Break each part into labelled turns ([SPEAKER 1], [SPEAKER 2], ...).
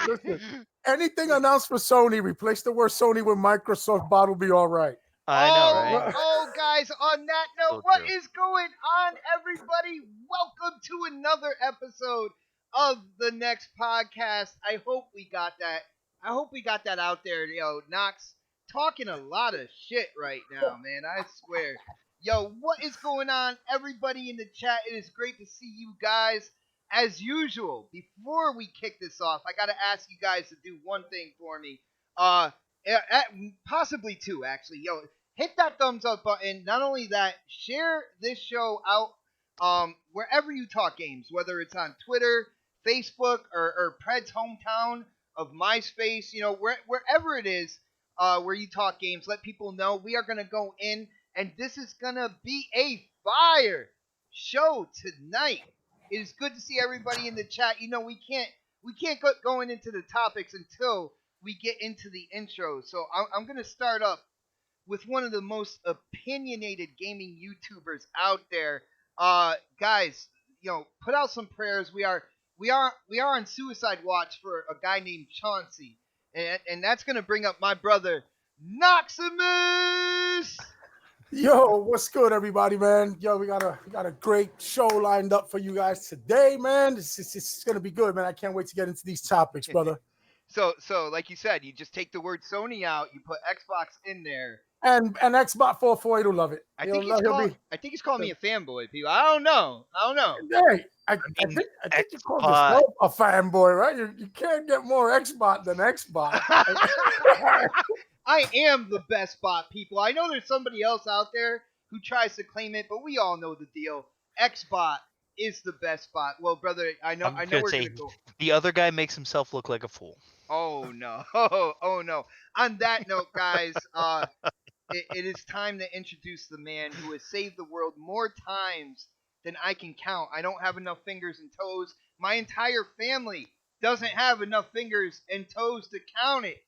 [SPEAKER 1] Listen, anything announced for Sony, replace the word Sony with Microsoft. Bot will be all right.
[SPEAKER 2] I know, right?
[SPEAKER 3] Guys, on that note,
[SPEAKER 2] So
[SPEAKER 3] what
[SPEAKER 2] true.
[SPEAKER 3] is going on, everybody? Welcome to another episode of the next podcast. I hope we got that out there. Yo, Knox talking a lot of shit right now, man. I swear. Yo, what is going on, everybody in the chat? It is great to see you guys. As usual, before we kick this off, I gotta ask you guys to do one thing for me. Possibly two, actually. Yo, hit that thumbs up button. Not only that, share this show out wherever you talk games, whether it's on Twitter, Facebook, or Pred's hometown of MySpace, wherever it is where you talk games. Let people know we are going to go in, and this is going to be a fire show tonight. It is good to see everybody in the chat. We can't go going into the topics until we get into the intro. So I'm going to start up with one of the most opinionated gaming YouTubers out there. Guys, put out some prayers. We are on suicide watch for a guy named Chauncey, and that's gonna bring up my brother Knoxximus.
[SPEAKER 1] Yo, what's good, everybody, man? Yo, we got a great show lined up for you guys today, man. It's gonna be good, man. I can't wait to get into these topics, brother.
[SPEAKER 3] So like you said, you just take the word Sony out, you put Xbox in there.
[SPEAKER 1] And Xbox 440 will love it.
[SPEAKER 3] I think he's calling me a fanboy, people. I don't know.
[SPEAKER 1] Hey, I think you call yourself a fanboy, right? You can't get more Xbox than Xbox.
[SPEAKER 3] I am the best bot, people. I know there's somebody else out there who tries to claim it, but we all know the deal. Xbot is the best bot. Well, brother, I know we're gonna go.
[SPEAKER 2] The other guy makes himself look like a fool.
[SPEAKER 3] Oh no! Oh no! On that note, guys, it is time to introduce the man who has saved the world more times than I can count. I don't have enough fingers and toes. My entire family doesn't have enough fingers and toes to count it.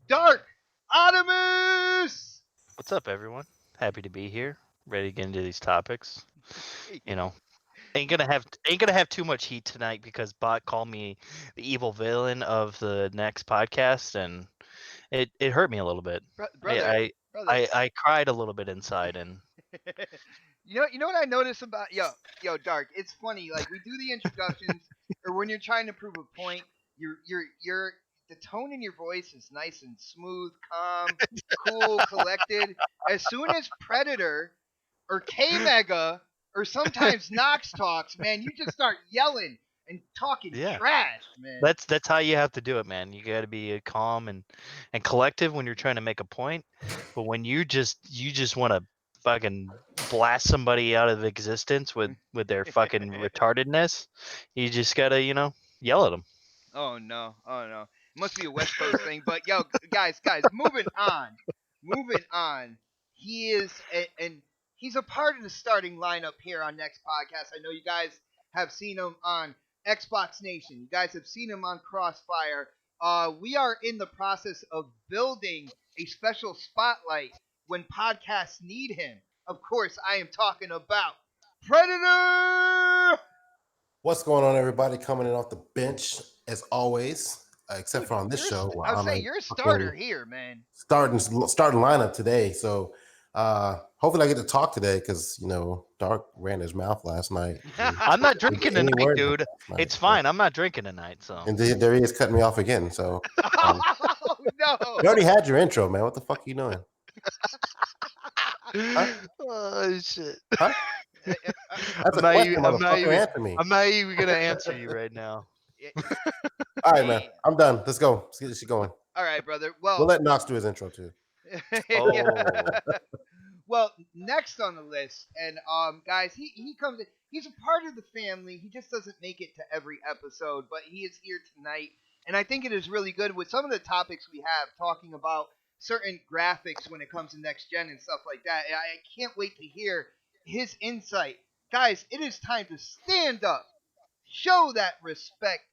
[SPEAKER 3] Dark Optimus!
[SPEAKER 2] What's up, everyone? Happy to be here. Ready to get into these topics. Ain't gonna have too much heat tonight because Bot called me the evil villain of the next podcast, and it hurt me a little bit.
[SPEAKER 3] Brother.
[SPEAKER 2] I cried a little bit inside, and
[SPEAKER 3] you know what I noticed about yo Dark. It's funny, like we do the introductions, or when you're trying to prove a point, you're the tone in your voice is nice and smooth, calm, cool, collected. As soon as Predator or K Mega or sometimes Nox talks, man, you just start yelling and talking trash, man.
[SPEAKER 2] That's how you have to do it, man. You got to be calm and collective when you're trying to make a point. But when you just want to fucking blast somebody out of existence with their fucking retardedness, you just gotta yell at them.
[SPEAKER 3] Oh no! It must be a West Coast thing. But yo, guys, moving on. He is and he's a part of the starting lineup here on Next Podcast. I know you guys have seen him on Xbox Nation. You guys have seen him on Crossfire. We are in the process of building a special spotlight when podcasts need him. Of course, I am talking about Predator!
[SPEAKER 4] What's going on, everybody? Coming in off the bench, as always, except for on this show.
[SPEAKER 3] You're a starter here, man.
[SPEAKER 4] Starting lineup today. So hopefully I get to talk today because, Dark ran his mouth last night.
[SPEAKER 2] I'm not drinking tonight, dude. It's fine. I'm not drinking tonight. So.
[SPEAKER 4] And there he is cutting me off again. So
[SPEAKER 3] oh, no.
[SPEAKER 4] You already had your intro, man. What the fuck are you doing?
[SPEAKER 2] Huh? Oh, shit.
[SPEAKER 4] Huh? That's
[SPEAKER 2] I'm not even gonna answer you right now.
[SPEAKER 4] All right, man. I'm done. Let's go. Let's get this shit going.
[SPEAKER 3] All right, brother. Well,
[SPEAKER 4] we'll let Knox do his intro too.
[SPEAKER 3] Well, next on the list, and guys, he comes in. He's a part of the family. He just doesn't make it to every episode, but he is here tonight, and I think it is really good with some of the topics we have talking about certain graphics when it comes to next gen and stuff like that. I can't wait to hear his insight. Guys, it is time to stand up, show that respect,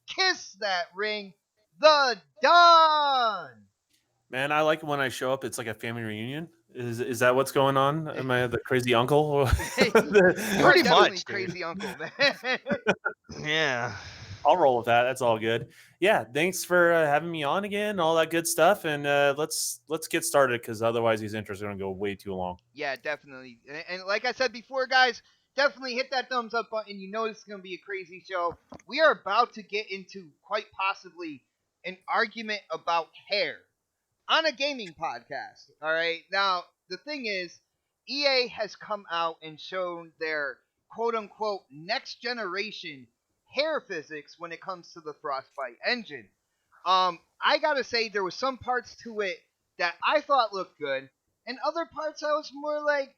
[SPEAKER 3] kiss that ring, the Don!
[SPEAKER 5] Man, I like it when I show up. It's like a family reunion. Is that what's going on? Am I the crazy uncle?
[SPEAKER 3] Pretty much, crazy uncle, man.
[SPEAKER 2] Yeah.
[SPEAKER 5] I'll roll with that. That's all good. Yeah, thanks for having me on again, all that good stuff, and let's get started because otherwise these intros are gonna go way too long.
[SPEAKER 3] Yeah, definitely. And like I said before, guys, definitely hit that thumbs up button. You know this is going to be a crazy show. We are about to get into quite possibly an argument about hair on a gaming podcast. All right. Now, the thing is, EA has come out and shown their quote unquote next generation hair physics when it comes to the Frostbite engine. I gotta say there was some parts to it that I thought looked good, and other parts I was more like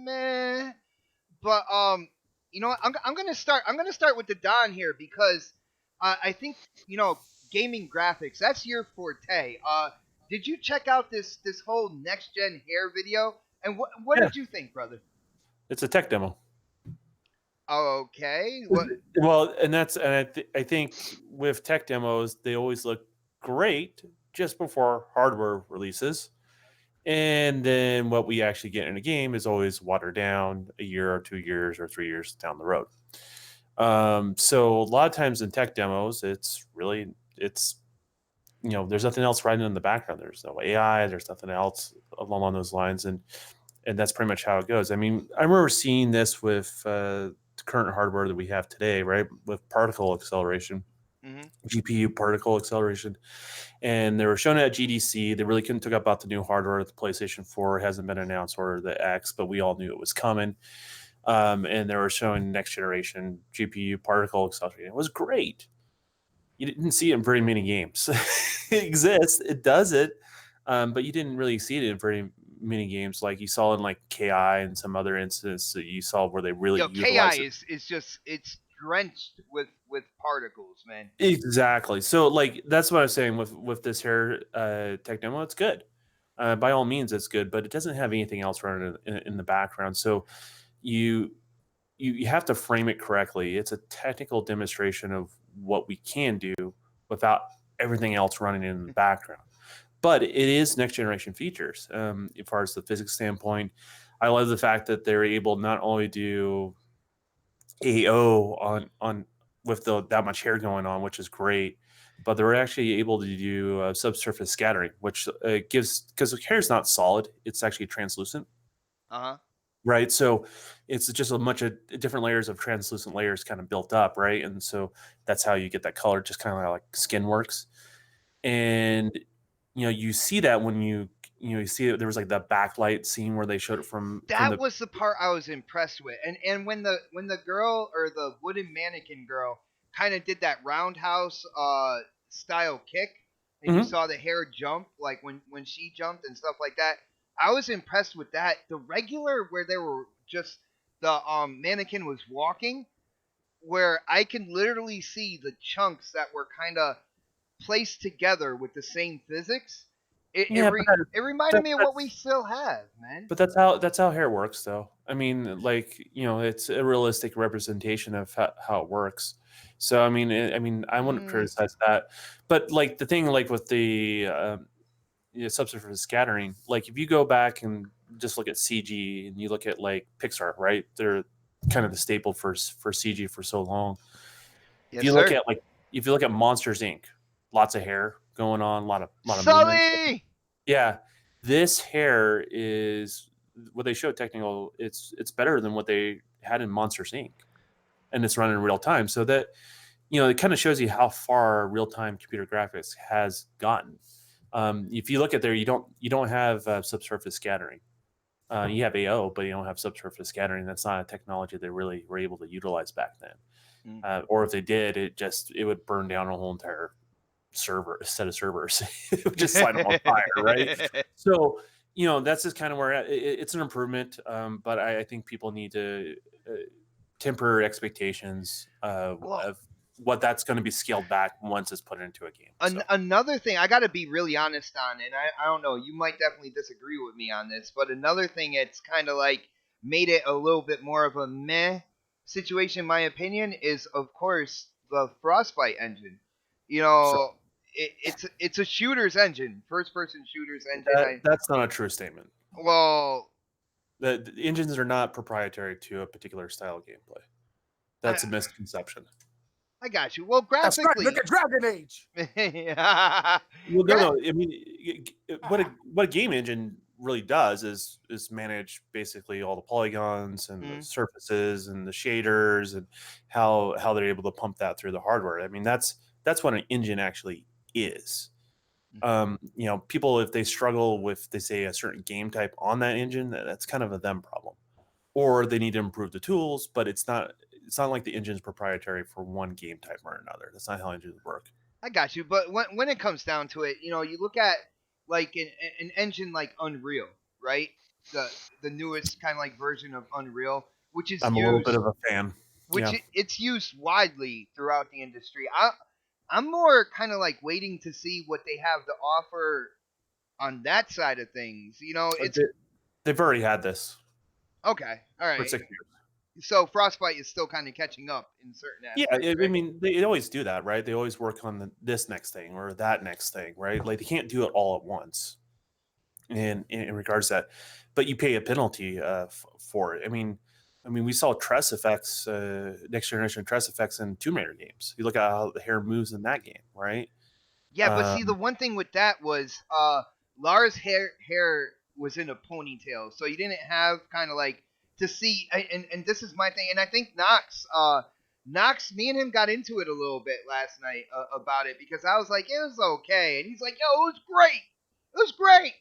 [SPEAKER 3] meh. But you know what? I'm gonna start. I'm gonna start with the Don here because I think gaming graphics. That's your forte. Did you check out this whole next gen hair video? And what
[SPEAKER 5] Yeah.
[SPEAKER 3] did you think, brother?
[SPEAKER 5] It's a tech demo.
[SPEAKER 3] Okay. What?
[SPEAKER 5] Well, and I think with tech demos, they always look great just before hardware releases. And then what we actually get in a game is always watered down a year or 2 years or 3 years down the road. So a lot of times in tech demos, it's there's nothing else running in the background. There's no AI. There's nothing else along those lines, and that's pretty much how it goes. I mean, I remember seeing this with the current hardware that we have today, right, with particle acceleration, GPU particle acceleration. And they were shown at GDC. They really couldn't talk about the new hardware. The PlayStation 4 hasn't been announced, or the X, but we all knew it was coming. And they were showing next generation GPU particle acceleration. It was great. You didn't see it in very many games. It exists. It does it. But you didn't really see it in very many games. Like you saw in like KI and some other incidents that you saw where they really
[SPEAKER 3] KI is just it's drenched with particles, man.
[SPEAKER 5] Exactly. So like that's what I was saying with this hair tech demo. It's good. By all means, it's good, but it doesn't have anything else running in the background. So you have to frame it correctly. It's a technical demonstration of what we can do without everything else running in the background. But it is next generation features. As far as the physics standpoint, I love the fact that they're able not only do AO on with that much hair going on, which is great, but they're actually able to do subsurface scattering, which gives, because hair is not solid, it's actually translucent. Right, so it's just a bunch of different layers of translucent layers kind of built up, right? And so that's how you get that color, just kind of like skin works. And you see that when you see it. There was like that backlight scene where they showed it from
[SPEAKER 3] was the part I was impressed with. And when the girl, or the wooden mannequin girl, kind of did that roundhouse style kick, and you saw the hair jump, like when she jumped and stuff like that, I was impressed with that. The regular where they were just the mannequin was walking, where I can literally see the chunks that were kind of placed together with the same physics. It reminded me of what we still have, man.
[SPEAKER 5] But that's how hair works, though. I mean, like it's a realistic representation of how it works. So I mean, I wouldn't criticize that. But like the thing, like with the subsurface scattering, like if you go back and just look at CG and you look at like Pixar, right? They're kind of the staple for CG for so long. If you look at Monsters Inc., lots of hair going on, a lot of movement. Yeah, this hair is what they showed technical. It's better than what they had in Monsters Inc., and it's running in real time. So that it kind of shows you how far real time computer graphics has gotten. If you look at there, you don't have subsurface scattering. You have AO, but you don't have subsurface scattering. That's not a technology they really were able to utilize back then. Or if they did, it would burn down a whole entire set of servers. It would just light them on fire, right? So that's just kind of where it's an improvement, but I think people need to temper expectations of what that's going to be scaled back once it's put into a game.
[SPEAKER 3] Another thing I got to be really honest on, and I don't know, you might definitely disagree with me on this, but another thing it's kind of like made it a little bit more of a meh situation, in my opinion, is of course the Frostbite engine. It's a shooter's engine, first-person shooter's engine.
[SPEAKER 5] That's not a true statement.
[SPEAKER 3] Well,
[SPEAKER 5] the engines are not proprietary to a particular style of gameplay. That's a misconception.
[SPEAKER 3] I got you. Well,
[SPEAKER 1] That's right.
[SPEAKER 3] graphically,
[SPEAKER 1] Look at Dragon Age.
[SPEAKER 5] Well, no. I mean, what a game engine really does is manage basically all the polygons and the surfaces and the shaders and how they're able to pump that through the hardware. I mean, that's what an engine actually is. People, if they struggle with, they say, a certain game type on that engine, that's kind of a them problem, or they need to improve the tools. But it's not like the engine's proprietary for one game type or another. That's not how engines work.
[SPEAKER 3] I got you. But when it comes down to it, you look at like an engine like Unreal, right? The newest kind of like version of Unreal, which is
[SPEAKER 5] I'm
[SPEAKER 3] used,
[SPEAKER 5] a little bit of a fan.
[SPEAKER 3] it's used widely throughout the industry. I'm more kind of like waiting to see what they have to offer on that side of things.
[SPEAKER 5] They've already had this
[SPEAKER 3] okay, all
[SPEAKER 5] for
[SPEAKER 3] right.
[SPEAKER 5] 6 years.
[SPEAKER 3] So Frostbite is still kind of catching up in certain aspects.
[SPEAKER 5] Yeah, I
[SPEAKER 3] right?
[SPEAKER 5] mean, they always do that, right? They always work on this next thing or that next thing, right? Like they can't do it all at once. In regards to that, but you pay a penalty for it. I mean, we saw tress effects, next generation tress effects in Tomb Raider games. You look at how the hair moves in that game, right?
[SPEAKER 3] Yeah, but see, the one thing with that was Lara's hair was in a ponytail, so you didn't have kind of like to see. And this is my thing, and I think Knox, me and him got into it a little bit last night about it because I was like, it was okay, and he's like, yo, it was great,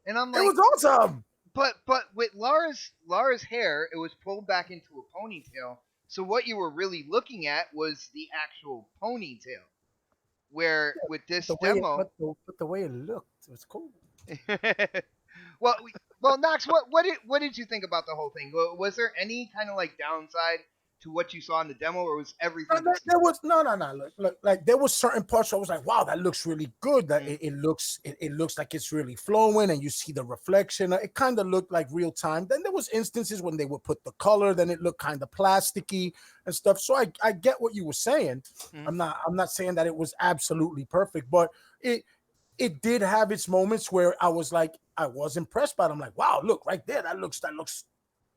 [SPEAKER 3] and I'm like,
[SPEAKER 1] It was awesome.
[SPEAKER 3] But with Lara's hair, it was pulled back into a ponytail. So what you were really looking at was the actual ponytail. Where with this demo,
[SPEAKER 1] but the way it looked, it was cool.
[SPEAKER 3] well, Knox, what did you think about the whole thing? Was there any kind of like downside to what you saw in the demo, or was everything?
[SPEAKER 1] There was no. Look, like there was certain parts where I was like, wow, that looks really good. That it looks like it's really flowing, and you see the reflection. It kind of looked like real time. Then there was instances when they would put the color, then it looked kind of plasticky and stuff. So I get what you were saying. I'm not saying that it was absolutely perfect, but it did have its moments where I was like, I was impressed by it. I'm like, wow, look right there, that looks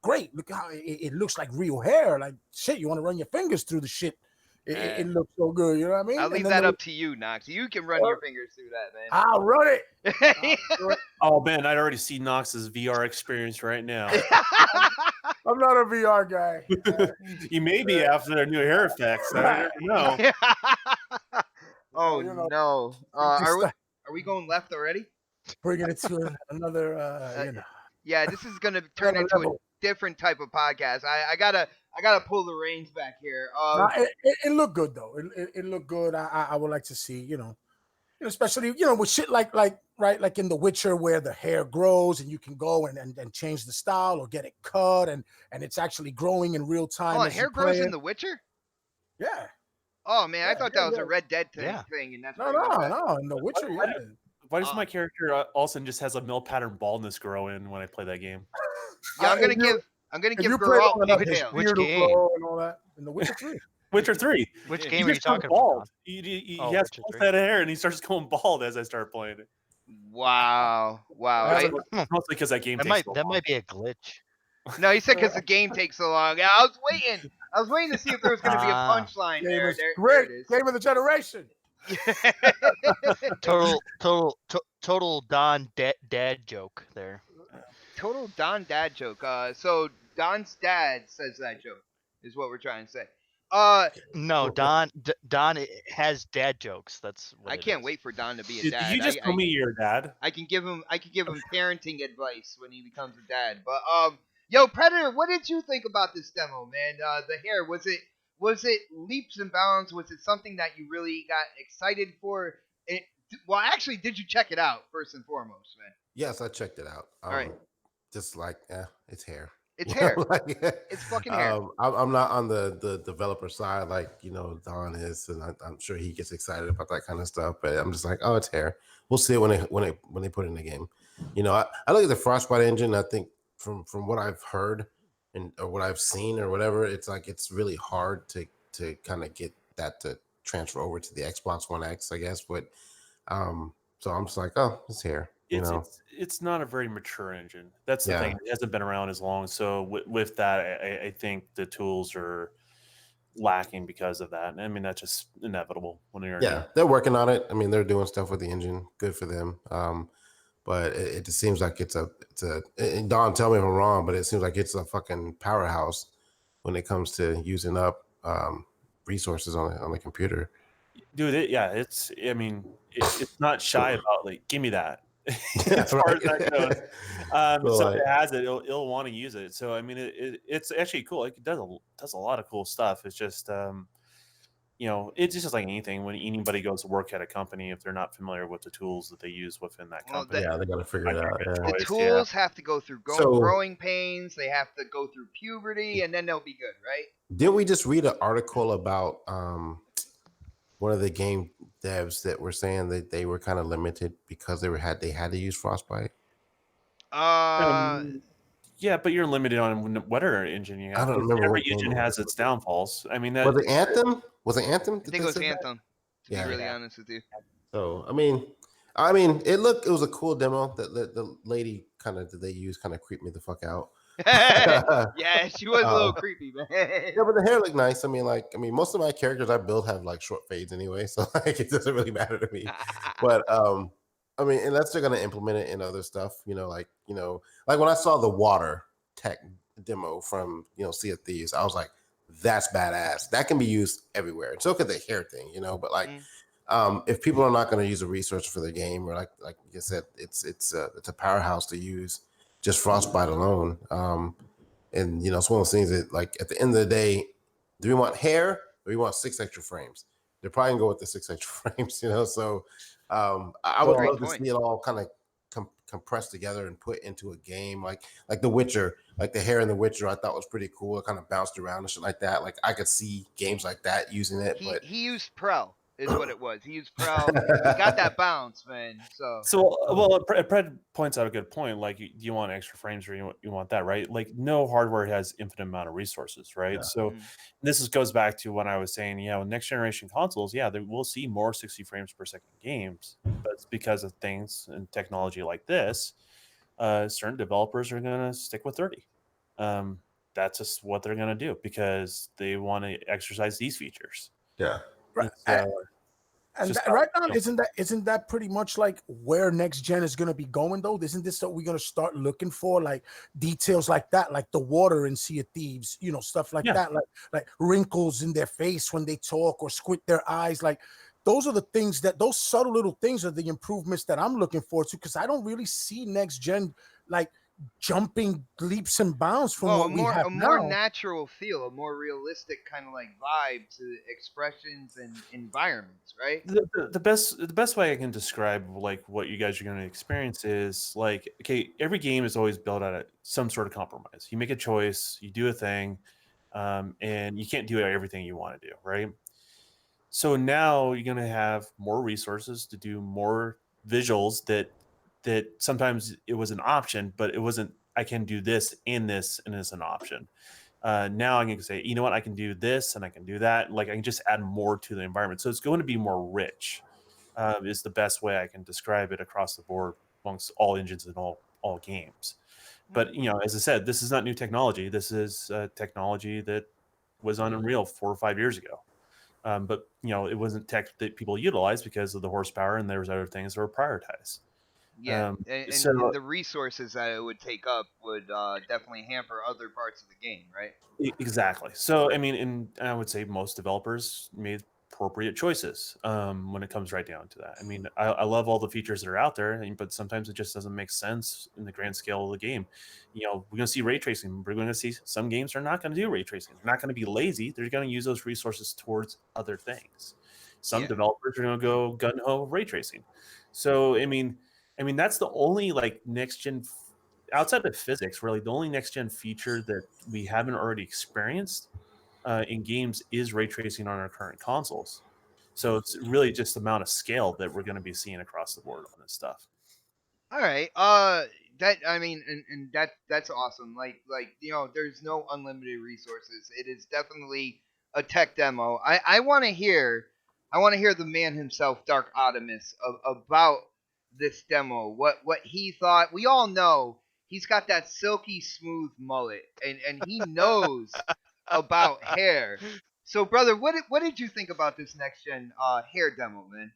[SPEAKER 1] great. Look how it looks like real hair. Like shit, you want to run your fingers through the shit. It looks so good. You know what I mean?
[SPEAKER 3] I'll leave that up to you, Knox. You can run your fingers through that, man.
[SPEAKER 1] I'll run it.
[SPEAKER 5] Oh man, I'd already see Knox's VR experience right now.
[SPEAKER 1] I'm not a VR guy.
[SPEAKER 5] You may be after their new hair effects. I don't know.
[SPEAKER 3] Oh no. Are we going left already?
[SPEAKER 1] Bringing it to another.
[SPEAKER 3] Yeah, this is gonna turn into a different type of podcast. I gotta pull the reins back here.
[SPEAKER 1] It looked good though. It looked good. I would like to see, especially with shit like right, like in The Witcher where the hair grows and you can go and change the style or get it cut and it's actually growing in real time.
[SPEAKER 3] Oh, hair grows in The Witcher?
[SPEAKER 1] Yeah.
[SPEAKER 3] Oh man, I thought that was a Red Dead thing, and that's
[SPEAKER 1] no. In The Witcher,
[SPEAKER 5] Why does my character all of a sudden just has a mill pattern baldness grow in when I play that game?
[SPEAKER 3] Yeah, I'm gonna give Geralt pigtails.
[SPEAKER 2] Which game?
[SPEAKER 1] And all that. In The Witcher 3.
[SPEAKER 5] Witcher 3.
[SPEAKER 2] Which game are you talking about?
[SPEAKER 5] He has full head of hair and he starts going bald as I start playing it.
[SPEAKER 3] Wow.
[SPEAKER 5] Mostly because that game
[SPEAKER 2] might be a glitch.
[SPEAKER 3] No, he said because the game takes so long. Yeah, I was waiting to see if there was going to be a punchline there.
[SPEAKER 1] Great game of the generation.
[SPEAKER 2] Total Don dad joke there.
[SPEAKER 3] Total Don dad joke. So Don's dad says that joke is what we're trying to say.
[SPEAKER 2] No, Don has dad jokes. That's what
[SPEAKER 3] I can't wait for Don to be a dad.
[SPEAKER 5] Did you just tell me you're a dad?
[SPEAKER 3] I can give him parenting advice when he becomes a dad. But yo, Predator, what did you think about this demo, man? The hair, was it leaps and bounds? Was it something that you really got excited for? Well, actually, did you check it out first and foremost, man?
[SPEAKER 4] Yes, I checked it out.
[SPEAKER 3] All right.
[SPEAKER 4] Just like, it's hair.
[SPEAKER 3] It's hair. It's fucking hair.
[SPEAKER 4] I'm not on the developer side like Don is, and I'm sure he gets excited about that kind of stuff. But I'm just like, oh, it's hair. We'll see it when they put it in the game. I look at the Frostbite engine. I think from what I've heard or what I've seen or whatever, it's like it's really hard to kind of get that to transfer over to the Xbox One X, I guess. But so I'm just like, oh, it's hair.
[SPEAKER 5] It's not a very mature engine. That's the thing. It hasn't been around as long. So with that, I think the tools are lacking because of that. I mean, that's just inevitable when you're
[SPEAKER 4] Yeah, they're working on it. I mean, they're doing stuff with the engine. Good for them. But it just seems like it's a and Don, tell me if I'm wrong, but it seems like it's a fucking powerhouse when it comes to using up resources on the computer.
[SPEAKER 5] dude. It's. I mean, it's not shy about like, give me that.
[SPEAKER 4] Yeah,
[SPEAKER 5] As far as that goes,
[SPEAKER 4] So,
[SPEAKER 5] so if
[SPEAKER 4] like,
[SPEAKER 5] it has it, it'll want to use it. So I mean, it's actually cool. Like, it does a lot of cool stuff. It's just it's just like anything. When anybody goes to work at a company, if they're not familiar with the tools that they use within that
[SPEAKER 3] Well,
[SPEAKER 5] company,
[SPEAKER 4] yeah, they got to figure it out.
[SPEAKER 3] the
[SPEAKER 4] Yeah.
[SPEAKER 3] tools have to go through
[SPEAKER 4] So-
[SPEAKER 3] growing pains. They have to go through puberty, and then they'll be good, right?
[SPEAKER 4] Didn't we just read an article about one of the game devs that were saying that they were kind of limited because they had to use Frostbite?
[SPEAKER 5] Yeah, but you're limited on whatever engine you
[SPEAKER 4] I
[SPEAKER 5] have.
[SPEAKER 4] don't remember
[SPEAKER 5] Every
[SPEAKER 4] what game
[SPEAKER 5] engine
[SPEAKER 4] it
[SPEAKER 5] has
[SPEAKER 4] was.
[SPEAKER 5] its downfalls. I mean, that
[SPEAKER 4] Was it Anthem? Was it Anthem?
[SPEAKER 3] I think it was Anthem. To be really honest with you.
[SPEAKER 4] So I mean, it was a cool demo. The lady that they used kind of creeped me the fuck out.
[SPEAKER 3] Yeah, she was a little creepy, man.
[SPEAKER 4] Yeah, but the hair looked nice. Most of my characters I build have like short fades anyway, so like it doesn't really matter to me. But unless they're gonna implement it in other stuff, like when I saw the water tech demo from Sea of Thieves, I was like, that's badass. That can be used everywhere. And so could the hair thing, but like if people are not going to use a resource for the game, or like you said, it's a powerhouse to use just Frostbite alone. And it's one of those things that, like, at the end of the day, do we want hair or do we want 6 extra frames? They're probably gonna go with the 6 extra frames, So I would love to see it all kind of compressed together and put into a game, like The Witcher, like the hair in The Witcher. I thought was pretty cool. It kind of bounced around and shit like that. Like I could see games like that using it. But
[SPEAKER 3] he used Pro is what it was. He used Pro. He got that bounce, man.
[SPEAKER 5] So Pred points out a good point. Like, you want extra frames, or you want that, right? Like, no hardware has infinite amount of resources, right?
[SPEAKER 4] Yeah.
[SPEAKER 5] So goes back to when I was saying, with next generation consoles, we'll see more 60 frames per second games, but it's because of things and technology like this. Certain developers are going to stick with 30. That's just what they're going to do because they want to exercise these features.
[SPEAKER 4] Yeah.
[SPEAKER 1] Right.
[SPEAKER 5] And
[SPEAKER 1] right now, isn't that pretty much like where next gen is going to be going though? Isn't this what we're going to start looking for, like details like that, like the water in Sea of Thieves, stuff like that, like wrinkles in their face when they talk or squint their eyes, like those are the things those subtle little things are the improvements that I'm looking forward to, because I don't really see next gen like jumping leaps and bounds from what we have now.
[SPEAKER 3] A more natural feel, a more realistic kind of like vibe to expressions and environments, right?
[SPEAKER 5] The best way I can describe like what you guys are going to experience is like, okay, every game is always built out of some sort of compromise. You make a choice, you do a thing, and you can't do everything you want to do, right? So now you're going to have more resources to do more visuals that sometimes it was an option, but it wasn't. I can do this and this, and it's an option. Now I can say, you know what, I can do this and I can do that. Like, I can just add more to the environment. So it's going to be more rich, is the best way I can describe it across the board amongst all engines and all games. But, as I said, this is not new technology. This is technology that was on Unreal 4 or 5 years ago. But, it wasn't tech that people utilized because of the horsepower, and there was other things that were prioritized.
[SPEAKER 3] Yeah, and the resources that it would take up would definitely hamper other parts of the game, right?
[SPEAKER 5] Exactly. So, I mean, and I would say most developers made appropriate choices when it comes right down to that. I mean, I love all the features that are out there, but sometimes it just doesn't make sense in the grand scale of the game. We're going to see ray tracing. We're going to see some games are not going to do ray tracing. They're not going to be lazy. They're going to use those resources towards other things. Some developers are going to go gun ho ray tracing. So, I mean, that's the only like next gen, outside of physics, really the only next gen feature that we haven't already experienced in games is ray tracing on our current consoles. So it's really just the amount of scale that we're going to be seeing across the board on this stuff.
[SPEAKER 3] All right. That I mean, and that's awesome. Like there's no unlimited resources. It is definitely a tech demo. I want to hear the man himself, Dark Optimus, about this demo. What he thought. We all know he's got that silky smooth mullet, and he knows about hair. So, brother, what did you think about this next gen hair demo, man?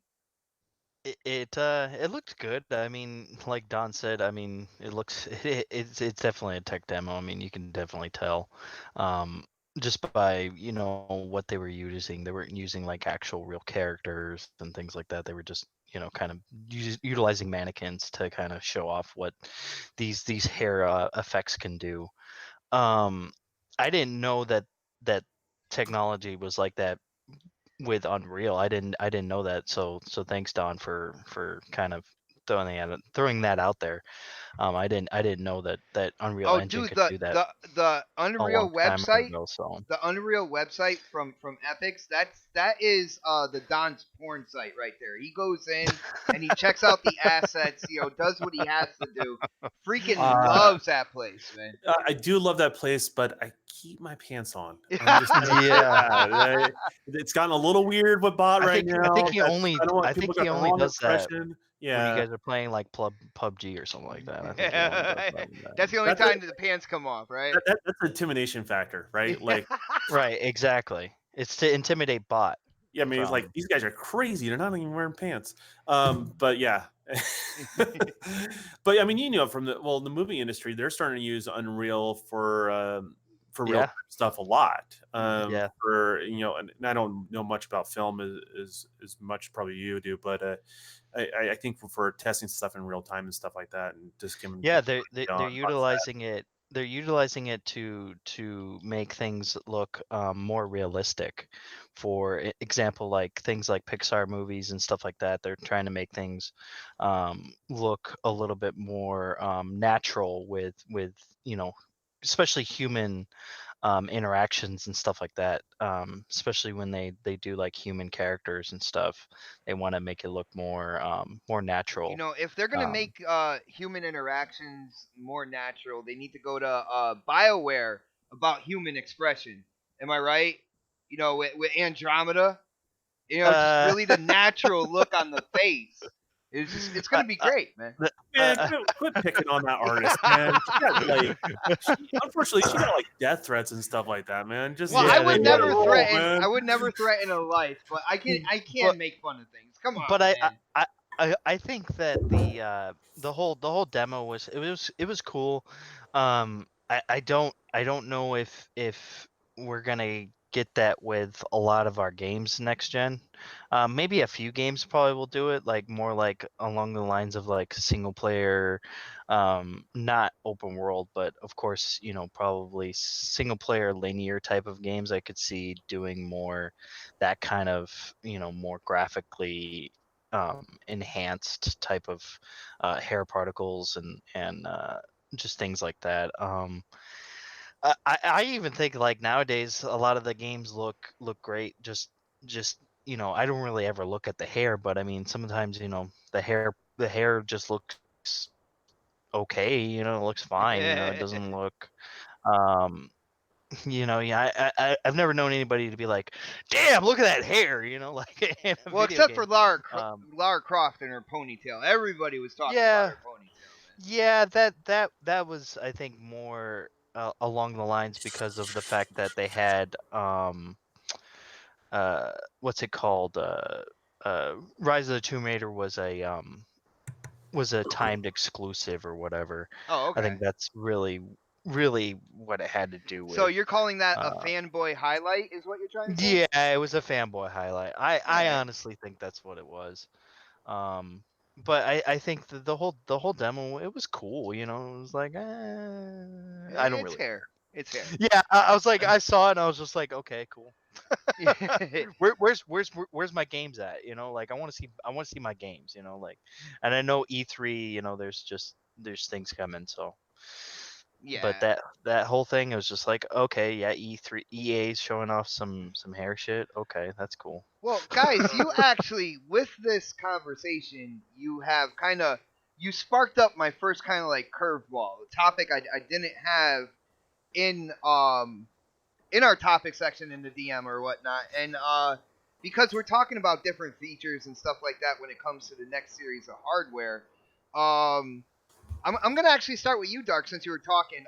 [SPEAKER 2] It looked good. I mean, like Don said, I mean, it looks it's definitely a tech demo. I mean, you can definitely tell, um, just by what they were using. They weren't using like actual real characters and things like that. They were just kind of utilizing mannequins to kind of show off what these hair effects can do. Um, I didn't know that technology was like that with Unreal. I didn't know that. So thanks Don for kind of throwing that out there. I didn't know that Unreal
[SPEAKER 3] Oh,
[SPEAKER 2] Engine
[SPEAKER 3] dude,
[SPEAKER 2] could do that
[SPEAKER 3] the
[SPEAKER 2] a long
[SPEAKER 3] Unreal
[SPEAKER 2] time
[SPEAKER 3] website,
[SPEAKER 2] ago. So
[SPEAKER 3] the Unreal website from Epics, that is the Don's porn site right there. He goes in and he checks out the assets, does what he has to do. Freaking
[SPEAKER 5] Uh,
[SPEAKER 3] loves that place, man.
[SPEAKER 5] I do love that place, but I keep my pants on. I'm just gonna say
[SPEAKER 2] yeah,
[SPEAKER 5] that. It's gotten a little weird with bot
[SPEAKER 2] I
[SPEAKER 5] right
[SPEAKER 2] think I think
[SPEAKER 5] now.
[SPEAKER 2] he only
[SPEAKER 5] I don't want
[SPEAKER 2] I
[SPEAKER 5] people
[SPEAKER 2] think
[SPEAKER 5] got
[SPEAKER 2] he
[SPEAKER 5] the
[SPEAKER 2] only
[SPEAKER 5] wrong
[SPEAKER 2] does that
[SPEAKER 5] impression.
[SPEAKER 2] when you
[SPEAKER 5] Yeah,
[SPEAKER 2] guys are playing like PUBG or something like that. I think he only does that with that.
[SPEAKER 3] That's the only
[SPEAKER 5] that's a
[SPEAKER 3] time that the pants come off, right?
[SPEAKER 5] that's an intimidation factor, right? Like,
[SPEAKER 2] Right, exactly. It's to intimidate bot
[SPEAKER 5] yeah, I mean, it's like
[SPEAKER 2] from
[SPEAKER 5] these guys are crazy. They're not even wearing pants. But yeah. But I mean, from the movie industry, they're starting to use Unreal for real
[SPEAKER 2] yeah,
[SPEAKER 5] time stuff a lot.
[SPEAKER 2] yeah.
[SPEAKER 5] And I don't know much about film as much probably you do, but I think for testing stuff in real time and stuff like that, and just giving
[SPEAKER 2] Yeah,
[SPEAKER 5] people
[SPEAKER 2] they're
[SPEAKER 5] on set.
[SPEAKER 2] utilizing it. They're utilizing it to make things look more realistic. For example, like things like Pixar movies and stuff like that, they're trying to make things look a little bit more natural with especially human interactions and stuff like that. Especially when they do like human characters and stuff, they want to make it look more natural.
[SPEAKER 3] If they're gonna
[SPEAKER 2] Um,
[SPEAKER 3] make human interactions more natural, they need to go to BioWare about human expression. Am I right? With Andromeda, just
[SPEAKER 2] uh,
[SPEAKER 3] really the natural look on the face. It's
[SPEAKER 2] I,
[SPEAKER 3] gonna be
[SPEAKER 2] I,
[SPEAKER 3] great, man.
[SPEAKER 2] the-
[SPEAKER 5] Man, quit picking on that artist, man. Unfortunately, she got like death threats and stuff like that, man. Just
[SPEAKER 3] Well,
[SPEAKER 2] yeah,
[SPEAKER 5] just
[SPEAKER 3] I
[SPEAKER 2] they
[SPEAKER 3] would
[SPEAKER 5] let it
[SPEAKER 3] never
[SPEAKER 2] do.
[SPEAKER 5] roll,
[SPEAKER 3] threaten. I
[SPEAKER 5] man.
[SPEAKER 3] would never threaten a life, but I can
[SPEAKER 2] But
[SPEAKER 3] make fun of things. Come
[SPEAKER 2] but
[SPEAKER 3] on,
[SPEAKER 2] I I,
[SPEAKER 3] man.
[SPEAKER 2] I I think that the whole demo was cool. I don't know if we're gonna get that with a lot of our games next gen. Maybe a few games probably will do it, like more like along the lines of like single player, not open world, but of course probably single player linear type of games. I could see doing more that kind of more graphically enhanced type of hair particles and just things like that. I even think like nowadays a lot of the games look great. Just I don't really ever look at the hair, but I mean sometimes the hair just looks okay. It looks fine. It doesn't look um yeah, I've never known anybody to be like, damn, look at that hair, like in a
[SPEAKER 3] Well,
[SPEAKER 2] video
[SPEAKER 3] except for
[SPEAKER 2] game. Um,
[SPEAKER 3] Lara Croft and her ponytail. Everybody was talking about
[SPEAKER 2] yeah,
[SPEAKER 3] her ponytail,
[SPEAKER 2] yeah, that was I think more along the lines because of the fact that they had what's it called Rise of the Tomb Raider was a timed exclusive or whatever.
[SPEAKER 3] Oh,
[SPEAKER 2] I
[SPEAKER 3] okay.
[SPEAKER 2] think that's really what it had to do
[SPEAKER 3] So
[SPEAKER 2] with.
[SPEAKER 3] you're calling that a
[SPEAKER 2] Uh,
[SPEAKER 3] fanboy highlight, is what you're trying to say?
[SPEAKER 2] yeah, it was a fanboy highlight. I
[SPEAKER 3] Alright.
[SPEAKER 2] honestly think that's what it was. Um, but I think the whole demo it was cool. It was like I don't
[SPEAKER 3] It's
[SPEAKER 2] really
[SPEAKER 3] hair.
[SPEAKER 2] care.
[SPEAKER 3] It's hair.
[SPEAKER 2] Yeah, I was like I saw it and I was just like okay cool. Where's my games at? Like I want to see my games. Like, and I know E3. There's things coming. So, but
[SPEAKER 3] Yeah.
[SPEAKER 2] that whole thing was just like okay yeah E3 EA's showing off some hair shit. Okay, that's cool.
[SPEAKER 3] Well, guys, you actually, with this conversation, you sparked up my first kind of like curveball, the topic I didn't have in in our topic section in the DM or whatnot, and because we're talking about different features and stuff like that when it comes to the next series of hardware, um, I'm gonna actually start with you, Dark, since you were talking.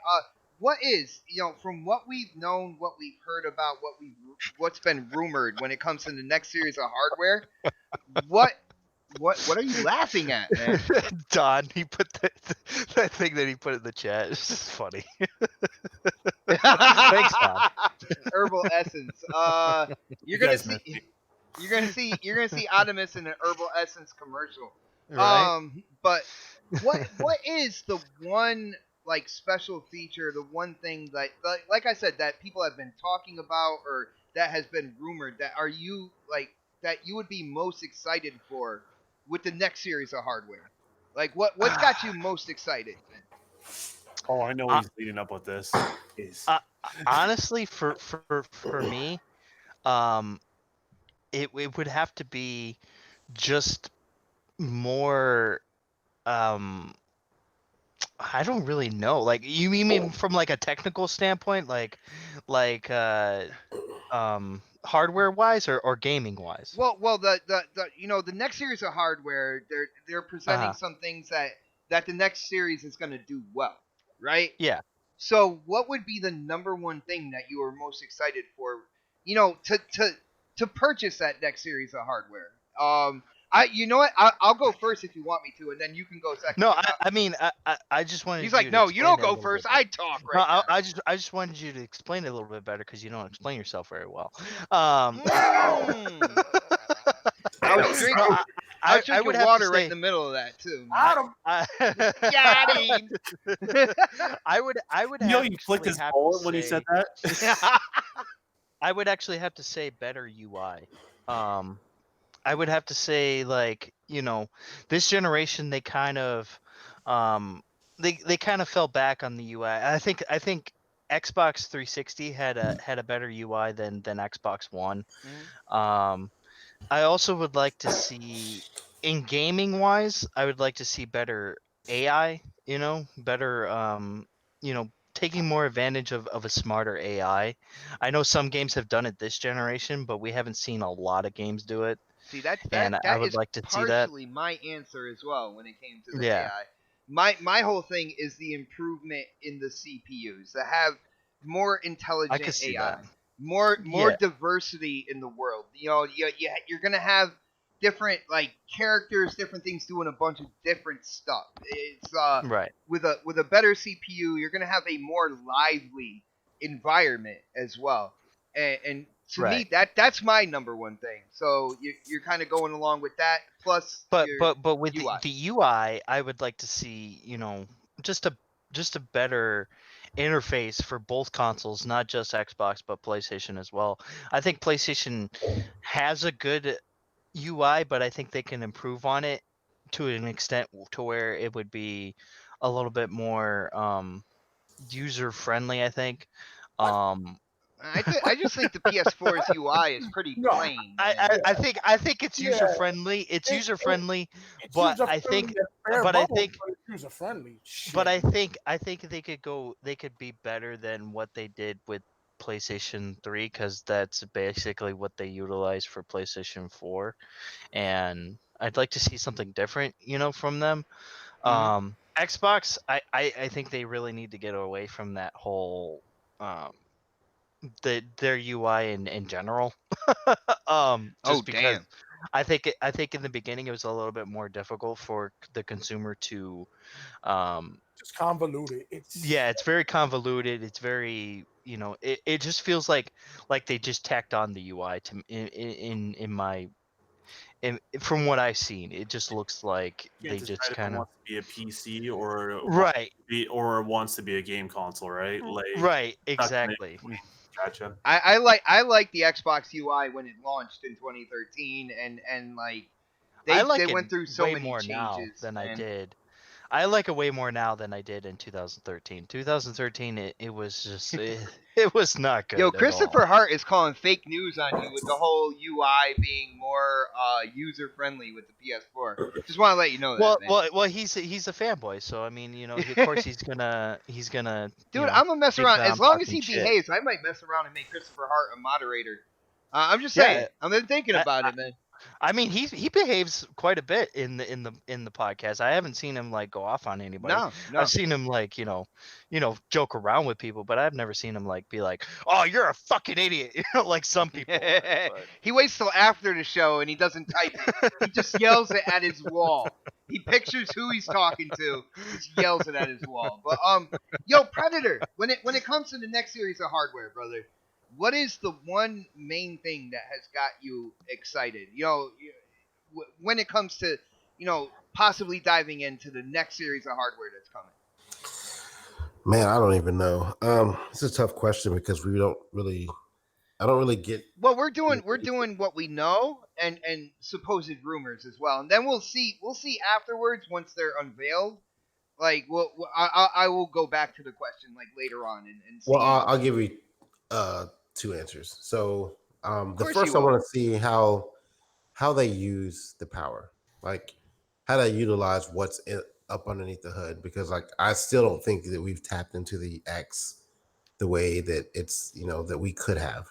[SPEAKER 3] what is, from what we've known, what we've heard about, what's been rumored when it comes to the next series of hardware, what what are you laughing at, man?
[SPEAKER 2] Don, he put that thing that he put in the chat. It's just funny. Thanks, Don.
[SPEAKER 3] Herbal essence. You're
[SPEAKER 5] You
[SPEAKER 3] gonna
[SPEAKER 5] guys
[SPEAKER 3] see.
[SPEAKER 5] missed me.
[SPEAKER 3] You're gonna see Optimus in an herbal essence commercial.
[SPEAKER 2] Right?
[SPEAKER 3] But what is the one like special feature, the one thing that like I said that people have been talking about or that has been rumored that are you like that you would be most excited for with the next series of hardware? Like what's got you most excited, man?
[SPEAKER 5] Oh, I know
[SPEAKER 2] Uh,
[SPEAKER 5] he's leading up with this. Is
[SPEAKER 2] Honestly, for me, um, it would have to be just more. Um, I don't really know. Like, you mean from like a technical standpoint, like hardware wise or gaming wise?
[SPEAKER 3] Well, the next series of hardware, they're presenting
[SPEAKER 2] Uh-huh.
[SPEAKER 3] some things that the next series is going to do well, right?
[SPEAKER 2] Yeah.
[SPEAKER 3] So, what would be the number one thing that you are most excited for? To purchase that next series of hardware. You know what? I'll go first if you want me to, and then you can go second.
[SPEAKER 2] No,
[SPEAKER 3] 'Cause
[SPEAKER 2] I mean, I just wanted
[SPEAKER 3] he's
[SPEAKER 2] you
[SPEAKER 3] like,
[SPEAKER 2] to
[SPEAKER 3] no, you
[SPEAKER 2] explain
[SPEAKER 3] don't
[SPEAKER 2] it a
[SPEAKER 3] go
[SPEAKER 2] little
[SPEAKER 3] first.
[SPEAKER 2] bit
[SPEAKER 3] I
[SPEAKER 2] better.
[SPEAKER 3] talk
[SPEAKER 2] No,
[SPEAKER 3] right now.
[SPEAKER 2] I just wanted you to explain it a little bit better because you don't explain yourself very well. Um,
[SPEAKER 3] Mm. I was
[SPEAKER 2] so
[SPEAKER 3] drinking. I was
[SPEAKER 2] I
[SPEAKER 3] drinking
[SPEAKER 2] would have to
[SPEAKER 3] water right in
[SPEAKER 2] say
[SPEAKER 3] the middle of that too, man.
[SPEAKER 1] Got him.
[SPEAKER 3] Got him.
[SPEAKER 2] I would
[SPEAKER 5] you know you flicked
[SPEAKER 2] actually
[SPEAKER 5] his
[SPEAKER 2] have to
[SPEAKER 5] bullet when he said
[SPEAKER 2] say
[SPEAKER 5] that.
[SPEAKER 2] I would actually have to say better UI. Um, I would have to say like, this generation they kind of they kind of fell back on the UI. I think Xbox 360 had a better UI than Xbox One.
[SPEAKER 3] Mhm.
[SPEAKER 2] Um, I also would like to see in gaming wise, I would like to see better AI, better taking more advantage of a smarter AI. I know some games have done it this generation, but we haven't seen a lot of games do it,
[SPEAKER 3] See, that
[SPEAKER 2] and I would
[SPEAKER 3] is
[SPEAKER 2] like to see that.
[SPEAKER 3] partially my answer as well when it came to the
[SPEAKER 2] Yeah,
[SPEAKER 3] AI. My whole thing is the improvement in the CPUs to have more
[SPEAKER 2] I
[SPEAKER 3] intelligent
[SPEAKER 2] could see that.
[SPEAKER 3] AI, more
[SPEAKER 2] Yeah,
[SPEAKER 3] diversity in the world. You're gonna have different like characters, different things doing a bunch of different stuff. It's
[SPEAKER 2] right,
[SPEAKER 3] with a better CPU, you're gonna have a more lively environment as well. And to me,
[SPEAKER 2] right.
[SPEAKER 3] that's my number one thing. So you're kind of going along with that, plus your
[SPEAKER 2] But with
[SPEAKER 3] UI.
[SPEAKER 2] the UI, I would like to see, just a better interface for both consoles, not just Xbox but PlayStation as well. I think PlayStation has a good UI, but I think they can improve on it to an extent to where it would be a little bit more user friendly, I think.
[SPEAKER 1] What?
[SPEAKER 2] Um
[SPEAKER 3] I just think the PS4's UI is pretty
[SPEAKER 1] No.
[SPEAKER 3] plain, man.
[SPEAKER 1] Yeah.
[SPEAKER 2] I think it's
[SPEAKER 1] Yeah.
[SPEAKER 2] user friendly. It's
[SPEAKER 1] It,
[SPEAKER 2] user
[SPEAKER 1] it,
[SPEAKER 2] friendly,
[SPEAKER 1] it's
[SPEAKER 2] but
[SPEAKER 1] user
[SPEAKER 2] I
[SPEAKER 1] friendly
[SPEAKER 2] think
[SPEAKER 1] at bare
[SPEAKER 2] but I
[SPEAKER 1] bones,
[SPEAKER 2] think
[SPEAKER 1] but it's user friendly.
[SPEAKER 2] but
[SPEAKER 1] Shit.
[SPEAKER 2] I think they could be better than what they did with PlayStation 3 because that's basically what they utilize for PlayStation 4, and I'd like to see something different, from them.
[SPEAKER 3] Hmm.
[SPEAKER 2] Xbox, I think they really need to get away from that whole um their UI in general.
[SPEAKER 3] Oh
[SPEAKER 2] Just because
[SPEAKER 3] damn.
[SPEAKER 2] I think in the beginning it was a little bit more difficult for the consumer to um
[SPEAKER 1] Just convoluted. It's
[SPEAKER 2] yeah, it's very convoluted. It's very, it just feels like they just tacked on the UI to in my from what I've seen. It just looks like
[SPEAKER 5] Can't
[SPEAKER 2] they
[SPEAKER 5] decide
[SPEAKER 2] just
[SPEAKER 5] if it
[SPEAKER 2] kind of
[SPEAKER 5] wants to be a PC
[SPEAKER 2] right,
[SPEAKER 5] wants to be a game console, right? Like
[SPEAKER 2] right,
[SPEAKER 5] that's the main
[SPEAKER 2] exactly.
[SPEAKER 5] point. Gotcha.
[SPEAKER 3] I like the Xbox UI when it launched in 2013, and like
[SPEAKER 2] I
[SPEAKER 3] they
[SPEAKER 2] like it
[SPEAKER 3] went through so
[SPEAKER 2] way
[SPEAKER 3] many
[SPEAKER 2] more now
[SPEAKER 3] changes,
[SPEAKER 2] than I
[SPEAKER 3] man.
[SPEAKER 2] did. I like it way more now than I did in 2013. 2013, it was just it was not
[SPEAKER 3] Yo,
[SPEAKER 2] good at all.
[SPEAKER 3] Christopher Hart is calling fake news on you with the whole UI being more user friendly with the PS4. Just want to let you know that, man.
[SPEAKER 2] Well, he's a fanboy, so I mean, of course he's gonna
[SPEAKER 3] Dude, I'm gonna mess
[SPEAKER 2] think
[SPEAKER 3] around.
[SPEAKER 2] that
[SPEAKER 3] As
[SPEAKER 2] I'm
[SPEAKER 3] long as
[SPEAKER 2] talking
[SPEAKER 3] he
[SPEAKER 2] shit.
[SPEAKER 3] behaves, I might mess around and make Christopher Hart a moderator. I'm just
[SPEAKER 2] Yeah,
[SPEAKER 3] saying. I've been thinking
[SPEAKER 2] I,
[SPEAKER 3] about
[SPEAKER 2] I,
[SPEAKER 3] it, man.
[SPEAKER 2] I mean, he behaves quite a bit in the podcast. I haven't seen him like go off on anybody.
[SPEAKER 3] No.
[SPEAKER 2] I've seen him like joke around with people, but I've never seen him like be like, "Oh, you're a fucking idiot," like some people. Are, but...
[SPEAKER 3] He waits till after the show and he doesn't type it. He just yells it at his wall. He pictures who he's talking to, just yells it at his wall. But yo, Predator, when it comes to the next series of hardware, brother, what is the one main thing that has got you excited? When it comes to possibly diving into the next series of hardware that's coming.
[SPEAKER 4] Man, I don't even know. It's a tough question because I don't really get.
[SPEAKER 3] Well, we're doing what we know and supposed rumors as well, and then we'll see afterwards once they're unveiled. Like, I will go back to the question like later on and see.
[SPEAKER 4] Well, I'll give you 2 answers. So the first I want to see how they use the power, like how they utilize what's up underneath the hood, because like I still don't think that we've tapped into the X the way that it's that we could have.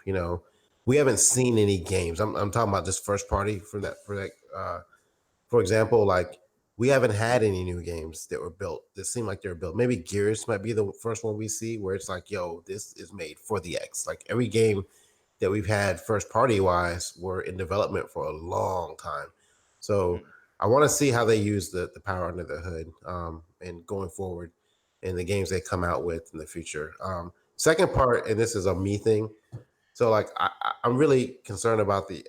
[SPEAKER 4] We haven't seen any games. I'm talking about just first party for example, like we haven't had any new games that were built that seem like they're built. Maybe Gears might be the first one we see where it's like, yo, this is made for the X. Like every game that we've had first party wise were in development for a long time. So I want to see how they use the power under the hood and going forward in the games they come out with in the future. Second part, and this is a me thing. So like I'm really concerned about the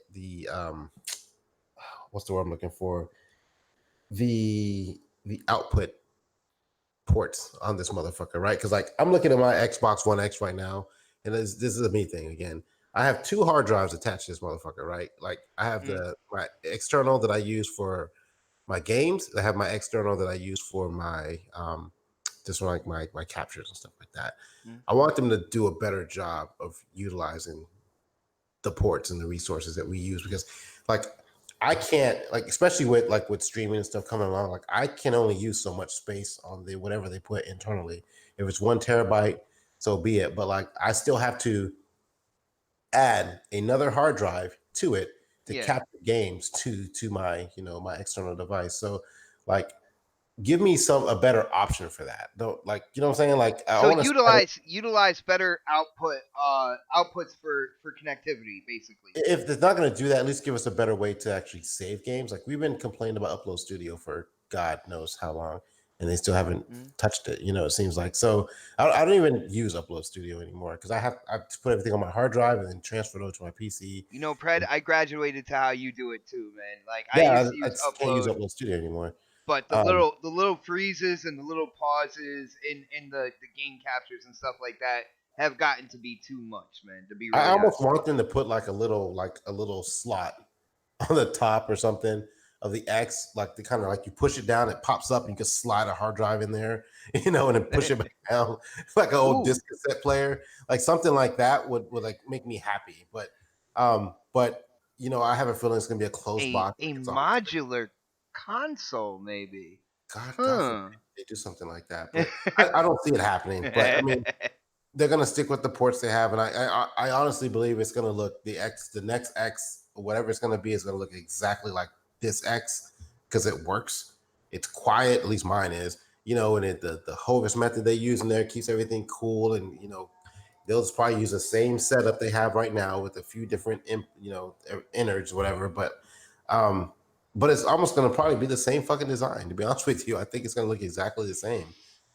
[SPEAKER 4] what's the word I'm looking for? The output ports on this motherfucker, right? Because like I'm looking at my Xbox One X right now, and this is a me thing again. I have 2 hard drives attached to this motherfucker, right? Like I have my external that I use for my games. I have my external that I use for my just for like my captures and stuff like that. I want them to do a better job of utilizing the ports and the resources that we use, because like I can't, like especially with streaming and stuff coming along, like I can only use so much space on the whatever they put internally. If it's 1 terabyte, so be it. But like I still have to add another hard drive to it to capture games to my my external device. So like give me a better option for that. Don't, like, you know what I'm saying? Like I want
[SPEAKER 3] to utilize better outputs for connectivity, basically.
[SPEAKER 4] If it's not going to do that, at least give us a better way to actually save games. Like we've been complaining about Upload Studio for God knows how long, and they still haven't touched it. It seems like. So I don't even use Upload Studio anymore because I put everything on my hard drive and then transfer it over to my PC.
[SPEAKER 3] Pred, I graduated to how you do it too, man. Like
[SPEAKER 4] I
[SPEAKER 3] used to use Upload.
[SPEAKER 4] Can't use Upload Studio anymore.
[SPEAKER 3] But the little freezes and the little pauses in the game captures and stuff like that have gotten to be too much, man. To be really
[SPEAKER 4] I almost want them to put like a little slot on the top or something of the X, like the kind of like you push it down, it pops up, and you can slide a hard drive in there, and then push it back down like an old disc cassette player, like something like that would like make me happy. But I have a feeling it's gonna be a closed box.
[SPEAKER 3] A modular console, maybe.
[SPEAKER 4] God, they do something like that. But I don't see it happening. But I mean, they're gonna stick with the ports they have, and I honestly believe it's gonna look the next X, whatever it's gonna be, is gonna look exactly like this X because it works. It's quiet, at least mine is. And the Hovis method they use in there keeps everything cool, and they'll just probably use the same setup they have right now with a few different innards, whatever. But it's almost going to probably be the same fucking design, to be honest with you. I think it's going to look exactly the same.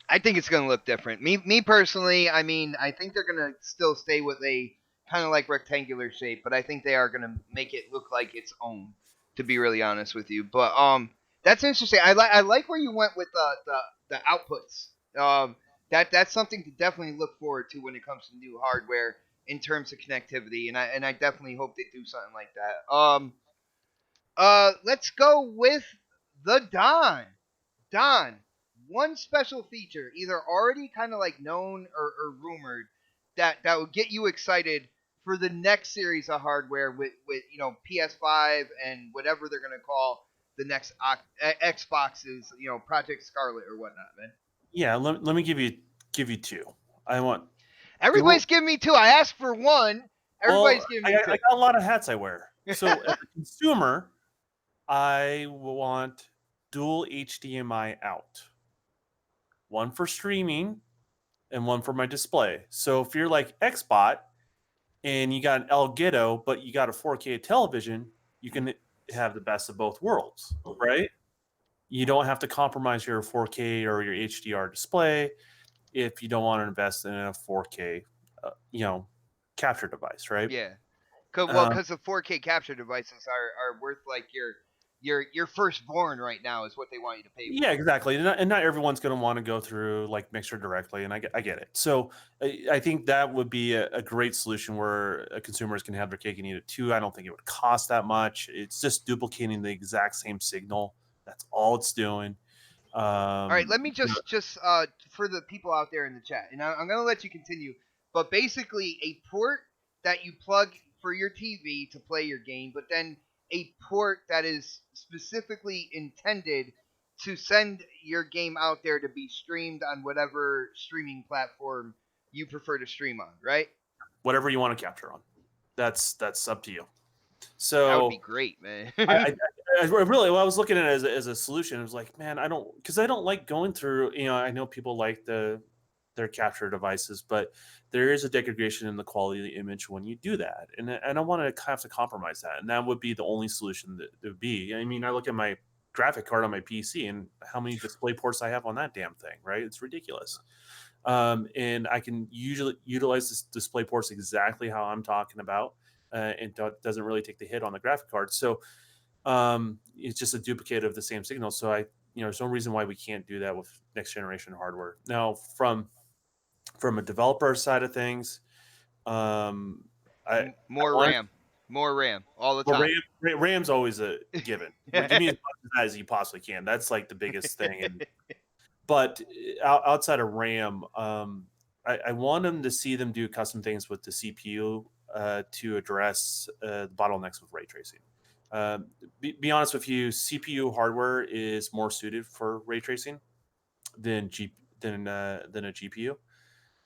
[SPEAKER 3] I think it's going to look different. Me personally, I mean, I think they're going to still stay with a kind of like rectangular shape, but I think they are going to make it look like its own, to be really honest with you. But that's interesting. I like where you went with the outputs. That's something to definitely look forward to when it comes to new hardware in terms of connectivity, and I definitely hope they do something like that. Let's go with the Don. Don, one special feature, either already kind of like known or rumored, that would get you excited for the next series of hardware with PS5 and whatever they're gonna call the next Xboxes, Project Scarlet or whatnot, man.
[SPEAKER 5] Yeah, let me give you 2.
[SPEAKER 3] Everybody's giving me 2. I asked for 1. Everybody's giving me 2.
[SPEAKER 5] I got a lot of hats I wear. So as a consumer, I want dual HDMI out. One for streaming and one for my display. So if you're like Xbot and you got an Elgato, but you got a 4K television, you can have the best of both worlds, right? You don't have to compromise your 4K or your HDR display if you don't want to invest in a 4K, capture device, right?
[SPEAKER 3] Yeah.
[SPEAKER 5] Um,
[SPEAKER 3] Because the 4K capture devices are worth like your firstborn right now is what they want you to pay
[SPEAKER 5] Yeah,
[SPEAKER 3] for.
[SPEAKER 5] exactly. And not everyone's going to want to go through like Mixer directly, and I get it. So I think that would be a great solution where consumers can have their cake and eat it too. I don't think it would cost that much. It's just duplicating the exact same signal. That's all it's doing.
[SPEAKER 3] All right, let me
[SPEAKER 5] Yeah,
[SPEAKER 3] just for the people out there in the chat, and I'm gonna let you continue. But basically, a port that you plug for your TV to play your game, but then a port that is specifically intended to send your game out there to be streamed on whatever streaming platform you prefer to stream on, right?
[SPEAKER 5] whatever you want to capture on, that's up to you.
[SPEAKER 3] That would be
[SPEAKER 5] So
[SPEAKER 3] great, man.
[SPEAKER 5] I really, well, I was looking at it as a solution. I was like, man, I don't like going through. I know people like their capture devices, but there is a degradation in the quality of the image when you do that, and I don't want to have to compromise that. And that would be the only solution that would be. I mean, I look at my graphic card on my PC and how many display ports I have on that damn thing, right? It's ridiculous. And I can usually utilize this display ports exactly how I'm talking about, and doesn't really take the hit on the graphic card. So it's just a duplicate of the same signal. So there's no reason why we can't do that with next generation hardware. Now, from a developer side of things, um, I
[SPEAKER 3] More
[SPEAKER 5] want
[SPEAKER 3] RAM, more RAM, all the
[SPEAKER 5] well,
[SPEAKER 3] time.
[SPEAKER 5] RAM's always a given. Like, give me as much of that as you possibly can. That's like the biggest thing. But outside of RAM, I want them to see them do custom things with the CPU to address the bottlenecks with ray tracing. Be honest with you, CPU hardware is more suited for ray tracing than than a GPU.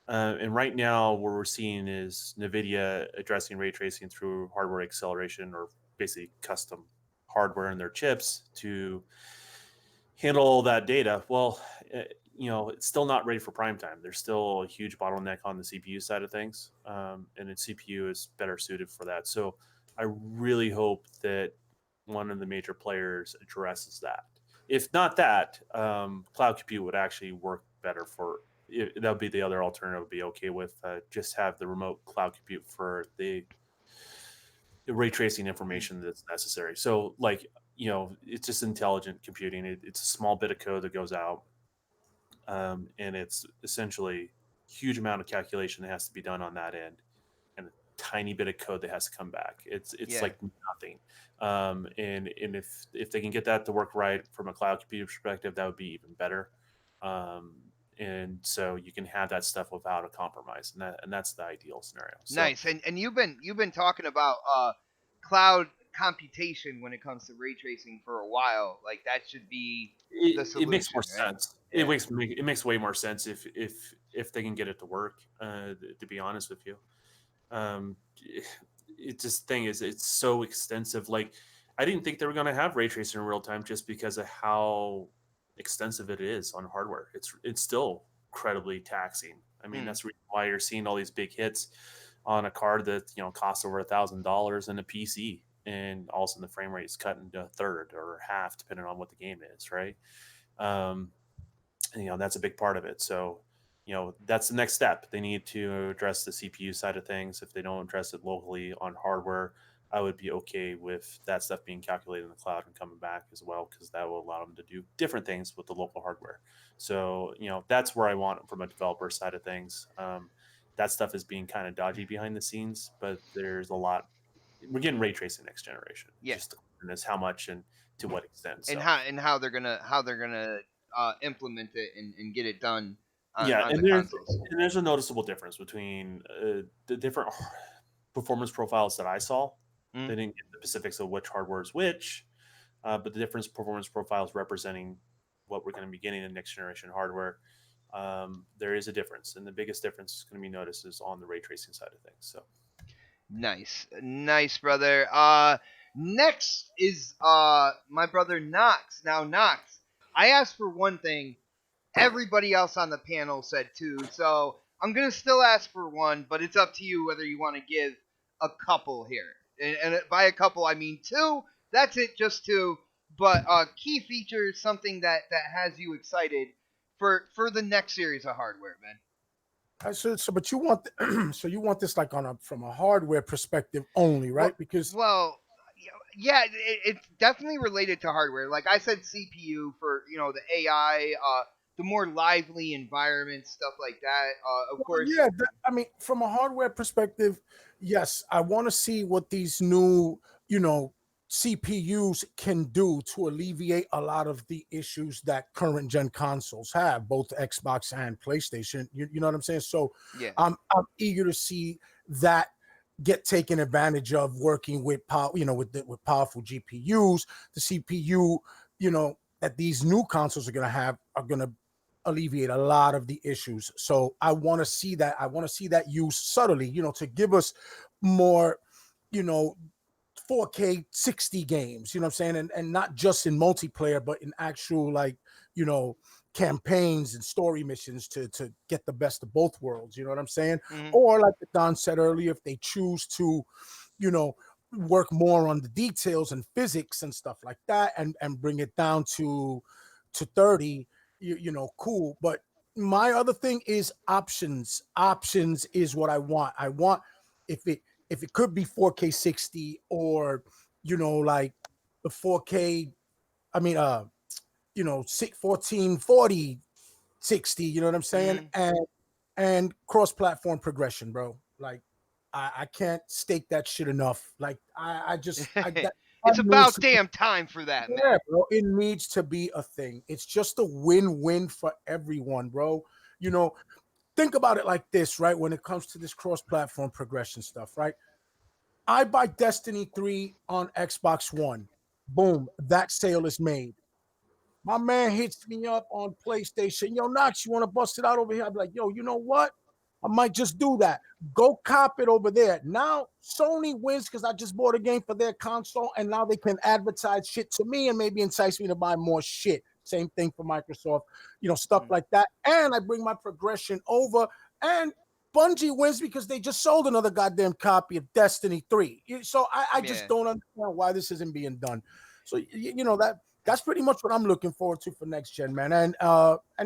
[SPEAKER 5] And right now, what we're seeing is NVIDIA addressing ray tracing through hardware acceleration, or basically custom hardware in their chips to handle all that data. Well, it's still not ready for prime time. There's still a huge bottleneck on the CPU side of things, and its CPU is better suited for that. So I really hope that one of the major players addresses that. If not that, cloud compute would actually work better for. That would be the other alternative. Would be okay with just have the remote cloud compute for the ray tracing information that's necessary. So, like, it's just intelligent computing. It's a small bit of code that goes out, and it's essentially a huge amount of calculation that has to be done on that end, and a tiny bit of code that has to come back. It's
[SPEAKER 3] Yeah.
[SPEAKER 5] like nothing. And if they can get that to work right from a cloud computing perspective, that would be even better. And so you can have that stuff without a compromise, and that's the ideal scenario. So
[SPEAKER 3] Nice. And you've been talking about cloud computation when it comes to ray tracing for a while. Like that should be the
[SPEAKER 5] it makes more
[SPEAKER 3] solution, right?
[SPEAKER 5] sense.
[SPEAKER 3] Yeah.
[SPEAKER 5] It makes way more sense if they can get it to work. To be honest with you, um, it just thing is it's so extensive. Like, I didn't think they were going to have ray tracing in real time just because of how extensive it is on hardware. It's still incredibly taxing. I mean, that's why you're seeing all these big hits on a card that costs over $1,000 in a PC, and all of a sudden the frame rate is cut into a third or half, depending on what the game is, right? Um, and, that's a big part of it. So, that's the next step. They need to address the CPU side of things. If they don't address it locally on hardware, I would be okay with that stuff being calculated in the cloud and coming back as well, because that will allow them to do different things with the local hardware. So, that's where I want it from a developer side of things. That stuff is being kind of dodgy behind the scenes, but there's a lot. We're getting ray tracing next generation.
[SPEAKER 3] Yeah.
[SPEAKER 5] Just the question is how much and to what extent. So.
[SPEAKER 3] And how they're gonna implement it and get it done
[SPEAKER 5] Yeah,
[SPEAKER 3] on
[SPEAKER 5] and
[SPEAKER 3] the consoles.
[SPEAKER 5] there's a noticeable difference between the different performance profiles that I saw.
[SPEAKER 3] Mm.
[SPEAKER 5] They didn't get the specifics of which hardware is which, but the different performance profiles representing what we're going to be getting in next generation hardware. There is a difference, and the biggest difference is going to be noticed is on the ray tracing side of things. So
[SPEAKER 3] Nice, brother. Next is my brother Knox. Now Knox, I asked for one thing. Everybody else on the panel said two, so I'm gonna still ask for one, but it's up to you whether you want to give a couple here. And by a couple, I mean two. That's it, just two. But key features, something that has you excited for the next series of hardware, man.
[SPEAKER 1] But you want so you want this like from a hardware perspective only, right? Because
[SPEAKER 3] Well, yeah, it's definitely related to hardware. Like I said, CPU for the AI, the more lively environment, stuff like that. Of course,
[SPEAKER 1] yeah, I mean, from a hardware perspective, yes, I want to see what these new, CPUs can do to alleviate a lot of the issues that current gen consoles have, both Xbox and PlayStation. You know what I'm saying? So
[SPEAKER 3] yeah.
[SPEAKER 1] I'm eager to see that get taken advantage of working with with powerful GPUs. The CPU, that these new consoles are going to alleviate a lot of the issues. So I want to see that. I want to see that used subtly, to give us more, you know, 4K 60 games, you know what I'm saying? And not just in multiplayer, but in actual you know, campaigns and story missions to get the best of both worlds, you know what I'm saying?
[SPEAKER 3] Mhm.
[SPEAKER 1] Or like Don said earlier, if they choose to, you know, work more on the details and physics and stuff like that and bring it down to 30, cool. But my other thing is options. Options is what I want. I want if it could be 4K 60 or like the 4K, I mean 1440 60, you know what I'm saying?
[SPEAKER 3] Mhm.
[SPEAKER 1] And cross-platform progression, bro. Like I can't stake that shit enough. Like I just that
[SPEAKER 3] It's
[SPEAKER 1] needs
[SPEAKER 3] about
[SPEAKER 1] to be,
[SPEAKER 3] damn time for that,
[SPEAKER 1] yeah,
[SPEAKER 3] man.
[SPEAKER 1] bro. It needs to be a thing. It's just a win-win for everyone, bro. You know, think about it like this, right? When it comes to this cross-platform progression stuff, right? I buy Destiny 3 on Xbox One. Boom, that sale is made. My man hits me up on PlayStation. Yo, Knox, you want to bust it out over here? I'd be like, yo, you know what? I might just do that. Go cop it over there. Now Sony wins because I just bought a game for their console, and now they can advertise shit to me and maybe entice me to buy more shit. Same thing for Microsoft, stuff
[SPEAKER 3] Mhm.
[SPEAKER 1] like that. And I bring my progression over, and Bungie wins because they just sold another goddamn copy of Destiny 3. So I just
[SPEAKER 3] Yeah.
[SPEAKER 1] don't understand why this isn't being done. So that's pretty much what I'm looking forward to for next gen, man. And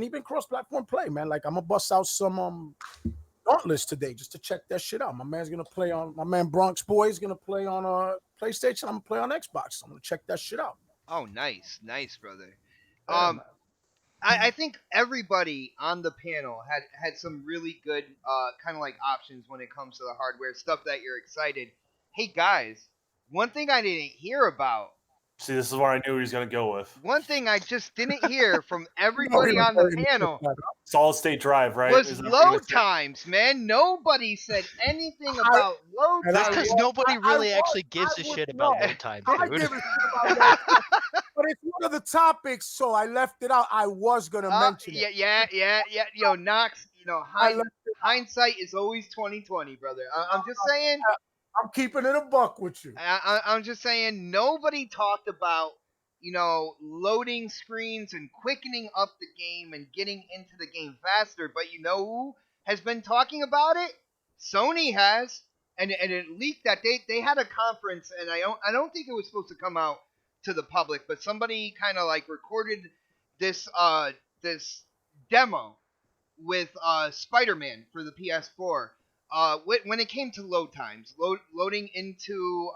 [SPEAKER 1] even cross-platform play, man. Like I'm gonna bust out some Dauntless today just to check that shit out. My man Bronx Boy is gonna play on PlayStation. I'm gonna play on Xbox. I'm gonna check that shit out.
[SPEAKER 3] Oh, nice, nice, brother.
[SPEAKER 1] Yeah,
[SPEAKER 3] Um,
[SPEAKER 1] man.
[SPEAKER 3] I think everybody on the panel had some really good kind of like options when it comes to the hardware stuff that you're excited. Hey guys, one thing I didn't hear about,
[SPEAKER 5] See, this is where I knew he was going to go with
[SPEAKER 3] one thing I just didn't hear from
[SPEAKER 1] No, he
[SPEAKER 3] everybody
[SPEAKER 1] was
[SPEAKER 3] on the
[SPEAKER 1] already gonna pick
[SPEAKER 3] panel
[SPEAKER 1] that up.
[SPEAKER 5] solid state drive, right?
[SPEAKER 3] was
[SPEAKER 5] Is that what you're going
[SPEAKER 3] load
[SPEAKER 5] to say?
[SPEAKER 3] times, man. Nobody said anything
[SPEAKER 1] I
[SPEAKER 3] about load
[SPEAKER 1] and
[SPEAKER 2] That's
[SPEAKER 1] I
[SPEAKER 2] because
[SPEAKER 3] times.
[SPEAKER 1] was
[SPEAKER 2] nobody
[SPEAKER 1] I
[SPEAKER 2] really
[SPEAKER 1] was
[SPEAKER 2] actually
[SPEAKER 1] I
[SPEAKER 2] gives a
[SPEAKER 1] would
[SPEAKER 2] shit about
[SPEAKER 1] know.
[SPEAKER 2] load times,
[SPEAKER 1] I
[SPEAKER 2] dude.
[SPEAKER 1] give a shit about load time, but it's one of the topics, so I left it out. I was gonna mention it.
[SPEAKER 3] Yeah, yeah, yeah, yeah. Knox.
[SPEAKER 1] I left it.
[SPEAKER 3] Hindsight is always 2020, brother. I'm just saying.
[SPEAKER 1] I'm keeping it a buck with you.
[SPEAKER 3] I'm just saying. Nobody talked about loading screens and quickening up the game and getting into the game faster. But you know who has been talking about it? Sony has, and it leaked that they had a conference, and I don't think it was supposed to come out to the public, but somebody kind of like recorded this demo with Spider-Man for the PS4. When it came to load times, loading into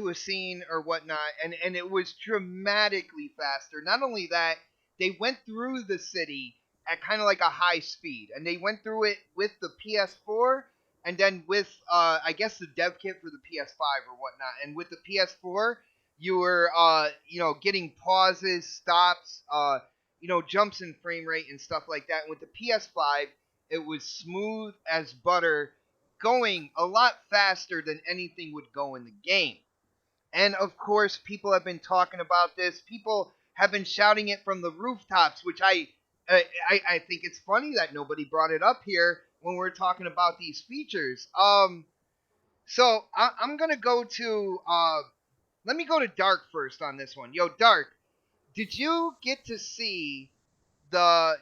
[SPEAKER 3] a scene or whatnot, and it was dramatically faster. Not only that, they went through the city at kind of like a high speed, and they went through it with the PS4, and then with I guess the dev kit for the PS5 or whatnot, and with the PS4, you were getting pauses, stops, jumps in frame rate and stuff like that. And with the PS5, it was smooth as butter, going a lot faster than anything would go in the game. And of course, people have been talking about this. People have been shouting it from the rooftops, which I think it's funny that nobody brought it up here when we're talking about these features. So I'm gonna go to let me go to Dark first on this one. Yo, Dark, did you get to see the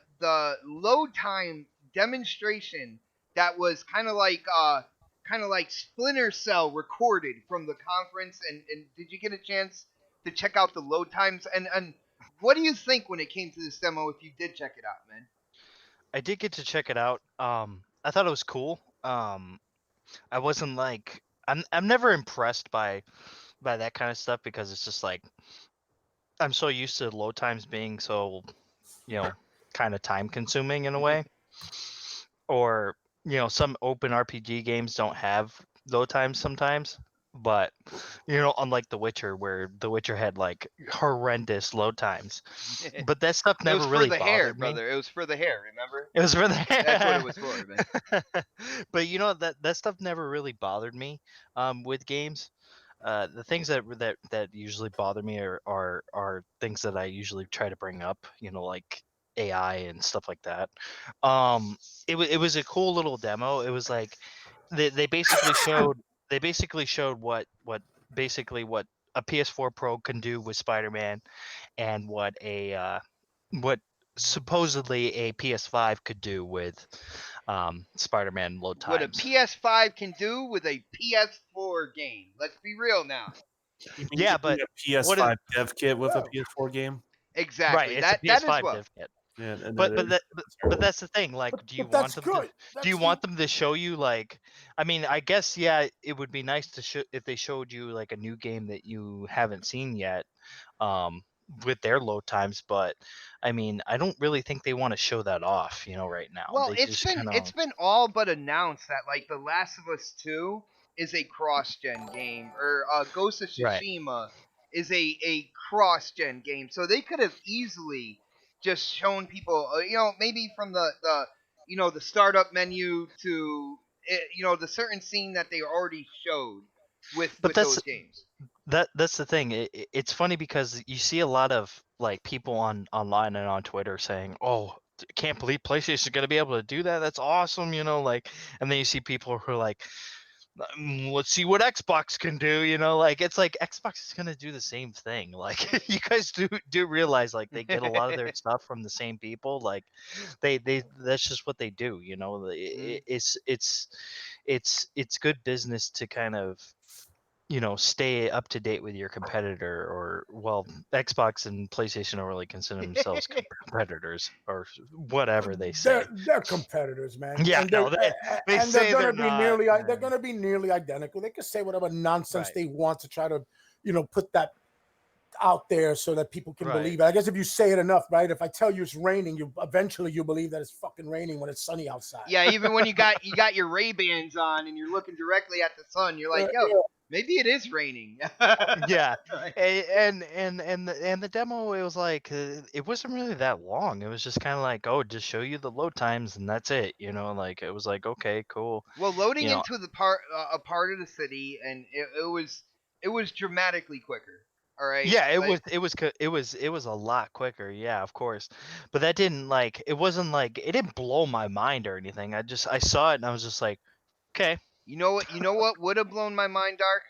[SPEAKER 3] load time demonstration that was kind of like Splinter Cell recorded from the conference? And did you get a chance to check out the load times? And what do you think when it came to this demo? If you did check it out, man.
[SPEAKER 2] I did get to check it out. I thought it was cool. I wasn't like I'm never impressed by that kind of stuff because it's just like I'm so used to load times being so, kind of time consuming in a way. Or, some open RPG games don't have load times sometimes. But, unlike The Witcher, where The Witcher had like horrendous load times. But that stuff
[SPEAKER 3] It was
[SPEAKER 2] never
[SPEAKER 3] for
[SPEAKER 2] really
[SPEAKER 3] the hair,
[SPEAKER 2] bothered me.
[SPEAKER 3] brother. It was for the hair. Remember?
[SPEAKER 2] It was for
[SPEAKER 3] That's what it
[SPEAKER 2] the
[SPEAKER 3] was for, man.
[SPEAKER 2] But that stuff never really bothered me with games. The things that usually bother me are things that I usually try to bring up, like AI and stuff like that. It was a cool little demo. It was like they basically showed what a PS4 Pro can do with Spider-Man, and what supposedly a PS5 could do with Spider-Man load
[SPEAKER 3] What a
[SPEAKER 2] times.
[SPEAKER 3] PS5 can do with a PS4 game. Let's be real now.
[SPEAKER 5] You mean
[SPEAKER 2] Yeah,
[SPEAKER 5] you
[SPEAKER 2] but
[SPEAKER 5] need a
[SPEAKER 2] what is
[SPEAKER 5] PS5 dev kit with a
[SPEAKER 1] Yeah.
[SPEAKER 5] PS4 game?
[SPEAKER 2] right?
[SPEAKER 3] Exactly.
[SPEAKER 2] It's a
[SPEAKER 3] That as
[SPEAKER 2] PS5
[SPEAKER 3] well.
[SPEAKER 2] div kit.
[SPEAKER 5] Yeah, and
[SPEAKER 2] But
[SPEAKER 5] that
[SPEAKER 2] but
[SPEAKER 5] is
[SPEAKER 2] that but that's the thing. Like,
[SPEAKER 1] But that's good.
[SPEAKER 2] do you
[SPEAKER 1] That's
[SPEAKER 2] want them to show you like? I mean, I guess yeah, it would be nice to show if they showed you like a new game that you haven't seen yet, um, with their load times. But I mean, I don't really think they want to show that off, right now.
[SPEAKER 3] Well,
[SPEAKER 2] They just kind
[SPEAKER 3] it's
[SPEAKER 2] of
[SPEAKER 3] been all but announced that like The Last of Us 2 is a cross-gen game, or Ghost of
[SPEAKER 2] right.
[SPEAKER 3] Tsushima is a cross-gen game. So they could have easily just shown people, maybe from the startup menu to the certain scene that they already showed
[SPEAKER 2] But
[SPEAKER 3] with
[SPEAKER 2] that's
[SPEAKER 3] those games.
[SPEAKER 2] that's the thing. It's funny because you see a lot of like people online and on Twitter saying, "Oh, can't believe PlayStation's going to be able to do that. That's awesome," like, and then you see people who are like, let's see what Xbox can do," like it's like Xbox is going to do the same thing. Like, you guys do realize like they get a lot of their stuff from the same people. Like, they that's just what they do.
[SPEAKER 3] Mhm.
[SPEAKER 2] It's good business to kind of stay up to date with your competitor, or well, Xbox and PlayStation don't really consider themselves competitors or whatever they say.
[SPEAKER 1] they're competitors, man,
[SPEAKER 2] Yeah,
[SPEAKER 1] and
[SPEAKER 2] no, they
[SPEAKER 1] they're
[SPEAKER 2] say they're
[SPEAKER 1] gonna be
[SPEAKER 2] not,
[SPEAKER 1] they're
[SPEAKER 2] man.
[SPEAKER 1] gonna be nearly identical. They can say whatever nonsense
[SPEAKER 2] Right,
[SPEAKER 1] they want to try to, put that out there so that people can
[SPEAKER 2] right.
[SPEAKER 1] believe it. I guess if you say it enough, right? If I tell you it's raining, you eventually you believe that it's fucking raining when it's sunny outside.
[SPEAKER 3] Yeah, even when you got your Ray-Bans on and you're looking directly at the sun, you're like, yo,
[SPEAKER 1] Yeah.
[SPEAKER 3] maybe it is raining.
[SPEAKER 2] Yeah,
[SPEAKER 3] Right.
[SPEAKER 2] and the demo, it was like, it wasn't really that long. It was just kind of like, oh, just show you the load times and that's it. Like, it was like, okay, cool.
[SPEAKER 3] Well, loading
[SPEAKER 2] You know,
[SPEAKER 3] into a part of the city, and it was dramatically quicker. All right,
[SPEAKER 2] Yeah, it was
[SPEAKER 3] like
[SPEAKER 2] it was co- it was a lot quicker. Yeah, of course. But that didn't like it wasn't like it didn't blow my mind or anything. I saw it and I was just like, okay.
[SPEAKER 3] you know what would have blown my mind, Dark,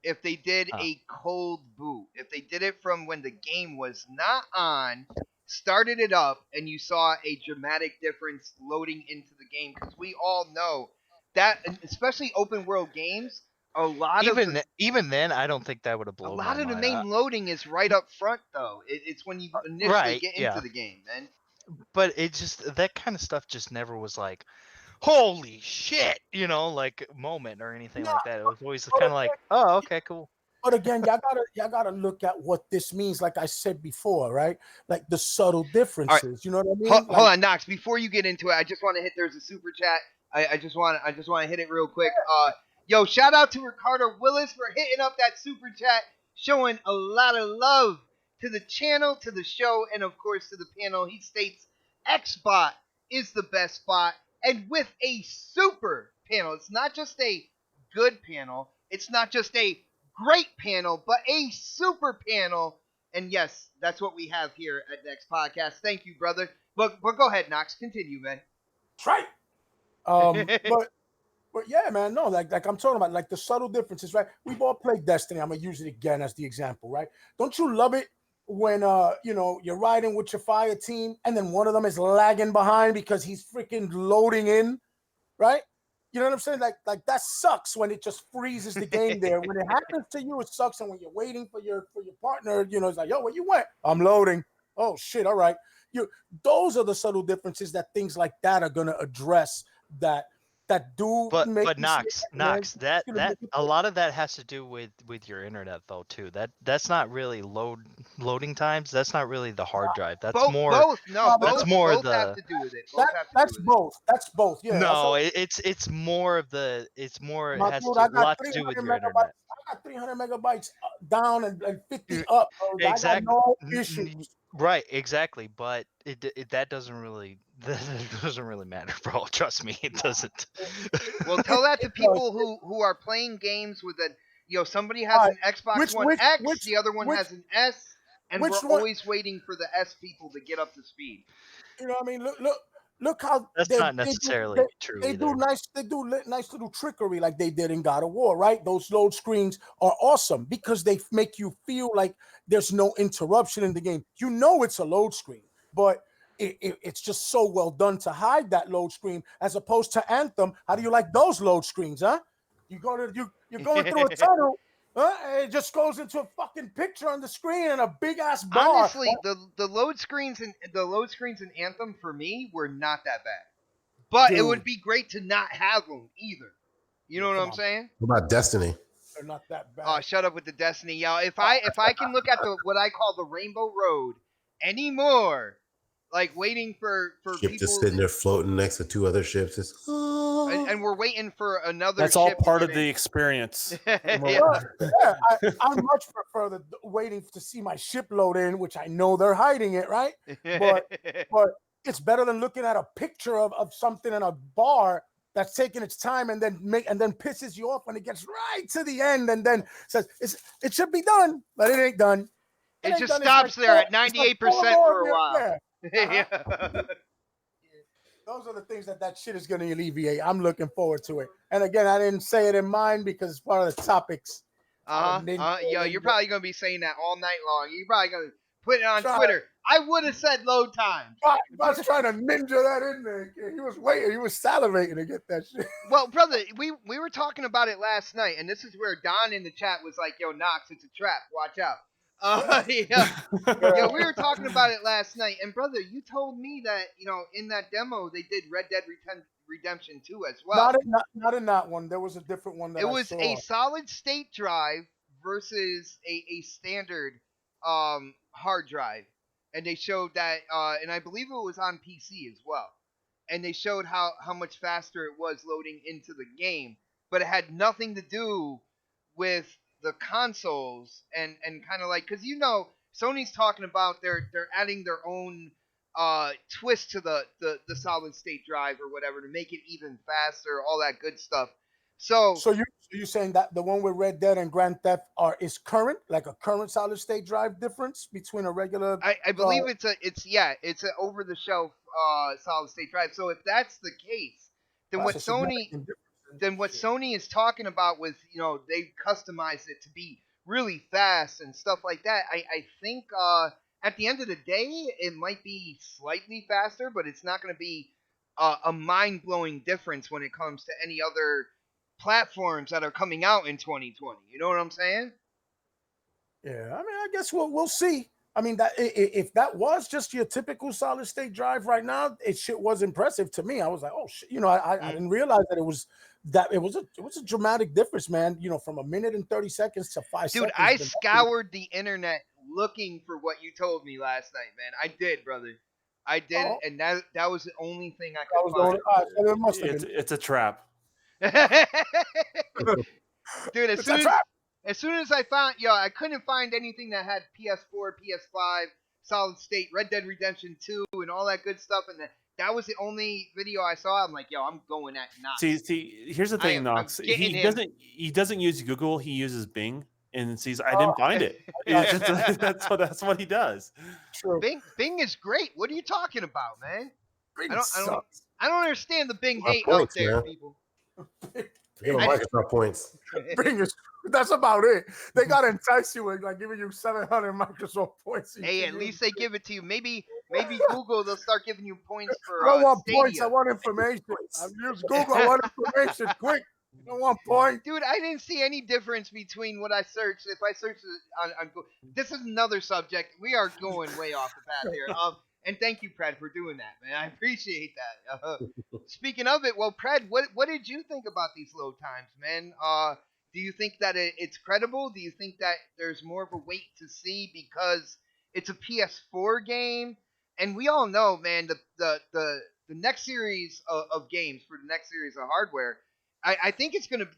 [SPEAKER 3] if they did
[SPEAKER 2] Uh,
[SPEAKER 3] a cold boot. If they did it from when the game was not on, started it up, and you saw a dramatic difference loading into the game, because we all know that, especially open world games, a lot of the
[SPEAKER 2] even then I don't think that would have
[SPEAKER 3] a
[SPEAKER 2] blown my
[SPEAKER 3] lot of the
[SPEAKER 2] mind.
[SPEAKER 3] main loading is right up front, though. It's when you initially
[SPEAKER 2] Right,
[SPEAKER 3] get into
[SPEAKER 2] yeah.
[SPEAKER 3] the game, man.
[SPEAKER 2] But it just that kind of stuff just never was like, holy shit, like moment or anything
[SPEAKER 1] No,
[SPEAKER 2] like that. It was always
[SPEAKER 1] but
[SPEAKER 2] kind of like, oh, okay, cool.
[SPEAKER 1] again, y'all gotta look at what this means. Like I said before, right? Like the subtle
[SPEAKER 3] All right,
[SPEAKER 1] differences. You know what I
[SPEAKER 3] hold,
[SPEAKER 1] mean?
[SPEAKER 3] hold
[SPEAKER 1] Like
[SPEAKER 3] on, Knox. Before you get into it, I just want to hit. There's a super chat. I just want to hit it real quick. Yo, shout out to Ricardo Willis for hitting up that super chat, showing a lot of love to the channel, to the show, and of course to the panel. He states Xbot is the best spot, and with a super panel. It's not just a good panel. It's not just a great panel, but a super panel. And yes, that's what we have here at Next Podcast. Thank you, brother. But go ahead, Knox. Continue, man.
[SPEAKER 1] right. But But yeah, man, no, like I'm talking about, like the subtle differences, right? We've all played Destiny. I'm gonna use it again as the example, right? Don't you love it when you're riding with your fire team and then one of them is lagging behind because he's freaking loading in, right? You know what I'm saying? Like that sucks when it just freezes the game there. When it happens to you, it sucks. And when you're waiting for your partner, it's like, yo, where you went? I'm loading. Oh shit, all right. Those are the subtle differences that things like that are gonna address that do make
[SPEAKER 2] But
[SPEAKER 1] you see
[SPEAKER 2] Knox,
[SPEAKER 1] it, man.
[SPEAKER 2] that
[SPEAKER 1] It's gonna make it-
[SPEAKER 2] a lot of that has to do with your internet though too. That's not really loading times. That's not really the hard drive. That's
[SPEAKER 3] Both,
[SPEAKER 2] more.
[SPEAKER 3] both, no,
[SPEAKER 2] That's
[SPEAKER 3] both,
[SPEAKER 2] more
[SPEAKER 3] both have
[SPEAKER 2] the.
[SPEAKER 3] to do with it. Both have to
[SPEAKER 1] that's
[SPEAKER 3] do with
[SPEAKER 1] both. That's both. Yeah.
[SPEAKER 2] No,
[SPEAKER 1] Also,
[SPEAKER 2] it's more of the. It's more. It
[SPEAKER 1] my
[SPEAKER 2] has
[SPEAKER 1] dude,
[SPEAKER 2] to
[SPEAKER 1] I got
[SPEAKER 2] lot to do
[SPEAKER 1] 300
[SPEAKER 2] with your
[SPEAKER 1] megabytes.
[SPEAKER 2] internet.
[SPEAKER 1] I got 300 megabytes down and 50
[SPEAKER 2] Mm,
[SPEAKER 1] up. Bro. I got
[SPEAKER 2] Exactly.
[SPEAKER 1] no issues.
[SPEAKER 2] Right. Exactly. But that doesn't really that doesn't really matter, bro. Trust me, it doesn't.
[SPEAKER 3] Well, tell that to
[SPEAKER 1] It does.
[SPEAKER 3] people who are playing games with somebody has
[SPEAKER 1] All right.
[SPEAKER 3] an Xbox
[SPEAKER 1] Which-
[SPEAKER 3] One
[SPEAKER 1] which-
[SPEAKER 3] X,
[SPEAKER 1] which-
[SPEAKER 3] the other one
[SPEAKER 1] which-
[SPEAKER 3] has an S, and
[SPEAKER 1] which
[SPEAKER 3] we're
[SPEAKER 1] one-
[SPEAKER 3] always waiting for the S people to get up to speed.
[SPEAKER 1] You know what I mean? Look how
[SPEAKER 2] That's not necessarily true
[SPEAKER 1] they do
[SPEAKER 2] either.
[SPEAKER 1] nice little trickery like they did in God of War, right? Those load screens are awesome because they make you feel like there's no interruption in the game. You know it's a load screen, but it's just so well done to hide that load screen as opposed to Anthem. How do you like those load screens, huh? You're going through a tunnel. It just goes into a fucking picture on the screen and a big ass bar.
[SPEAKER 3] Honestly, the load screens in Anthem for me were not that bad, but it would
[SPEAKER 1] Dude.
[SPEAKER 3] be great to not have them either. You know what
[SPEAKER 1] Come
[SPEAKER 3] I'm
[SPEAKER 1] on.
[SPEAKER 3] saying?
[SPEAKER 4] What about Destiny?
[SPEAKER 1] They're not that bad.
[SPEAKER 3] Oh, shut up with the Destiny, y'all. If I can look at what I call the Rainbow Road anymore, like waiting for
[SPEAKER 4] Ship
[SPEAKER 3] people,
[SPEAKER 4] just sitting there floating next to two other ships. Just,
[SPEAKER 3] and we're waiting for another.
[SPEAKER 5] That's all
[SPEAKER 3] ship to
[SPEAKER 5] part
[SPEAKER 3] get
[SPEAKER 5] of the
[SPEAKER 3] in.
[SPEAKER 5] experience.
[SPEAKER 3] Yeah.
[SPEAKER 1] Yeah, I much prefer waiting to see my ship load in, which I know they're hiding it, right? But it's better than looking at a picture of something in a bar that's taking its time and then pisses you off when it gets right to the end and then says it should be done, but it ain't done.
[SPEAKER 3] It
[SPEAKER 1] ain't
[SPEAKER 3] just
[SPEAKER 1] done. It's
[SPEAKER 3] stops
[SPEAKER 1] like
[SPEAKER 3] there at
[SPEAKER 1] it's like
[SPEAKER 3] 98% for a while.
[SPEAKER 1] Yeah. Those are the things that shit is going to alleviate. I'm looking forward to it. And again, I didn't say it in mine because it's part of the topics.
[SPEAKER 3] Yo, you're probably gonna be saying that all night long. You're probably gonna put it on
[SPEAKER 1] Try-
[SPEAKER 3] Twitter. I would have said load times.
[SPEAKER 1] I was trying to ninja that in there. He was waiting. He was salivating to get that shit.
[SPEAKER 3] Well, brother, we were talking about it last night, and this is where Don in the chat was like, "Yo, Knox, it's a trap. Watch out." Yeah, we were talking about it last night, and brother, you told me that in that demo they did Red Dead Redemption 2 as well.
[SPEAKER 1] Not in that one. There was a different one that
[SPEAKER 3] It
[SPEAKER 1] I
[SPEAKER 3] was
[SPEAKER 1] saw.
[SPEAKER 3] a solid state drive versus a standard hard drive, and they showed that, and I believe it was on PC as well, and they showed how much faster it was loading into the game, but it had nothing to do with the consoles and kind of like, because Sony's talking about they're adding their own twist to the solid state drive or whatever to make it even faster, all that good stuff. So
[SPEAKER 1] you're saying that the one with Red Dead and Grand Theft is current, like a current solid state drive difference between a regular?
[SPEAKER 3] I believe it's an over the shelf solid state drive. So if that's the case, then what Sony is talking about with they customized it to be really fast and stuff like that. I think at the end of the day it might be slightly faster, but it's not going to be a mind-blowing difference when it comes to any other platforms that are coming out in 2020. You know what I'm saying?
[SPEAKER 1] Yeah, I mean, I guess we'll see. I mean, that if that was just your typical solid state drive right now, shit was impressive to me. I was like, oh shit, I didn't realize that it was a dramatic difference, man. From a minute and 30 seconds to 5 seconds.
[SPEAKER 3] Dude, I scoured the internet looking for what you told me last night, man. I did, brother. I did, and that was the only thing I could find.
[SPEAKER 5] It's a trap.
[SPEAKER 3] Dude, as soon as I found, I couldn't find anything that had PS4, PS5, solid state, Red Dead Redemption 2, and all that good stuff, and that was the only video I saw. I'm like, I'm going at Knox.
[SPEAKER 5] See, here's the thing, Knox. He doesn't use Google. He uses Bing, and sees I didn't find it. That's what he does.
[SPEAKER 1] True.
[SPEAKER 3] Bing is great. What are you talking about, man?
[SPEAKER 1] Bing
[SPEAKER 3] I don't understand the Bing hate
[SPEAKER 4] points,
[SPEAKER 3] out there,
[SPEAKER 4] man.
[SPEAKER 3] people.
[SPEAKER 4] Give them Microsoft points.
[SPEAKER 1] Bring it. That's about it. They gotta entice you with like giving you 700 Microsoft points.
[SPEAKER 3] Hey, at least they give it to you. Maybe Google they'll start giving you points for
[SPEAKER 1] I don't want
[SPEAKER 3] Stadia.
[SPEAKER 1] points. I want information. I use Google. I want information. Quick. I don't want points.
[SPEAKER 3] Dude, I didn't see any difference between what I searched. If I searched on Google, this is another subject. We are going way off the path here. And thank you, Pred, for doing that, man. I appreciate that. Speaking of it, well, Pred, what did you think about these load times, man? Do you think that it's credible? Do you think that there's more of a wait to see because it's a PS4 game? And we all know, man, the next series of games for the next series of hardware, I think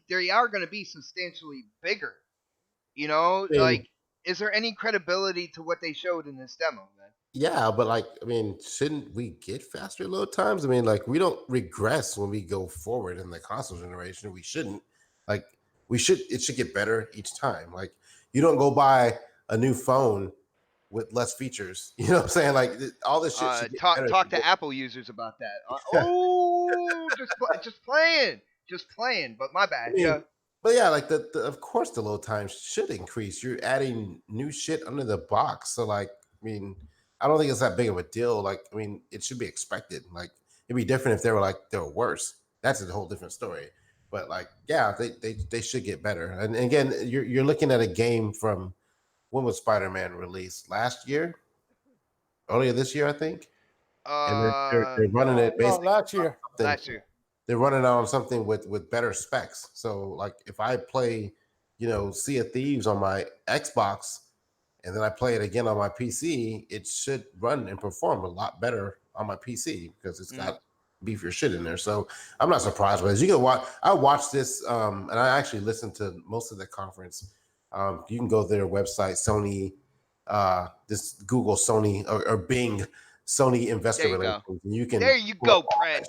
[SPEAKER 3] they are gonna be substantially bigger. You know, like, is there any credibility to what they showed in this demo, man?
[SPEAKER 4] Yeah, but like, I mean, shouldn't we get faster load times? I mean, like, we don't regress when we go forward in the console generation. We shouldn't. Like, it should get better each time. Like, you don't go buy a new phone with less features. You know what I'm saying? Like, all this shit should get better.
[SPEAKER 3] Talk to Apple users about that. Just playing. But my bad.
[SPEAKER 4] I mean,
[SPEAKER 3] Yeah.
[SPEAKER 4] But yeah, like of course the load times should increase. You're adding new shit under the box. So like, I mean, I don't think it's that big of a deal. Like, I mean, it should be expected. Like, it'd be different if they were worse. That's a whole different story. But like, yeah, they should get better. And again, you're looking at a game from when was Spider-Man released? Last year? Earlier this year, I think. And they're running it basically
[SPEAKER 1] last year.
[SPEAKER 3] Last year.
[SPEAKER 4] They're running on something with better specs. So like if I play, Sea of Thieves on my Xbox and then I play it again on my PC, it should run and perform a lot better on my PC because it's got beefier shit in there. So I'm not surprised. But as you can watch, I watched this and I actually listened to most of the conference. You can go to their website, Sony, this Google Sony or Bing Sony Investor Relations. And you can
[SPEAKER 3] there you go, Brad.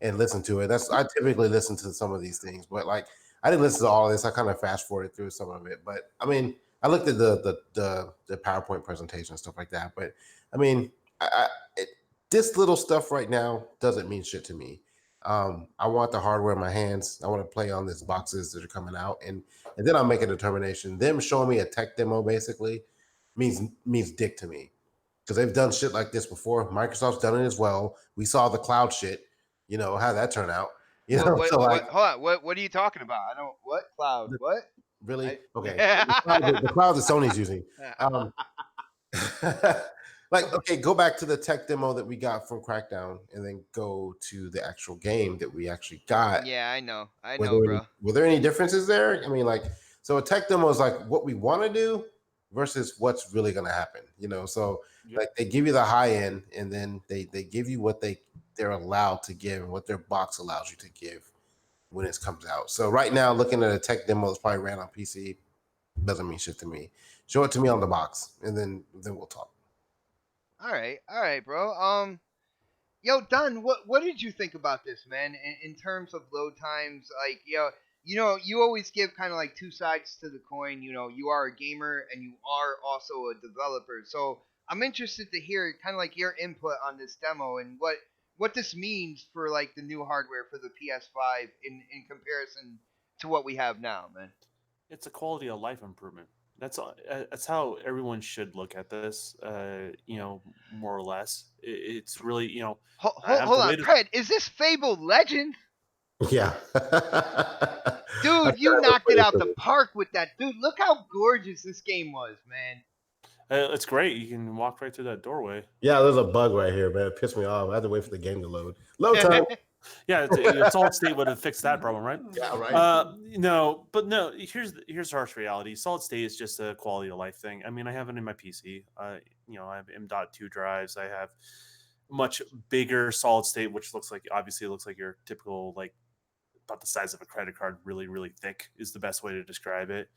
[SPEAKER 4] And listen to it. I typically listen to some of these things, but like I didn't listen to all of this. I kind of fast forwarded through some of it. But I mean, I looked at the PowerPoint presentation and stuff like that. But I mean, this little stuff right now doesn't mean shit to me. I want the hardware in my hands. I want to play on these boxes that are coming out, and then I'll make a determination. Them showing me a tech demo basically means dick to me because they've done shit like this before. Microsoft's done it as well. We saw the cloud shit. How that turned out.
[SPEAKER 3] Hold
[SPEAKER 4] on.
[SPEAKER 3] What are you talking about? I don't. What cloud? What?
[SPEAKER 4] Really? Okay. The cloud that Sony's using. Okay, go back to the tech demo that we got from Crackdown, and then go to the actual game that we actually got.
[SPEAKER 3] Yeah, I know,
[SPEAKER 4] bro. Were there any differences there? I mean, so a tech demo is like what we want to do versus what's really going to happen. So like they give you the high end, and then they give you what they're allowed to give and what their box allows you to give when it comes out. So right now, looking at a tech demo that's probably ran on PC doesn't mean shit to me. Show it to me on the box, and then we'll talk.
[SPEAKER 3] All right, bro. Yo, Don, what did you think about this, man? In terms of load times, like, you always give kind of like two sides to the coin. You are a gamer and you are also a developer. So I'm interested to hear kind of like your input on this demo and what this means for like the new hardware for the PS5 in comparison to what we have now, man.
[SPEAKER 5] It's a quality of life improvement. That's how everyone should look at this. More or less, it's really
[SPEAKER 3] Hold on, Pred. Is this Fable Legend?
[SPEAKER 4] Yeah.
[SPEAKER 3] Dude, you knocked it out the park with that. Dude, look how gorgeous this game was, man.
[SPEAKER 5] It's great. You can walk right through that doorway.
[SPEAKER 4] Yeah, there's a bug right here, man. It pissed me off. I had to wait for the game to load. Load time.
[SPEAKER 5] Yeah, solid state would have fixed that problem, right?
[SPEAKER 4] Yeah, right.
[SPEAKER 5] No. Here's harsh reality. Solid state is just a quality of life thing. I mean, I have it in my PC. I have M.2 drives. I have much bigger solid state, which looks like your typical, like, about the size of a credit card, really, really thick is the best way to describe it.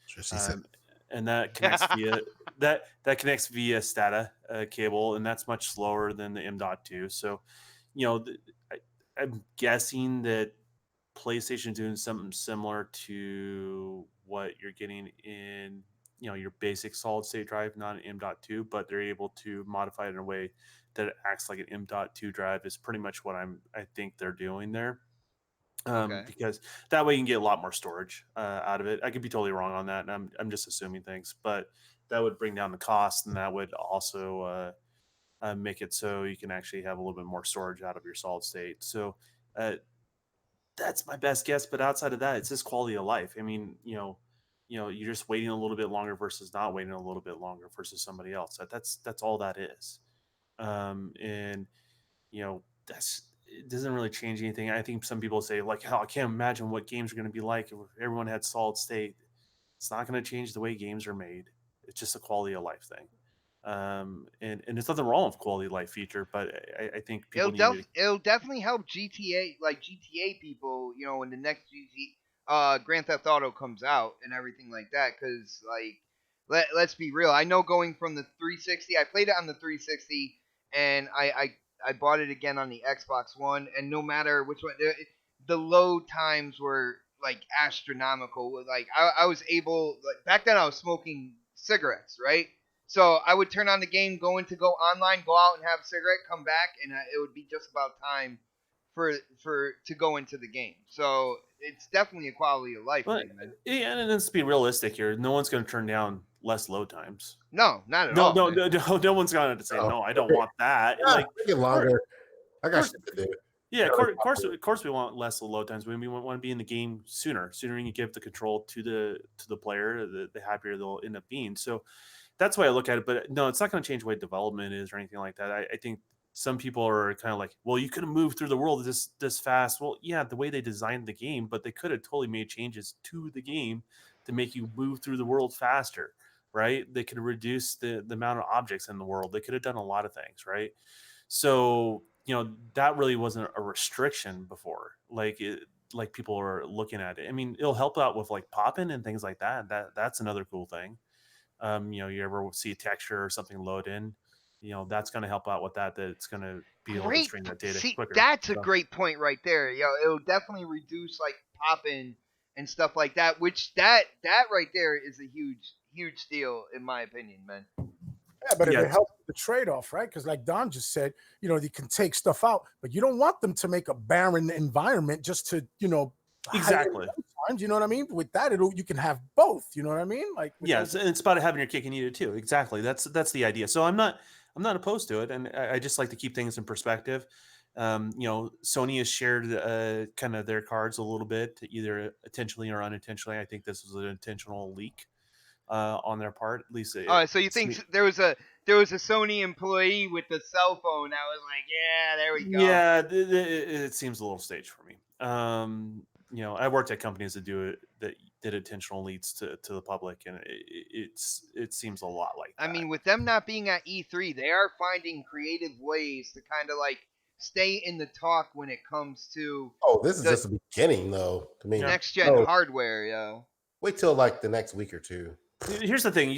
[SPEAKER 5] And that connects via SATA cable, and that's much slower than the M.2. So, I'm guessing that PlayStation doing something similar to what you're getting in, your basic solid state drive, not an M.2, but they're able to modify it in a way that it acts like an M.2 drive is pretty much what I think they're doing there.
[SPEAKER 3] Okay.
[SPEAKER 5] because that way you can get a lot more storage out of it. I could be totally wrong on that, and I'm just assuming things, but that would bring down the cost, and that would also make it so you can actually have a little bit more storage out of your solid state. So uh, that's my best guess. But outside of that, it's just quality of life. I mean, you're just waiting a little bit longer versus not waiting a little bit longer versus somebody else. That's all that is. And that's it doesn't really change anything. I think some people say like, "Hell, I can't imagine what games are going to be like if everyone had solid state." It's not going to change the way games are made. It's just a quality of life thing. And there's nothing wrong with quality of life feature, but I think people need to.
[SPEAKER 3] It'll definitely help GTA people, when the next Grand Theft Auto comes out and everything like that. Because let's be real, I know going from the 360, I played it on the 360, and I bought it again on the Xbox One, and no matter which one, the load times were like astronomical. Like I was able, like back then I was smoking cigarettes, right? So I would turn on the game, go online, go out and have a cigarette, come back, and it would be just about time for to go into the game. So it's definitely a quality of life
[SPEAKER 5] Well,
[SPEAKER 3] thing, man.
[SPEAKER 5] yeah, and let's be realistic here. No one's going to turn down less load times.
[SPEAKER 3] No, not at
[SPEAKER 5] No,
[SPEAKER 3] all,
[SPEAKER 5] no,
[SPEAKER 3] man.
[SPEAKER 5] no one's going to say
[SPEAKER 4] Oh,
[SPEAKER 5] no. I don't want that.
[SPEAKER 4] Yeah,
[SPEAKER 5] Like,
[SPEAKER 4] make it longer. I got
[SPEAKER 5] course-
[SPEAKER 4] shit to do.
[SPEAKER 5] yeah, of
[SPEAKER 4] Gotta
[SPEAKER 5] course, we want less load times. We want to be in the game sooner. Sooner you give the control to the player, the happier they'll end up being. So that's why I look at it. But no, it's not going to change the way development is or anything like that. I think some people are kind of like, well, you could have moved through the world this fast. Well, yeah, the way they designed the game, but they could have totally made changes to the game to make you move through the world faster, right? They could have reduced the amount of objects in the world. They could have done a lot of things, right? So that really wasn't a restriction before, like people are looking at it. I mean, it'll help out with like popping and things like that. That's another cool thing. You ever see a texture or something load in, that's going to help out with that. That it's going to be able to
[SPEAKER 3] Great.
[SPEAKER 5] stream that data
[SPEAKER 3] See,
[SPEAKER 5] quicker.
[SPEAKER 3] that's a
[SPEAKER 5] So,
[SPEAKER 3] great point right there. It'll definitely reduce like popping and stuff like that. Which that right there is a huge deal in my opinion, man.
[SPEAKER 1] Yeah, but
[SPEAKER 5] yeah,
[SPEAKER 1] it helps the trade-off, right? Because like Don just said, you can take stuff out, but you don't want them to make a barren environment just to,
[SPEAKER 5] exactly.
[SPEAKER 1] times, you know what I mean? With that, you can have both, you know what I mean? Like
[SPEAKER 5] Yeah, it's about having your cake and eat it too. Exactly. That's the idea. So I'm not opposed to it, and I just like to keep things in perspective. Sony has shared kind of their cards a little bit, either intentionally or unintentionally. I think this was an intentional leak on their part. At least
[SPEAKER 3] So you think there was a Sony employee with the cell phone that was like, yeah, there we go.
[SPEAKER 5] Yeah, it seems a little staged for me. I worked at companies that did intentional leads to the public, and it seems a lot like that.
[SPEAKER 3] I mean, with them not being at E3, they are finding creative ways to kind of like stay in the talk when it comes to
[SPEAKER 4] Oh, this is just the beginning, though. To me,
[SPEAKER 3] next gen hardware, yo.
[SPEAKER 4] wait till like the next week or two.
[SPEAKER 5] Here's the thing: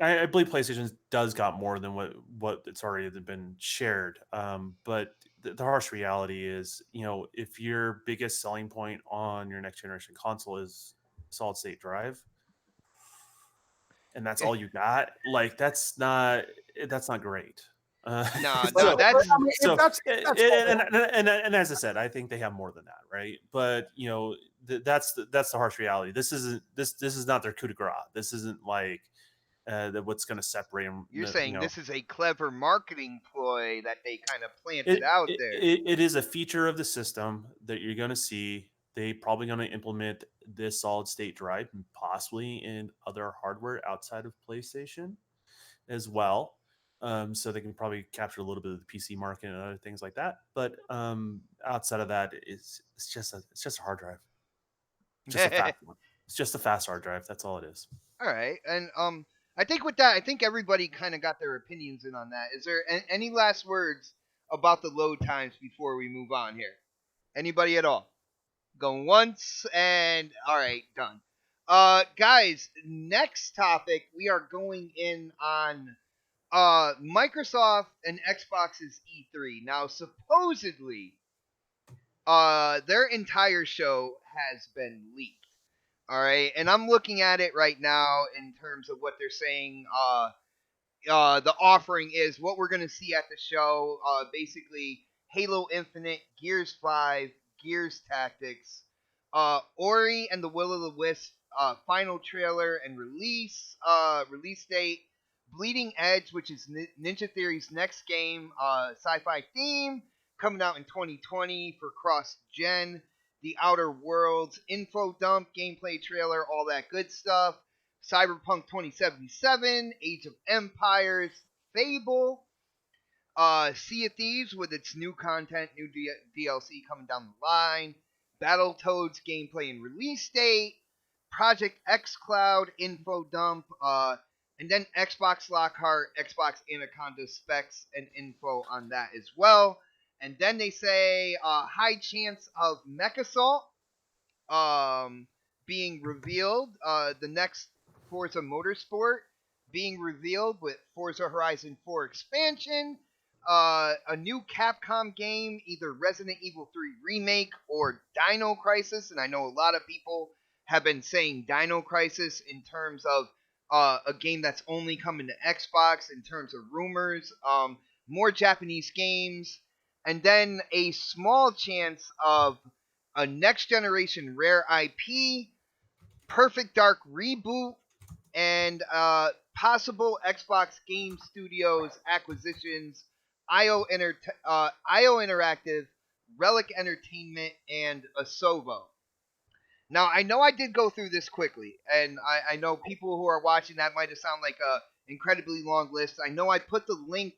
[SPEAKER 5] I believe PlayStation does got more than what it's already been shared. But the harsh reality is, if your biggest selling point on your next generation console is solid state drive, and that's all you got, like that's not great.
[SPEAKER 3] No,
[SPEAKER 1] that's
[SPEAKER 5] so
[SPEAKER 1] that's
[SPEAKER 5] and as I said, I think they have more than that, right? But that's the harsh reality. This is not their coup de grace. This isn't like what's going to separate them.
[SPEAKER 3] You're saying this is a clever marketing ploy that they kind of planted there.
[SPEAKER 5] It is a feature of the system that you're going to see. They probably going to implement this solid state drive and possibly in other hardware outside of PlayStation as well. So they can probably capture a little bit of the PC market and other things like that. But outside of that, it's just a hard drive. Just a fast one. It's just a fast hard drive. That's all it is.
[SPEAKER 3] All right, and I think with that, I think everybody kind of got their opinions in on that. Is there any last words about the load times before we move on here? Anybody at all? Going once, and all right, done. Guys, next topic we are going in on Microsoft and Xbox's E3. Now, supposedly, their entire show has been leaked. All right, and I'm looking at it right now in terms of what they're saying. The offering is what we're gonna see at the show. Basically, Halo Infinite, Gears 5, Gears Tactics, Ori and the Will of the Wisp final trailer and release date. Bleeding Edge, which is Ninja Theory's next game, sci-fi theme, coming out in 2020 for cross-gen. The Outer Worlds info dump, gameplay trailer, all that good stuff. Cyberpunk 2077, Age of Empires, Fable, Sea of Thieves with its new content, new DLC coming down the line. Battletoads gameplay and release date. Project xCloud info dump. And then Xbox Lockhart, Xbox Anaconda specs and info on that as well. And then they say high chance of Mech Assault being revealed. The next Forza Motorsport being revealed with Forza Horizon 4 expansion. A new Capcom game, either Resident Evil 3 Remake or Dino Crisis. And I know a lot of people have been saying Dino Crisis in terms of a game that's only coming to Xbox in terms of rumors. More Japanese games. And then a small chance of a next generation rare IP, Perfect Dark reboot, and possible Xbox Game Studios acquisitions, IO Interactive, Relic Entertainment, and Asobo. Now, I know I did go through this quickly, and I know people who are watching that might have sounded like a incredibly long list. I know I put the link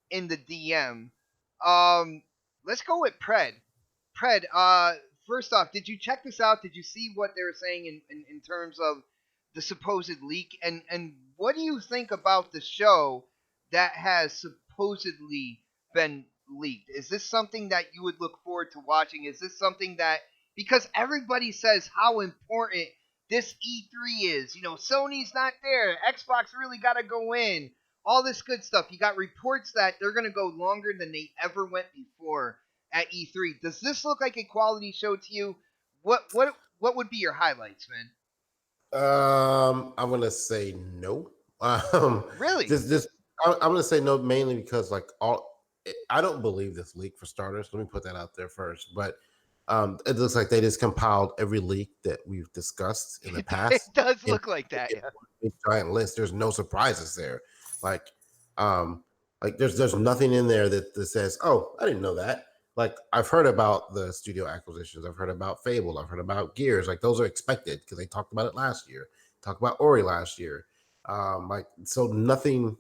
[SPEAKER 3] in the DM. Let's go with Pred. Pred, first off, did you check this out? Did you see what they were saying in terms of the supposed leak? And what do you think about the show that has supposedly been leaked? Is this something that you would look forward to watching? Is this something that, because everybody says how important this E3 is, Sony's not there, Xbox really got to go in, all this good stuff. You got reports that they're going to go longer than they ever went before at E3. Does this look like a quality show to you? What would be your highlights, man?
[SPEAKER 4] I'm gonna say no.
[SPEAKER 3] Really?
[SPEAKER 4] I'm gonna say no mainly because I don't believe this leak for starters. Let me put that out there first. But it looks like they just compiled every leak that we've discussed in the past.
[SPEAKER 3] It does look like that. Yeah.
[SPEAKER 4] Big giant list. There's no surprises there. Like there's nothing in there that says, oh, I didn't know that. Like, I've heard about the studio acquisitions. I've heard about Fable. I've heard about Gears. Like, those are expected because they talked about it last year. Talked about Ori last year. So nothing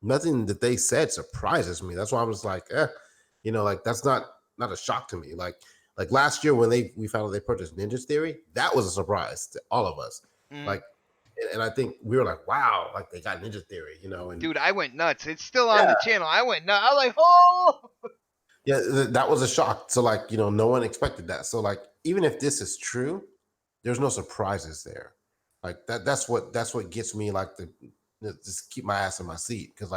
[SPEAKER 4] that they said surprises me. That's why I was like, that's not a shock to me. Like last year when we found out they purchased Ninja Theory, that was a surprise to all of us. Like, and I think we were like, wow, like they got Ninja Theory, And
[SPEAKER 3] dude, I went nuts. It's still on the channel. I went nuts. I was like, oh.
[SPEAKER 4] Yeah, that was a shock. So no one expected that. So even if this is true, there's no surprises there. Like that's what gets me just keep my ass in my seat because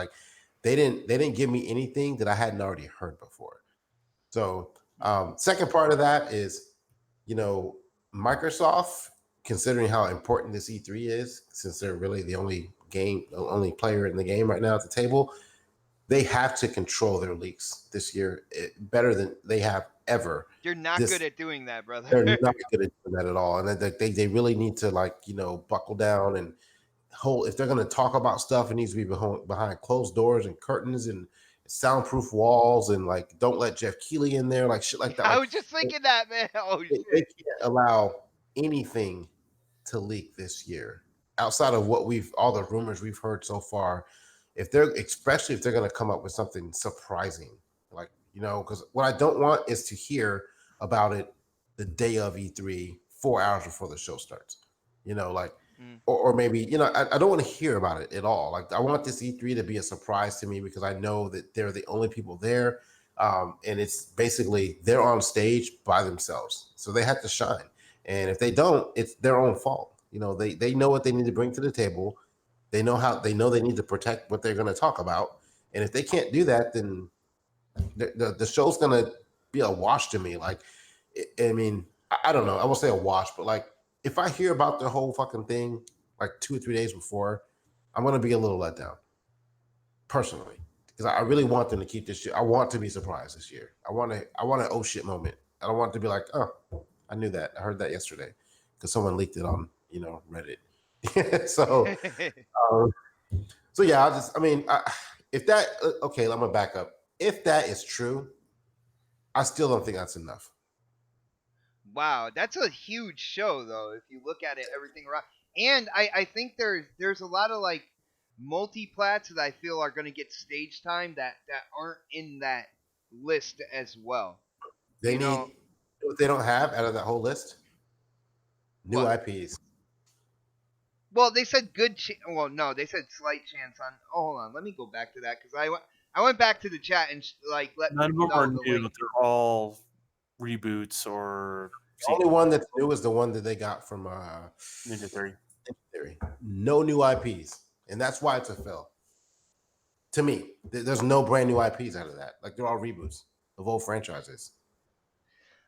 [SPEAKER 4] they didn't give me anything that I hadn't already heard before. So second part of that is, Microsoft, considering how important this E3 is, since they're really the only player in the game right now at the table, they have to control their leaks this year better than they have ever.
[SPEAKER 3] You're not good at doing that, brother.
[SPEAKER 4] They're not good at doing that at all. And they really need to buckle down and hold. If they're going to talk about stuff, it needs to be behind closed doors and curtains and soundproof walls and don't let Jeff Keighley in there, shit like that.
[SPEAKER 3] I was just thinking that, man. Oh, shit.
[SPEAKER 4] They can't allow anything to leak this year outside of all the rumors we've heard so far. Especially if they're going to come up with something surprising, because what I don't want is to hear about it the day of E3, 4 hours before the show starts, or maybe, I don't want to hear about it at all. I want this E3 to be a surprise to me because I know that they're the only people there. And it's basically they're on stage by themselves. So they have to shine. And if they don't, it's their own fault. They know what they need to bring to the table. They know they need to protect what they're going to talk about. And if they can't do that, then the show's going to be a wash to me. I don't know. I won't say a wash, but if I hear about the whole fucking thing 2 or 3 days before, I'm going to be a little let down personally because I really want them to keep this shit. I want to be surprised this year. I want an oh shit moment I don't want it to be like, oh, I knew that. I heard that yesterday because someone leaked it on Reddit. so um, so yeah, if that okay, I'm gonna back up. If that is true, I still don't think that's enough.
[SPEAKER 3] Wow, that's a huge show though. If you look at it, everything around, and I think there's a lot of like multi-plats that I feel are going to get stage time that aren't in that list as well.
[SPEAKER 4] They
[SPEAKER 3] You
[SPEAKER 4] need
[SPEAKER 3] know
[SPEAKER 4] what they don't have out of that whole list. New
[SPEAKER 3] what?
[SPEAKER 4] IPs.
[SPEAKER 3] Well, they said well, no, they said slight chance on. Oh, hold on, let me go back to that because I went back to the chat and like let
[SPEAKER 5] None of
[SPEAKER 3] people
[SPEAKER 5] them are
[SPEAKER 3] know the
[SPEAKER 5] new.
[SPEAKER 3] link.
[SPEAKER 5] They're all reboots or
[SPEAKER 4] The only one that's new is the one that they got from
[SPEAKER 5] Ninja Theory.
[SPEAKER 4] Theory. No new IPs, and that's why it's a fail. To me, there's no brand new IPs out of that. Like they're all reboots of old franchises.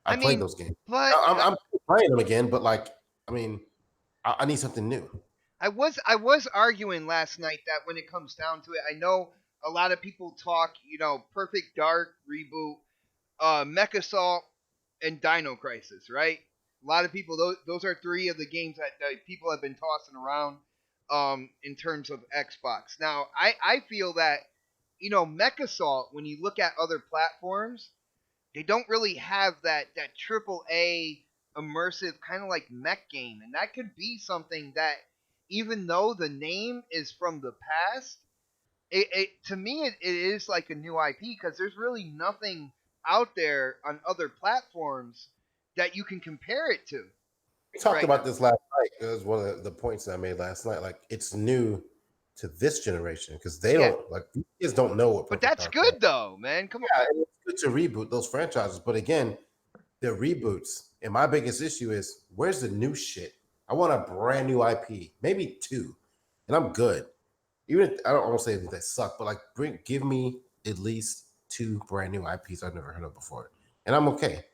[SPEAKER 4] I
[SPEAKER 3] I
[SPEAKER 4] played
[SPEAKER 3] mean,
[SPEAKER 4] those games.
[SPEAKER 3] but
[SPEAKER 4] I'm playing them again, but like, I mean, I need something new.
[SPEAKER 3] I was arguing last night that when it comes down to it, I know a lot of people talk, Perfect Dark reboot, Mech Assault, and Dino Crisis, right? A lot of people those are three of the games that people have been tossing around in terms of Xbox. Now, I feel that Mech Assault, when you look at other platforms, they don't really have that triple A immersive kind of like mech game, and that could be something that even though the name is from the past, it to me it is like a new IP because there's really nothing out there on other platforms that you can compare it to
[SPEAKER 4] We talked
[SPEAKER 3] right
[SPEAKER 4] about
[SPEAKER 3] now.
[SPEAKER 4] this last night. It was one of the points that I made last night. Like it's new to this generation because they
[SPEAKER 3] Yeah,
[SPEAKER 4] don't like these kids don't know what
[SPEAKER 3] but
[SPEAKER 4] Perfect
[SPEAKER 3] that's
[SPEAKER 4] Dark was.
[SPEAKER 3] good though, man. Come on.
[SPEAKER 4] Yeah, and it's good to reboot those franchises, but again, they're reboots. And my biggest issue is where's the new shit? I want a brand new IP, maybe two, and I'm good. Even if I don't want to say that they suck, but like give me at least two brand new IPs I've never heard of before, and I'm okay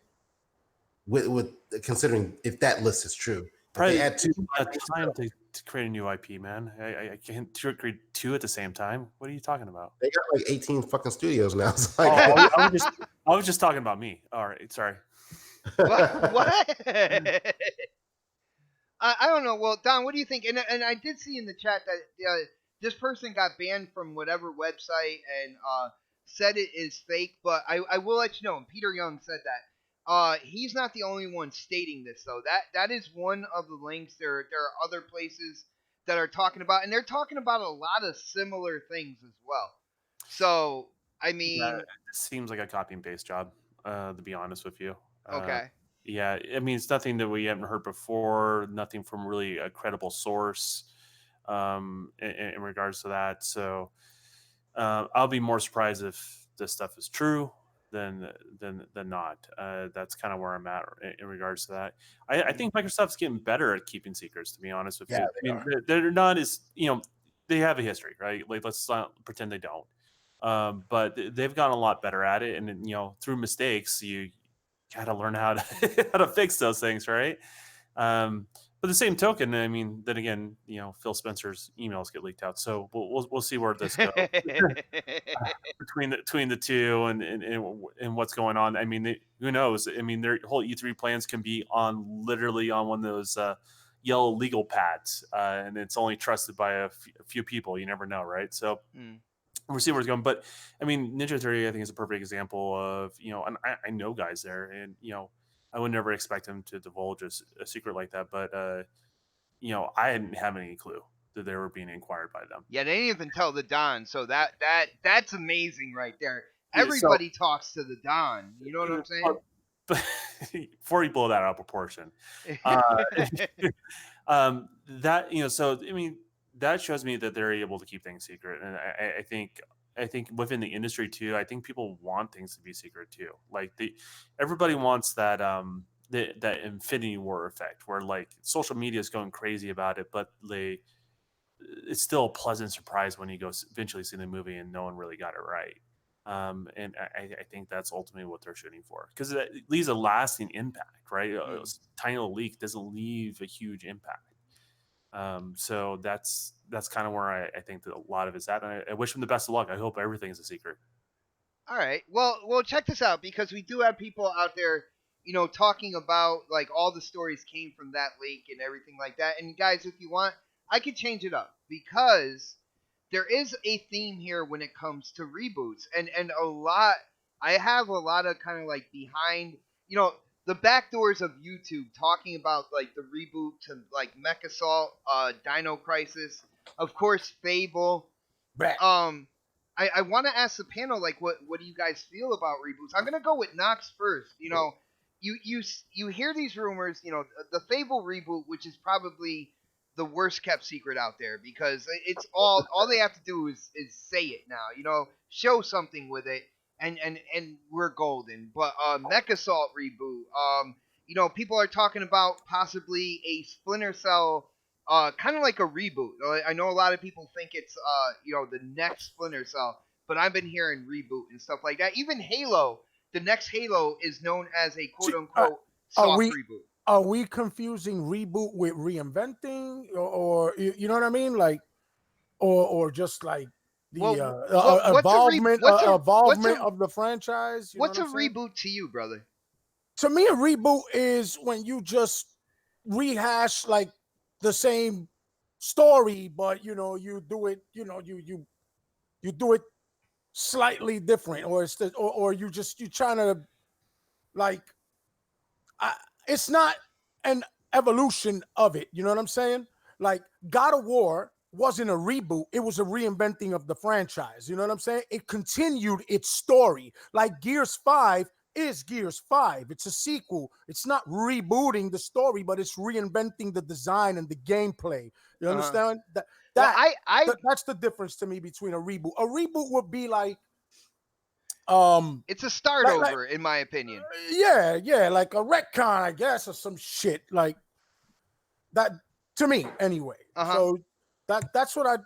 [SPEAKER 4] with considering if that list is true. If they
[SPEAKER 5] Probably
[SPEAKER 4] add two,
[SPEAKER 5] a time to create a new IP, man. I can't create two at the same time. What are you talking about?
[SPEAKER 4] they got like 18 fucking studios now. It's like,
[SPEAKER 5] Oh, I was just talking about me. All right, sorry.
[SPEAKER 3] What? I don't know. Well, Don, what do you think? And I did see in the chat that this person got banned from whatever website and said it is fake. But I will let you know. And Peter Young said that he's not the only one stating this though. That is one of the links. There are other places that are talking about, and they're talking about a lot of similar things as well. So I mean,
[SPEAKER 5] It seems like a copy and paste job, to be honest with you.
[SPEAKER 3] okay.
[SPEAKER 5] Yeah, I mean, it's nothing that we haven't heard before, nothing from really a credible source in regards to that. So I'll be more surprised if this stuff is true than not. That's kind of where I'm at in regards to that. I think Microsoft's getting better at keeping secrets, to be honest with you.
[SPEAKER 4] Yeah,
[SPEAKER 5] I mean, they're not as, they have a history, right? Like, let's not pretend they don't. But they've gotten a lot better at it, and through mistakes, you got to learn how to how to fix those things, right? But the same token, I mean, then again, Phil Spencer's emails get leaked out, so we'll see where this goes between the two and what's going on. I mean, who knows? I mean, their whole E3 plans can be literally on one of those yellow legal pads, and it's only trusted by a few people. You never know, right? So. We'll see where it's going. But I mean, Ninja Theory, I think, is a perfect example of, and I know guys there, and, I would never expect them to divulge a secret like that. But, I didn't have any clue that they were being inquired by them.
[SPEAKER 3] Yeah, they didn't even tell the Don, so that's amazing right there.
[SPEAKER 5] Yeah,
[SPEAKER 3] Everybody talks to the Don. You know what I'm saying?
[SPEAKER 5] But before you blow that out of proportion, that so I mean, that shows me that they're able to keep things secret, and I think within the industry too, I think people want things to be secret too. Like everybody wants that that Infinity War effect, where like social media is going crazy about it, but it's still a pleasant surprise when you go eventually see the movie and no one really got it right. And I think that's ultimately what they're shooting for, because it leaves a lasting impact, right? A tiny little leak doesn't leave a huge impact. So that's kind of where I think that a lot of it's at. And I wish them the best of luck. I hope everything is a secret.
[SPEAKER 3] All right. Well, check this out because we do have people out there talking about like all the stories came from that lake and everything like that. And guys, if you want, I could change it up because there is a theme here when it comes to reboots, and a lot. I have a lot of kind of like behind, the back doors of YouTube talking about like the reboot to like Mechasalt, Dino Crisis, of course Fable.
[SPEAKER 1] Back.
[SPEAKER 3] I want to ask the panel like what do you guys feel about reboots? I'm gonna go with Knox first. You hear these rumors. The Fable reboot, which is probably the worst kept secret out there because it's all they have to do is say it now. Show something with it, and we're golden. But Mechasalt reboot. People are talking about possibly a Splinter Cell. Kind of like a reboot. I know a lot of people think it's the next Splinter Cell, but I've been hearing reboot and stuff like that. Even Halo, the next Halo is known as a quote unquote soft reboot.
[SPEAKER 1] Are we confusing reboot with reinventing, or you know what I mean, like, or just like the evolvement of the franchise?
[SPEAKER 3] What's a reboot to you, brother?
[SPEAKER 1] To me, a reboot is when you just rehash like the same story, but you do it, you do it slightly different, or it's or you're trying to like, it's not an evolution of it. You know what I'm saying? Like God of War wasn't a reboot; it was a reinventing of the franchise. You know what I'm saying? It continued its story. Like Gears 5 is Gears 5. It's a sequel. It's not rebooting the story, but it's reinventing the design and the gameplay. You understand? That's the difference to me between a reboot. A reboot would be like,
[SPEAKER 3] it's a start over, in my opinion.
[SPEAKER 1] Yeah, like a retcon, I guess, or some shit like that. To me, anyway. So that's what I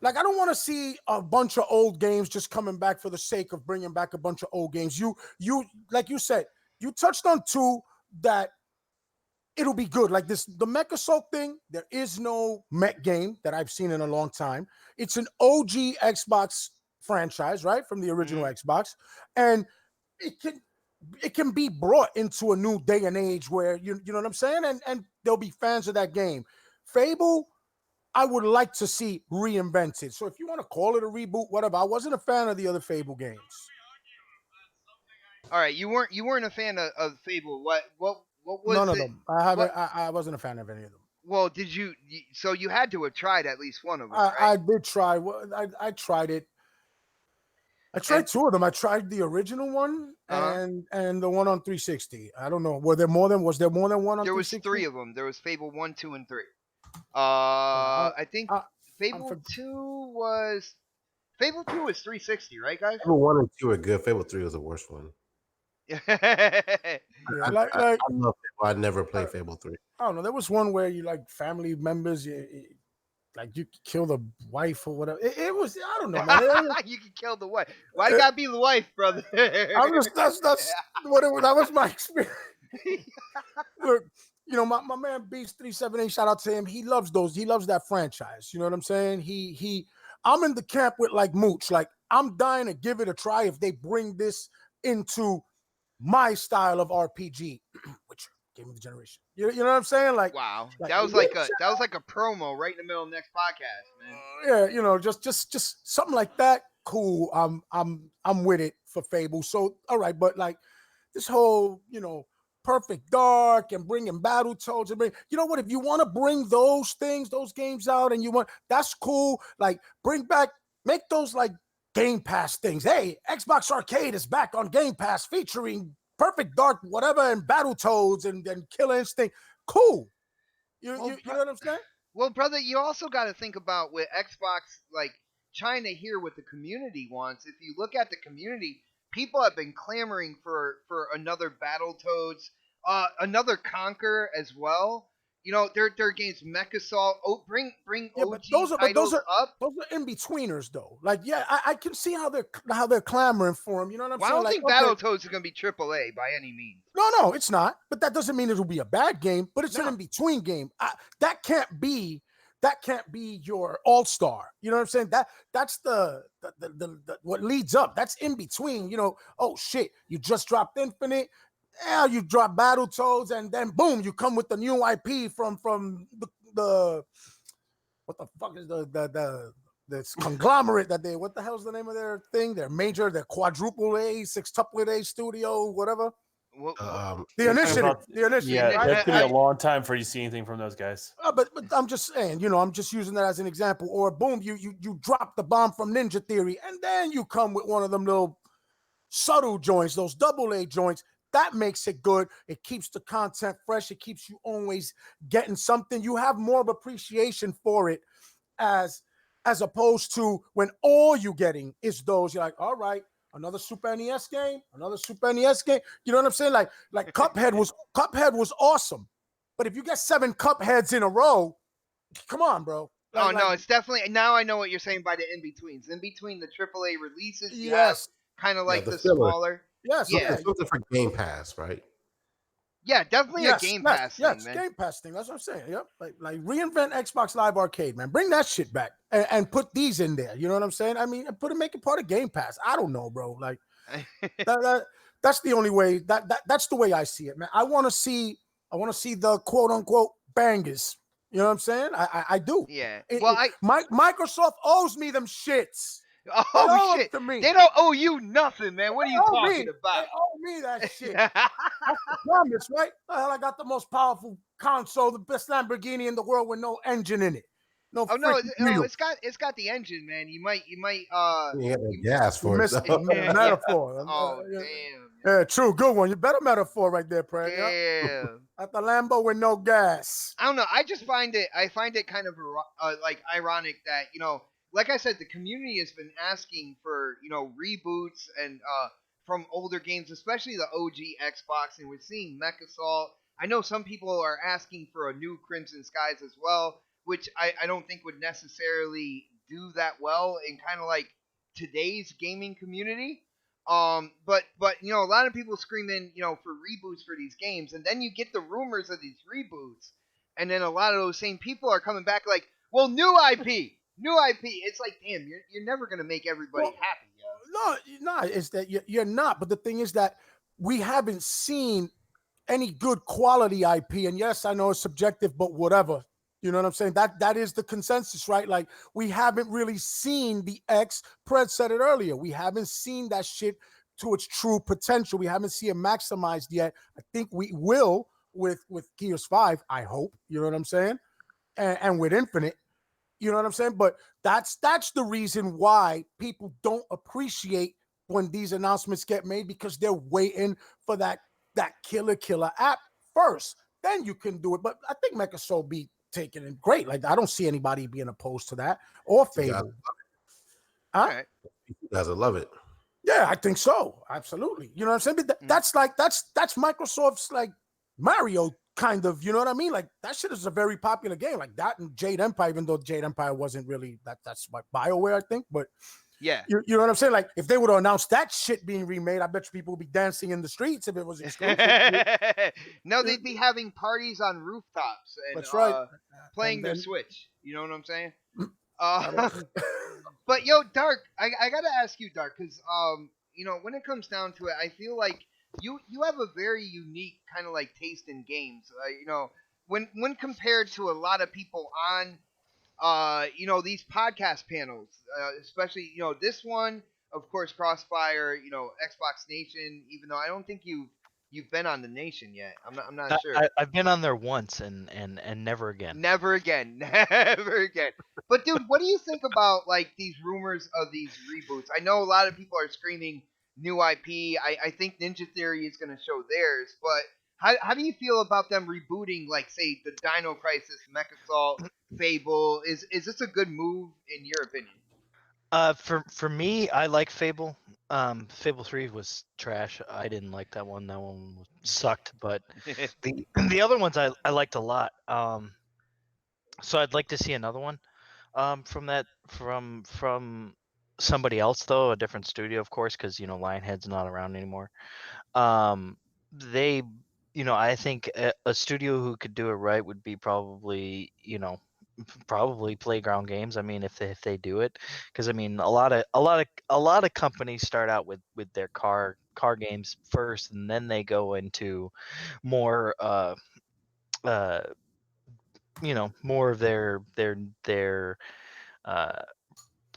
[SPEAKER 1] like. I don't want to see a bunch of old games just coming back for the sake of bringing back a bunch of old games. You like you said, you touched on two that it'll be good. Like the Mechasalt thing, there is no mech game that I've seen in a long time. It's an OG Xbox franchise, right, from the original Xbox, and it can be brought into a new day and age where you know what I'm saying, and there'll be fans of that game. Fable, I would like to see reinvented. So if you want to call it a reboot, whatever. I wasn't a fan of the other Fable games.
[SPEAKER 3] All right, you weren't a fan of Fable. What was
[SPEAKER 1] none of them? I wasn't a fan of any of them.
[SPEAKER 3] Well, did you? So you had to have tried at least one of them.
[SPEAKER 1] Right? I did try. I tried it. I tried two of them. I tried the original one and the one on 360. I don't know. Was there more than one on 360?
[SPEAKER 3] There was 3 of them. There was Fable 1, 2, and 3. I think Fable 2 was 360, right, guys?
[SPEAKER 4] Fable 1 and 2 are good. Fable 3 was the worst one. I love Fable. I never played Fable 3.
[SPEAKER 1] I don't know. There was one where you like family members, like you kill the wife or whatever. It was, I don't know, man.
[SPEAKER 3] You can kill the wife. Why gotta be the wife, brother?
[SPEAKER 1] That's what it was. That was my experience. Look, my man Beast 378. Shout out to him. He loves those. He loves that franchise. You know what I'm saying? I'm in the camp with like Mooch. Like I'm dying to give it a try if they bring this into my style of RPG, which Game of the Generation. You know what I'm saying? Like,
[SPEAKER 3] wow, that was like a promo right in the middle of the next podcast,
[SPEAKER 1] man. Yeah, just something like that. Cool. I'm with it for Fable. So all right, but like this whole Perfect Dark and bringing Battletoads and you know what? If you want to bring those games out, and that's cool. Like make those like Game Pass things. Hey, Xbox Arcade is back on Game Pass featuring Perfect Dark, whatever, and Battletoads and Killer Instinct. Cool. You know what I'm saying?
[SPEAKER 3] Well, brother, you also got to think about with Xbox, like trying to hear what the community wants. If you look at the community, people have been clamoring for another Battletoads, another Conquer as well. Their games Mechasalt. bring OG titles up.
[SPEAKER 1] Those are in betweeners though. Like, yeah, I can see how they're clamoring for them. You know what I'm saying?
[SPEAKER 3] I don't think Battletoads is gonna be AAA by any means.
[SPEAKER 1] No, it's not. But that doesn't mean it'll be a bad game. But it's an in between game. That can't be your all-star. You know what I'm saying? That's the what leads up. That's in between. Oh shit, you just dropped Infinite. Yeah, you drop Battletoads, and then boom, you come with the new IP from the what the fuck is the this conglomerate that they, what the hell's the name of their thing? Their quadruple A, sextuple A studio, whatever. The initiative.
[SPEAKER 5] Yeah,
[SPEAKER 1] right?
[SPEAKER 5] that's gonna be a long time before you see anything from those guys.
[SPEAKER 1] But I'm just saying, I'm just using that as an example. Or boom, you drop the bomb from Ninja Theory, and then you come with one of them little subtle joints, those double A joints. That makes it good. It keeps the content fresh. It keeps you always getting something. You have more of appreciation for it as opposed to when all you getting is those. You're like, all right, another Super NES game, another Super NES game. You know what I'm saying? Like Cuphead was awesome, but if you get 7 Cupheads in a row, come on, bro.
[SPEAKER 3] No, it's definitely, now I know what you're saying by the in-betweens. In between the AAA releases, you have
[SPEAKER 1] yes,
[SPEAKER 3] kind of like
[SPEAKER 4] the
[SPEAKER 3] the
[SPEAKER 4] filler.
[SPEAKER 3] smaller.
[SPEAKER 1] yes,
[SPEAKER 3] Yeah.
[SPEAKER 4] Something for Game Pass, right?
[SPEAKER 3] Yeah, definitely a Game Pass thing, man.
[SPEAKER 1] Game Pass thing. That's what I'm saying. Yep. Like reinvent Xbox Live Arcade, man. Bring that shit back and put these in there. You know what I'm saying? I mean, make it part of Game Pass. I don't know, bro. Like that's the only way. That's the way I see it, man. I want to see the quote unquote bangers. You know what I'm saying? I do.
[SPEAKER 3] Yeah.
[SPEAKER 1] Microsoft owes me them shits.
[SPEAKER 3] Oh shit!
[SPEAKER 1] To me.
[SPEAKER 3] They don't owe you nothing, man. What are you talking about?
[SPEAKER 1] They owe me that shit. That's the promise, right? Hell, I got the most powerful console, the best Lamborghini in the world with no engine in it. No.
[SPEAKER 3] It's got the engine, man. You might
[SPEAKER 4] You got no gas for it.
[SPEAKER 1] Metaphor.
[SPEAKER 3] Oh damn.
[SPEAKER 1] Yeah, true, good one. You better metaphor right there, Brad.
[SPEAKER 3] Damn.
[SPEAKER 1] At the Lambo with no gas.
[SPEAKER 3] I don't know. I just find it kind of like ironic that like I said, the community has been asking for reboots and from older games, especially the OG Xbox, and we're seeing Mech Assault. I know some people are asking for a new Crimson Skies as well, which I don't think would necessarily do that well in kind of like today's gaming community. But a lot of people screaming for reboots for these games, and then you get the rumors of these reboots, and then a lot of those same people are coming back like, well, new IP. It's like, damn, you're never gonna make everybody happy.
[SPEAKER 1] No, it's that you're not. But the thing is that we haven't seen any good quality IP. And yes, I know it's subjective, but whatever. You know what I'm saying? That is the consensus, right? Like, we haven't really seen the X. Pred said it earlier. We haven't seen that shit to its true potential. We haven't seen it maximized yet. I think we will with Gears 5, I hope. You know what I'm saying? And with Infinite. You know what I'm saying? But that's the reason why people don't appreciate when these announcements get made, because they're waiting for that killer app first. Then you can do it. But I think Mecha Soul be taking it great. Like, I don't see anybody being opposed to that or Fable.
[SPEAKER 3] Huh?
[SPEAKER 4] You guys will love it.
[SPEAKER 1] Yeah, I think so. Absolutely. You know what I'm saying? But that's Microsoft's like Mario kind of, you know what I mean? Like, that shit is a very popular game. Like that and Jade Empire, even though Jade Empire wasn't really that's like BioWare, I think. But
[SPEAKER 3] yeah,
[SPEAKER 1] you know what I'm saying? Like, if they would have announced that shit being remade, I bet you people would be dancing in the streets if it was exclusive.
[SPEAKER 3] No, they'd be having parties on rooftops and
[SPEAKER 1] that's right.
[SPEAKER 3] Playing their Switch. You know what I'm saying? But Dark, I gotta ask you, Dark, because when it comes down to it, I feel like you have a very unique kind of like taste in games. When compared to a lot of people on these podcast panels, especially this one, of course, Crossfire, Xbox Nation. Even though I don't think you've been on the Nation yet, I'm not sure.
[SPEAKER 2] I've been on there once and never again.
[SPEAKER 3] Never again. But dude, what do you think about like these rumors of these reboots? I know a lot of people are screaming new IP. I think Ninja Theory is going to show theirs, but how do you feel about them rebooting, like, say, the Dino Crisis, Mech Assault, Fable? Is this a good move in your opinion?
[SPEAKER 2] For me, I like Fable. Fable 3 was trash. I didn't like that one. That one sucked. But the other ones I liked a lot. So I'd like to see another one. From somebody else, though, a different studio, of course, because Lionhead's not around anymore. I think a studio who could do it right would be probably probably Playground Games. I mean, if they do it, because I mean, a lot of companies start out with their car games first, and then they go into more more of their uh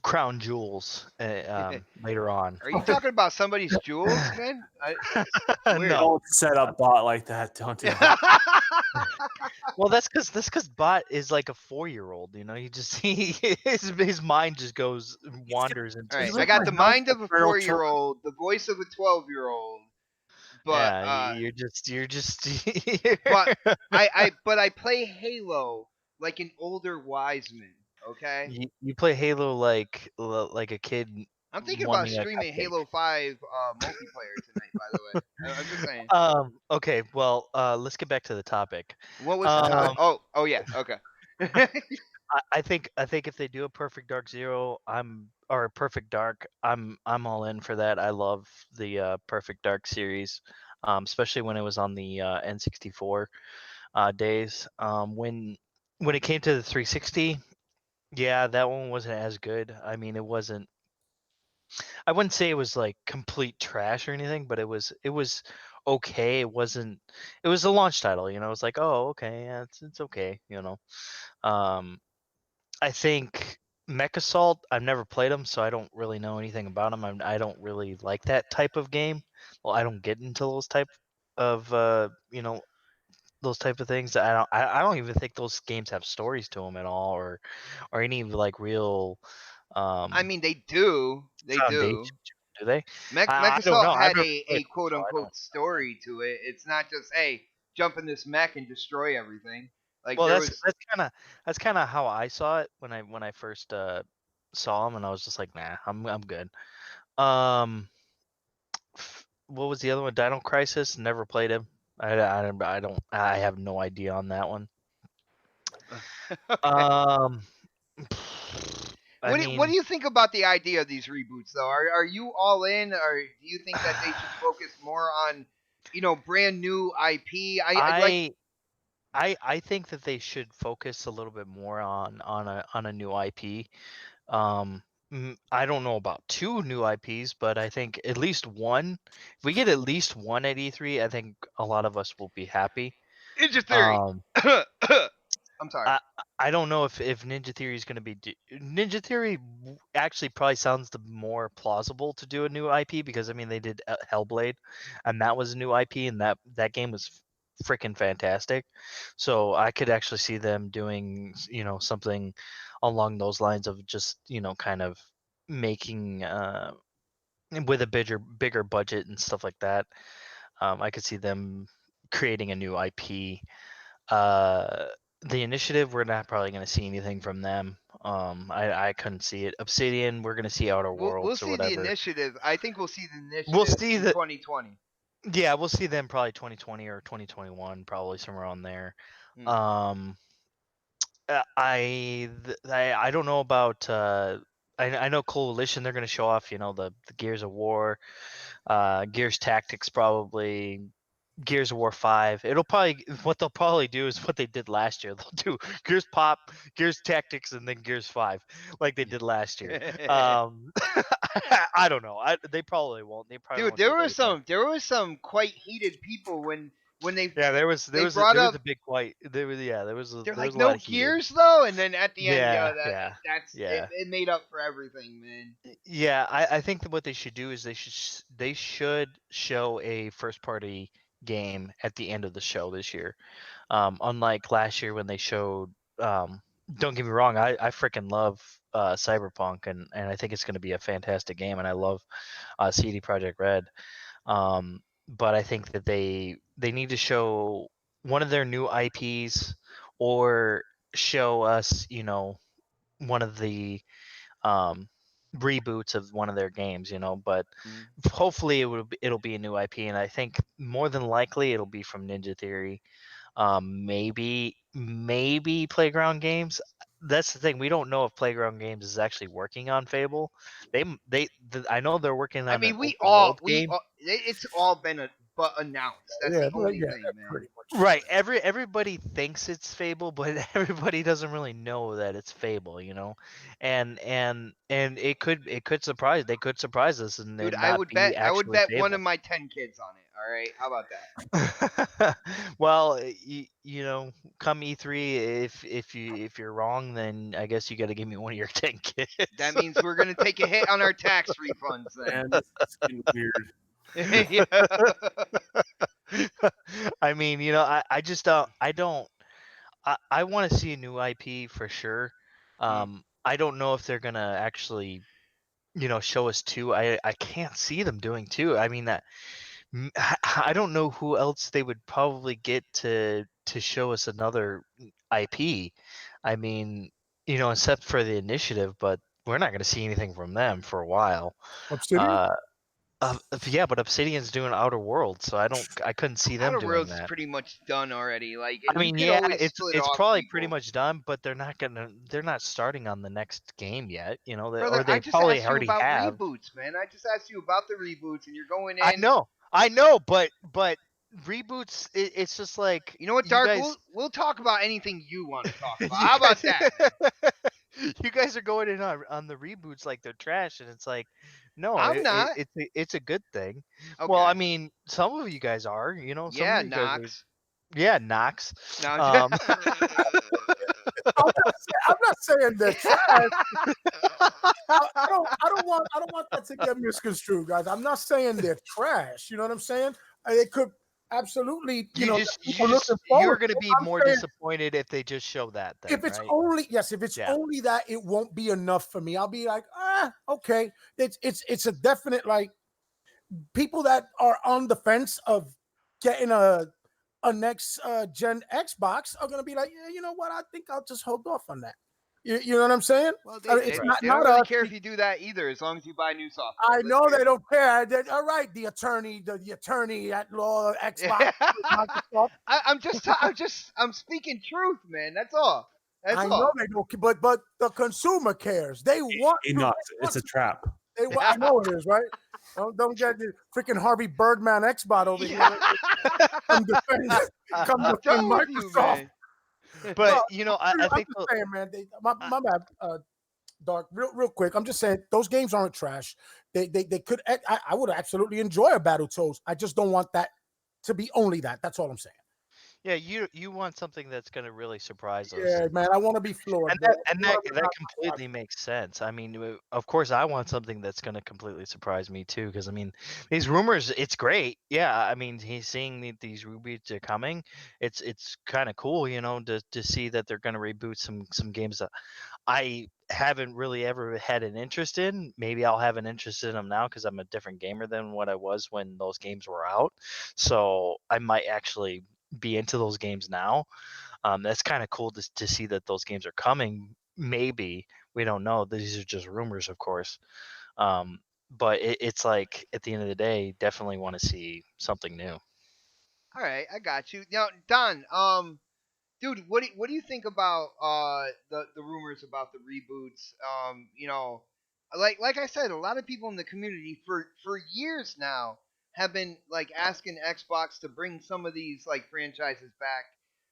[SPEAKER 2] crown jewels later on.
[SPEAKER 3] Are you talking about somebody's jewels, man? It's weird.
[SPEAKER 2] No.
[SPEAKER 5] Don't set up bot like that. Don't do that.
[SPEAKER 2] Well, that's because Bot is like a 4-year-old. He just his mind just wanders into.
[SPEAKER 3] All right, I
[SPEAKER 5] like
[SPEAKER 3] got
[SPEAKER 5] my
[SPEAKER 3] the
[SPEAKER 5] house
[SPEAKER 3] mind of a
[SPEAKER 5] with feral children.
[SPEAKER 3] 4-year-old, the voice of a 12-year-old, but
[SPEAKER 2] Yeah, you're just.
[SPEAKER 3] but I play Halo like an older wise man. Okay,
[SPEAKER 2] you play Halo like a kid
[SPEAKER 3] I'm thinking about
[SPEAKER 2] wanting a
[SPEAKER 3] streaming
[SPEAKER 2] cupcake.
[SPEAKER 3] Halo 5 multiplayer tonight. By the way, I'm just saying.
[SPEAKER 2] Okay. Well, let's get back to the topic.
[SPEAKER 3] What was the topic?
[SPEAKER 2] Um,
[SPEAKER 3] Oh yeah. Okay.
[SPEAKER 2] I think if they do a Perfect Dark Zero, or a Perfect Dark, I'm all in for that. I love the Perfect Dark series, especially when it was on the N64 days. When it came to the 360, yeah, that one wasn't as good. I mean, it wasn't. I wouldn't say it was like complete trash or anything, but it was okay. It wasn't. It was a launch title, It was like, oh, okay, yeah, it's okay, Um, I think Mech Assault. I've never played them, so I don't really know anything about them. I don't really like that type of game. Well, I don't get into those type of those type of things. I don't even think those games have stories to them at all, or any like real
[SPEAKER 3] I mean, they do. They
[SPEAKER 2] foundation.
[SPEAKER 3] do.
[SPEAKER 2] Do they?
[SPEAKER 3] Mech
[SPEAKER 2] I don't
[SPEAKER 3] Assault
[SPEAKER 2] know. I've
[SPEAKER 3] had
[SPEAKER 2] never
[SPEAKER 3] a
[SPEAKER 2] played,
[SPEAKER 3] quote
[SPEAKER 2] so I
[SPEAKER 3] unquote
[SPEAKER 2] don't.
[SPEAKER 3] story to it. It's not just hey, jump in this mech and destroy everything. Like
[SPEAKER 2] Well,
[SPEAKER 3] there
[SPEAKER 2] that's
[SPEAKER 3] was.
[SPEAKER 2] that's kind of that's kind of how I saw it when I first saw them, and I was just like, nah, I'm good. Um, what was the other one? Dino Crisis. Never played him. I don't. I have no idea on that one.
[SPEAKER 3] Okay.
[SPEAKER 2] Um, I
[SPEAKER 3] What do
[SPEAKER 2] mean,
[SPEAKER 3] you think about the idea of these reboots though? Are you all in, or do you think that they should focus more on, brand new IP? I'd like.
[SPEAKER 2] I I think that they should focus a little bit more on a new IP. Um, I don't know about 2 new IPs, but I think at least one. If we get at least one at E3, I think a lot of us will be happy.
[SPEAKER 3] Ninja Theory.
[SPEAKER 2] Um,
[SPEAKER 3] I'm sorry.
[SPEAKER 2] I I don't know if Ninja Theory is going to be Ninja Theory actually probably sounds the more plausible to do a new IP, because I mean they did Hellblade, and that was a new IP, and that game was freaking fantastic. So I could actually see them doing something along those lines of just kind of making with a bigger budget and stuff like that. I could see them creating a new IP. uh, the Initiative, we're not probably going to see anything from them. I couldn't see it. Obsidian, we're going to see Outer
[SPEAKER 3] We'll
[SPEAKER 2] Worlds or
[SPEAKER 3] see the
[SPEAKER 2] whatever.
[SPEAKER 3] initiative. I think we'll see the
[SPEAKER 2] We'll
[SPEAKER 3] initiative
[SPEAKER 2] see
[SPEAKER 3] in
[SPEAKER 2] the
[SPEAKER 3] 2020.
[SPEAKER 2] Yeah, we'll see them probably 2020 or 2021, probably somewhere on there.
[SPEAKER 3] Hmm.
[SPEAKER 2] Um, I don't know about. I know Coalition. They're going to show off, the Gears of War, Gears Tactics, probably. Gears of War 5. What they'll probably do is what they did last year. They'll do Gears Pop, Gears Tactics, and then Gears 5, like they did last year. I don't know. They probably won't. They probably
[SPEAKER 3] Dude,
[SPEAKER 2] won't do that.
[SPEAKER 3] there was some quite heated people when
[SPEAKER 2] Yeah, there was
[SPEAKER 3] they brought
[SPEAKER 2] there was
[SPEAKER 3] up.
[SPEAKER 2] a big fight. There was
[SPEAKER 3] They're
[SPEAKER 2] there was
[SPEAKER 3] like
[SPEAKER 2] a lot
[SPEAKER 3] no
[SPEAKER 2] of heated.
[SPEAKER 3] gears though, and then at the end,
[SPEAKER 2] Yeah, yeah,
[SPEAKER 3] that's
[SPEAKER 2] yeah.
[SPEAKER 3] it made up for everything, man.
[SPEAKER 2] Yeah, I think that what they should do is they should show a first party game at the end of the show this year. Unlike last year when they showed, don't get me wrong, I freaking love Cyberpunk, and I think it's going to be a fantastic game, and I love CD Projekt Red. But I think that they need to show one of their new IPs, or show us, one of the um, reboots of one of their games, But
[SPEAKER 3] Mm.
[SPEAKER 2] hopefully it'll be a new IP, and I think more than likely it'll be from Ninja Theory. Maybe Playground Games. That's the thing. We don't know if Playground Games is actually working on Fable. I know they're working
[SPEAKER 3] I
[SPEAKER 2] on an
[SPEAKER 3] mean,
[SPEAKER 2] open world
[SPEAKER 3] we
[SPEAKER 2] game.
[SPEAKER 3] all, it's all been but announced. That's
[SPEAKER 1] Yeah,
[SPEAKER 3] the only
[SPEAKER 1] yeah,
[SPEAKER 3] thing, man.
[SPEAKER 1] pretty much.
[SPEAKER 2] Right. Everybody thinks it's Fable, but everybody doesn't really know that it's Fable, you know. And it could surprise they could surprise us and
[SPEAKER 3] Dude,
[SPEAKER 2] then not be
[SPEAKER 3] I would
[SPEAKER 2] actually
[SPEAKER 3] bet one
[SPEAKER 2] Fable.
[SPEAKER 3] of my 10 kids on it. All right, how about that?
[SPEAKER 2] Well, you know, come E3, if you're wrong, then I guess you got to give me one of your 10 kids.
[SPEAKER 3] That means we're gonna take a hit on our tax refunds then.
[SPEAKER 5] And this is getting weird.
[SPEAKER 3] Yeah.
[SPEAKER 2] I mean, you know, I just don't I want to see a new IP for sure. I don't know if they're gonna actually, you know, show us two. I can't see them doing two. I mean that I don't know who else they would probably get to show us another IP. I mean, you know, except for the initiative, but we're not gonna see anything from them for a while.
[SPEAKER 1] Obsidian?
[SPEAKER 2] Yeah, but Obsidian's doing Outer Worlds, so I couldn't see them
[SPEAKER 3] Outer
[SPEAKER 2] doing
[SPEAKER 3] Worlds is
[SPEAKER 2] that.
[SPEAKER 3] pretty much done already. Like,
[SPEAKER 2] I
[SPEAKER 3] and you
[SPEAKER 2] mean,
[SPEAKER 3] can
[SPEAKER 2] yeah,
[SPEAKER 3] always split
[SPEAKER 2] it's
[SPEAKER 3] off
[SPEAKER 2] probably pretty
[SPEAKER 3] people.
[SPEAKER 2] much done, but they're not starting on the next game yet, you know,
[SPEAKER 3] Brother,
[SPEAKER 2] or
[SPEAKER 3] I
[SPEAKER 2] they
[SPEAKER 3] just
[SPEAKER 2] probably
[SPEAKER 3] asked you
[SPEAKER 2] already
[SPEAKER 3] about
[SPEAKER 2] have.
[SPEAKER 3] reboots, man. I just asked you about the reboots, and you're going
[SPEAKER 2] I
[SPEAKER 3] in.
[SPEAKER 2] know, but reboots, it's just like
[SPEAKER 3] You know what,
[SPEAKER 2] you
[SPEAKER 3] Dark?
[SPEAKER 2] guys,
[SPEAKER 3] We'll talk about anything you want to talk about.
[SPEAKER 2] you
[SPEAKER 3] How about
[SPEAKER 2] guys,
[SPEAKER 3] that, man?
[SPEAKER 2] you guys are going in on the reboots like they're trash, and it's like, no,
[SPEAKER 3] I'm not.
[SPEAKER 2] it's a good thing. Well, I
[SPEAKER 3] Okay.
[SPEAKER 2] mean, some of you guys are, you know, some
[SPEAKER 3] Yeah,
[SPEAKER 2] of you guys are,
[SPEAKER 3] Knox.
[SPEAKER 2] yeah, Knox.
[SPEAKER 3] No,
[SPEAKER 2] Um,
[SPEAKER 1] I'm not saying they're trash. I don't want that to get misconstrued, guys. I'm not saying they're trash. You know what I'm saying? It could absolutely,
[SPEAKER 2] you're gonna be
[SPEAKER 1] I'm
[SPEAKER 2] more
[SPEAKER 1] saying
[SPEAKER 2] disappointed if they just show that, then,
[SPEAKER 1] if it's
[SPEAKER 2] right?
[SPEAKER 1] only if it's
[SPEAKER 2] Yeah.
[SPEAKER 1] only that, it won't be enough for me. I'll be like, okay. It's a definite, like, people that are on the fence of getting a next gen Xbox are gonna be like, yeah, you know what? I think I'll just hold off on that. You know what I'm saying?
[SPEAKER 3] well,
[SPEAKER 1] It's
[SPEAKER 3] they
[SPEAKER 1] not
[SPEAKER 3] don't really
[SPEAKER 1] us.
[SPEAKER 3] care if you do that either, as long as you buy new software.
[SPEAKER 1] I
[SPEAKER 3] Let's
[SPEAKER 1] know
[SPEAKER 3] be
[SPEAKER 1] they don't care. All right, the attorney at law, Xbox, Microsoft.
[SPEAKER 3] I'm speaking truth, man. That's all. That's
[SPEAKER 1] I
[SPEAKER 3] all.
[SPEAKER 1] know they don't, but the consumer cares. They want.
[SPEAKER 5] Enoch, it's a trap.
[SPEAKER 1] I know it is, right? Don't get the freaking Harvey Birdman Xbot over here. Come defend, come
[SPEAKER 3] I'm
[SPEAKER 1] defend
[SPEAKER 3] done with you,
[SPEAKER 1] Microsoft.
[SPEAKER 3] man.
[SPEAKER 2] But you know, I
[SPEAKER 1] I'm
[SPEAKER 2] think
[SPEAKER 1] just saying, man. My bad, Dark. Real quick. I'm just saying those games aren't trash. They could. I would absolutely enjoy a Battletoads. I just don't want that to be only that. That's all I'm saying.
[SPEAKER 2] yeah, you want something that's gonna really surprise us.
[SPEAKER 1] Yeah, man. I want to be floored.
[SPEAKER 2] And
[SPEAKER 1] bro.
[SPEAKER 2] that completely makes sense. I mean, of course, I want something that's going to completely surprise me too. Because I mean, these rumors, it's great. Yeah, I mean, he's seeing these reboots are coming. It's kind of cool, you know, to see that they're going to reboot some games that I haven't really ever had an interest in. Maybe I'll have an interest in them now because I'm a different gamer than what I was when those games were out. So I might actually be into those games now. That's kind of cool to see that those games are coming. Maybe we don't know. These are just rumors, of course. But it's like at the end of the day, definitely want to see something new.
[SPEAKER 3] All right, I got you. Now, Don, dude, what do you think about the rumors about the reboots? You know, like I said, a lot of people in the community for years now have been like asking Xbox to bring some of these like franchises back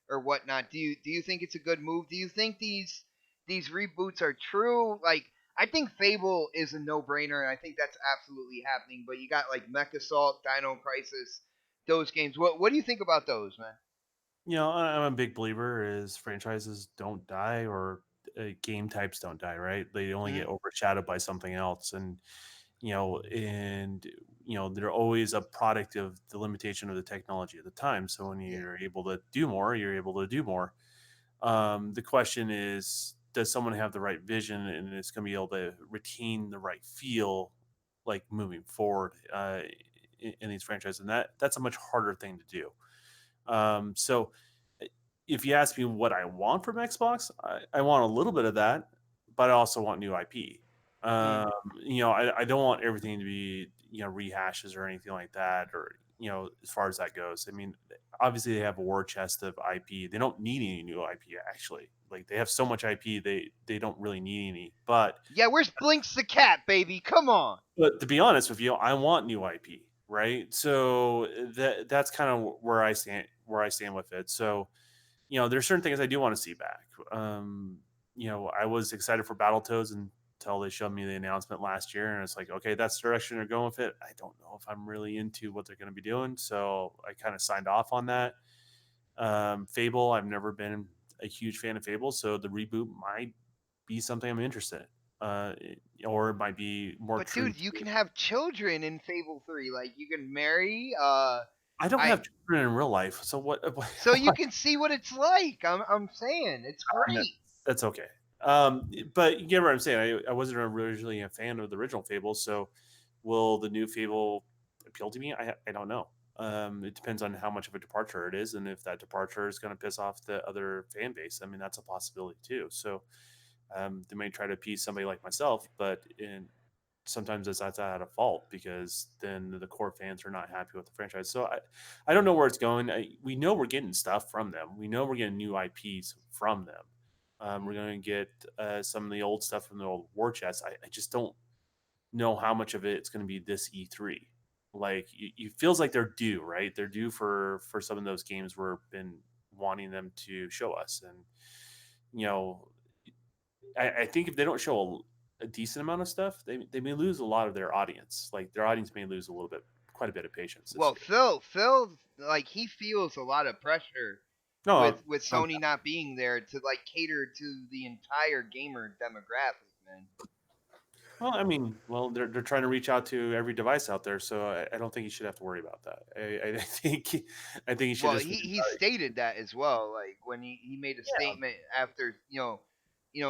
[SPEAKER 3] or whatnot. Do you think it's a good move? Do you think these reboots are true? Like, I think Fable is a no-brainer, and I think that's absolutely happening. But you got like Mech Assault, Dino Crisis, those games. What do you think about those, man?
[SPEAKER 5] You know, I'm a big believer is franchises don't die or game types don't die, right? They only get overshadowed by something else, and they're always a product of the limitation of the technology at the time. So when you're able to do more, you're able to do more. The question is, does someone have the right vision and it's going to be able to retain the right feel, like moving forward in these franchises? And that's a much harder thing to do. So if you ask me what I want from Xbox, I want a little bit of that, but I also want new IP. I don't want everything to be, rehashes or anything like that, or, as far as that goes. I mean, obviously they have a war chest of IP. They don't need any new IP, actually. Like, they have so much IP, they don't really need any.
[SPEAKER 3] Yeah, where's Blinks the cat, baby? Come on.
[SPEAKER 5] But to be honest with you, I want new IP. right? So that's kind of where I stand with it. So, there's certain things I do want to see back. I was excited for Battletoads until they showed me the announcement last year, and it's like, okay, that's the direction they're going with it. I don't know if I'm really into what they're going to be doing, so I kind of signed off on that. Fable, I've never been a huge fan of Fable, so the reboot might be something I'm interested in. Or it might be more
[SPEAKER 3] But
[SPEAKER 5] true
[SPEAKER 3] dude, you
[SPEAKER 5] to.
[SPEAKER 3] can have children in Fable 3. Like you can marry.
[SPEAKER 5] I don't
[SPEAKER 3] I
[SPEAKER 5] have children in real life, so what?
[SPEAKER 3] so you can see what it's like. I'm saying it's great.
[SPEAKER 5] That's okay. But you get what I'm saying. I wasn't originally a fan of the original Fable, so will the new Fable appeal to me? I don't know. It depends on how much of a departure it is, and if that departure is going to piss off the other fan base. I mean, that's a possibility too. So they may try to appease somebody like myself, but sometimes that's out of fault because then the core fans are not happy with the franchise. So I don't know where it's going. We know we're getting stuff from them. We know we're getting new IPs from them. We're going to get some of the old stuff from the old war chests. I just don't know how much of it's going to be this E3. Like it feels like they're due, right? They're due for some of those games we've been wanting them to show us. And I think if they don't show a decent amount of stuff, they may lose a lot of their audience. Like their audience may lose quite a bit of patience this
[SPEAKER 3] Well,
[SPEAKER 5] year.
[SPEAKER 3] Phil, like he feels a lot of pressure
[SPEAKER 5] No,
[SPEAKER 3] with Sony not being there to like cater to the entire gamer demographic, man.
[SPEAKER 5] well, I mean, they're trying to reach out to every device out there, so I don't think you should have to worry about that. I think you should
[SPEAKER 3] Well,
[SPEAKER 5] just.
[SPEAKER 3] he stated that as well. Like when he made a statement after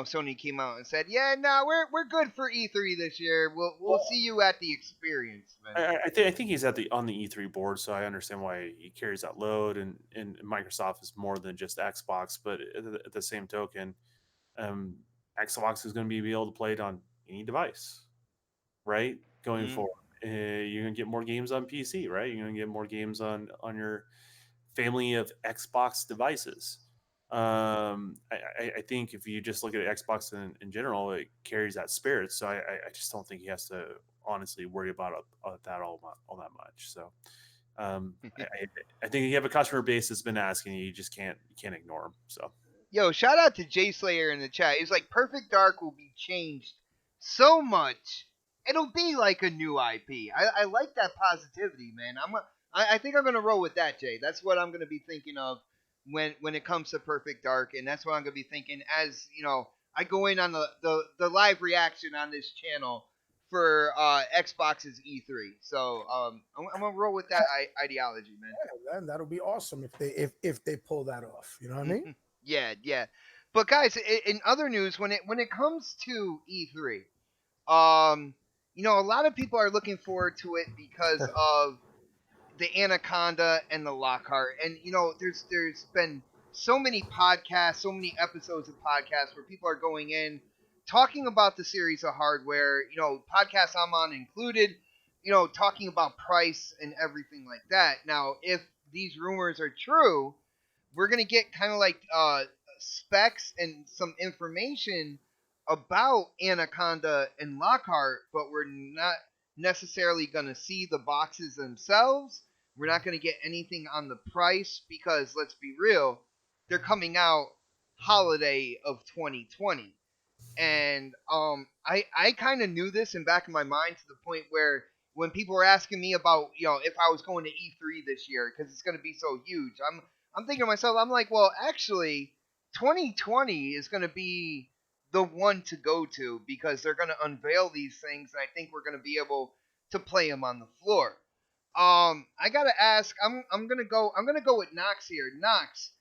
[SPEAKER 3] Sony came out and said, "Yeah, no, we're good for E3 this year. We'll see you at the experience, man."
[SPEAKER 5] I think he's on the E3 board, so I understand why he carries that load. And Microsoft is more than just Xbox, but at the same token, um, Xbox is going to be able to play it on any device, right? Going
[SPEAKER 3] Mm.
[SPEAKER 5] forward, you're going to get more games on PC, right? You're going to get more games on your family of Xbox devices. I think if you just look at Xbox in general, it carries that spirit. So I just don't think he has to honestly worry about that all that much. So I think you have a customer base that's been asking you just can't ignore them. So
[SPEAKER 3] Yo, shout out to Jay Slayer in the chat. He's like, Perfect Dark will be changed so much. It'll be like a new IP. I like that positivity, man. I think I'm gonna roll with that, Jay. That's what I'm gonna be thinking of when it comes to Perfect Dark, and that's what I'm gonna be thinking as I go in on the live reaction on this channel for Xbox's E3. So I'm gonna roll with that ideology, man.
[SPEAKER 1] Yeah, that'll be awesome if they pull that off. You know what I mean?
[SPEAKER 3] Yeah. But guys, in other news, when it comes to E3, a lot of people are looking forward to it because of the Anaconda and the Lockhart, and there's been so many podcasts, so many episodes of podcasts where people are going in talking about the series of hardware, podcasts I'm on included, talking about price and everything like that. Now, if these rumors are true, we're gonna get kind of like specs and some information about Anaconda and Lockhart, but we're not necessarily gonna see the boxes themselves. We're not gonna get anything on the price because let's be real, they're coming out holiday of 2020. And I kind of knew this in back of my mind to the point where when people were asking me about if I was going to E3 this year because it's going to be so huge, I'm thinking to myself, I'm like, well, actually, 2020 is going to be the one to go to because they're going to unveil these things, and I think we're going to be able to play them on the floor. I gotta ask. I'm gonna go with Knox here. Knox,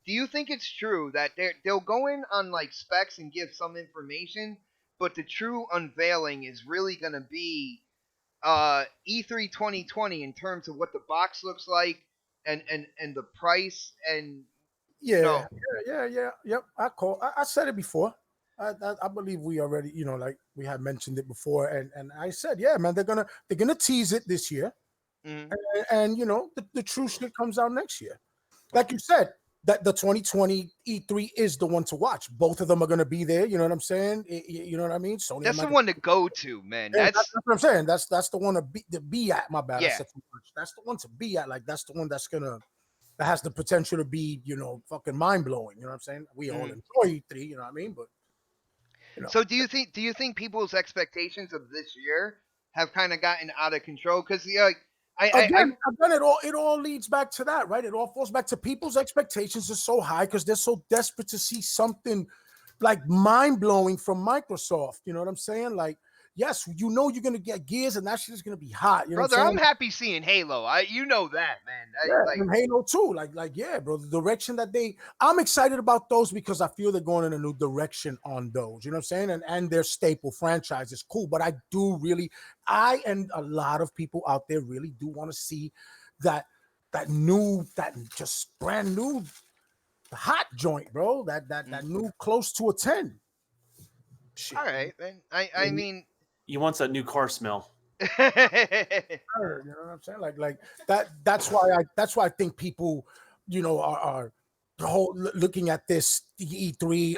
[SPEAKER 3] do you think it's true that they'll go in on like specs and give some information, but the true unveiling is really gonna be E3 2020 in terms of what the box looks like and the price and
[SPEAKER 1] Yeah, yep. I said it before. I believe we already, like we had mentioned it before, and I said, yeah, man, they're gonna tease it this year,
[SPEAKER 3] mm,
[SPEAKER 1] and the true shit comes out next year. Like you said, that the 2020 E3 is the one to watch. Both of them are going to be there. You know what I'm saying? You know what I mean? Sony.
[SPEAKER 3] That's the one to go to, man.
[SPEAKER 1] Yeah,
[SPEAKER 3] That's
[SPEAKER 1] what I'm saying. That's the one to be at. My bad. I
[SPEAKER 3] Yeah.
[SPEAKER 1] said too much. That's the one to be at. Like that's the one that has the potential to be, fucking mind blowing. You know what I'm saying? We all enjoy E3. You know what I mean? But
[SPEAKER 3] So do you think people's expectations of this year have kind of gotten out of control? Because
[SPEAKER 1] again, it all leads back to that, right? It all falls back to people's expectations are so high because they're so desperate to see something like mind blowing from Microsoft. You know what I'm saying? Like, yes, you're gonna get Gears, and that shit is gonna be hot. You know
[SPEAKER 3] brother,
[SPEAKER 1] what I'm
[SPEAKER 3] I'm
[SPEAKER 1] saying?
[SPEAKER 3] happy seeing Halo. You know that, man.
[SPEAKER 1] And Halo too. Yeah, bro. The direction that I'm excited about those because I feel they're going in a new direction on those. You know what I'm saying? And their staple franchise is cool. But I and a lot of people out there really do want to see that just brand new hot joint, bro. That new close to a 10. Shit.
[SPEAKER 3] All right, man. I mean,
[SPEAKER 5] You want that new car smell.
[SPEAKER 1] You know what I'm saying? Like that. That's why I think people, are the whole looking at this E3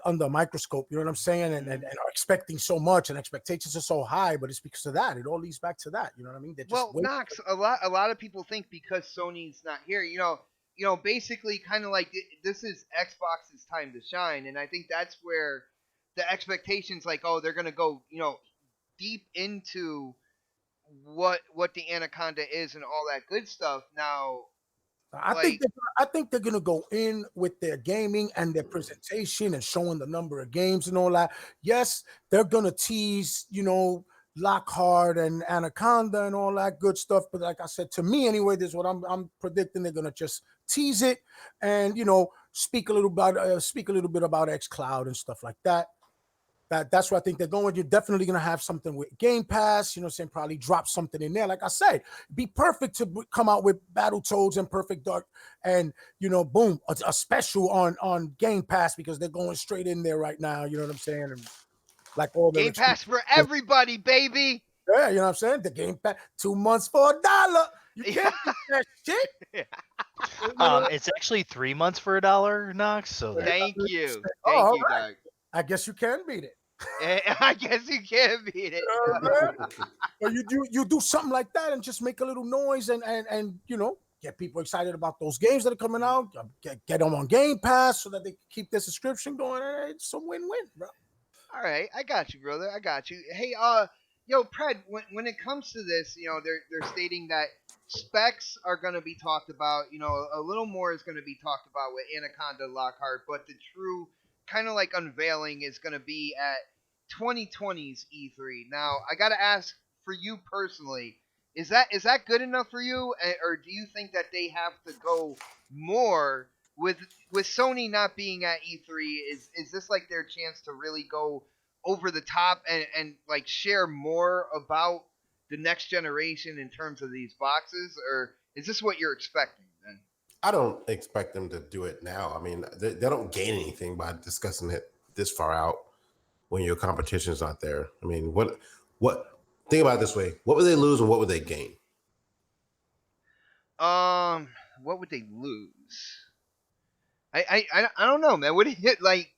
[SPEAKER 1] under a microscope. You know what I'm saying? And are expecting so much, and expectations are so high. But it's because of that. It all leads back to that. You know what I mean?
[SPEAKER 3] well, Knox, a lot of people think because Sony's not here, basically kind of like this is Xbox's time to shine, and I think that's where the expectations, like, oh, they're gonna go, deep into what the Anaconda is and all that good stuff. Now,
[SPEAKER 1] I think they're gonna go in with their gaming and their presentation and showing the number of games and all that. Yes, they're gonna tease, Lockhart and Anaconda and all that good stuff. But like I said, to me anyway, this is what I'm predicting. They're gonna just tease it and speak a little bit about xCloud and stuff like that. That's what I think they're going. You're definitely going to have something with Game Pass, saying probably drop something in there. Like I said, be perfect to come out with Battletoads and Perfect Dark and, boom, a special on Game Pass because they're going straight in there right now. You know what I'm saying? And like all
[SPEAKER 3] Game Pass for everybody, baby.
[SPEAKER 1] Yeah, you know what I'm saying? The Game Pass, 2 months for $1. You can't do that shit.
[SPEAKER 2] It's actually 3 months for $1, Knox. So
[SPEAKER 3] Thank you,
[SPEAKER 1] Right.
[SPEAKER 3] Doug.
[SPEAKER 1] I guess you can beat it.
[SPEAKER 3] I guess you can beat it.
[SPEAKER 1] Or you do something like that and just make a little noise and get people excited about those games that are coming out. Get them on Game Pass so that they can keep their subscription going. It's a win-win, bro.
[SPEAKER 3] All right, I got you, brother. I got you. Hey, Pred, when it comes to this, they're stating that specs are going to be talked about. A little more is going to be talked about with Anaconda Lockhart, but the true kind of like unveiling is going to be at 2020's E3. Now, I got to ask for you personally, is that good enough for you, or do you think that they have to go more with Sony not being at E3? Is this like their chance to really go over the top and like share more about the next generation in terms of these boxes, or is this what you're expecting then?
[SPEAKER 4] I don't expect them to do it now. I mean, they don't gain anything by discussing it this far out when your competition's not there. I mean, what think about it this way. What would they lose and what would they gain?
[SPEAKER 3] What would they lose? I don't know, man. What do you like?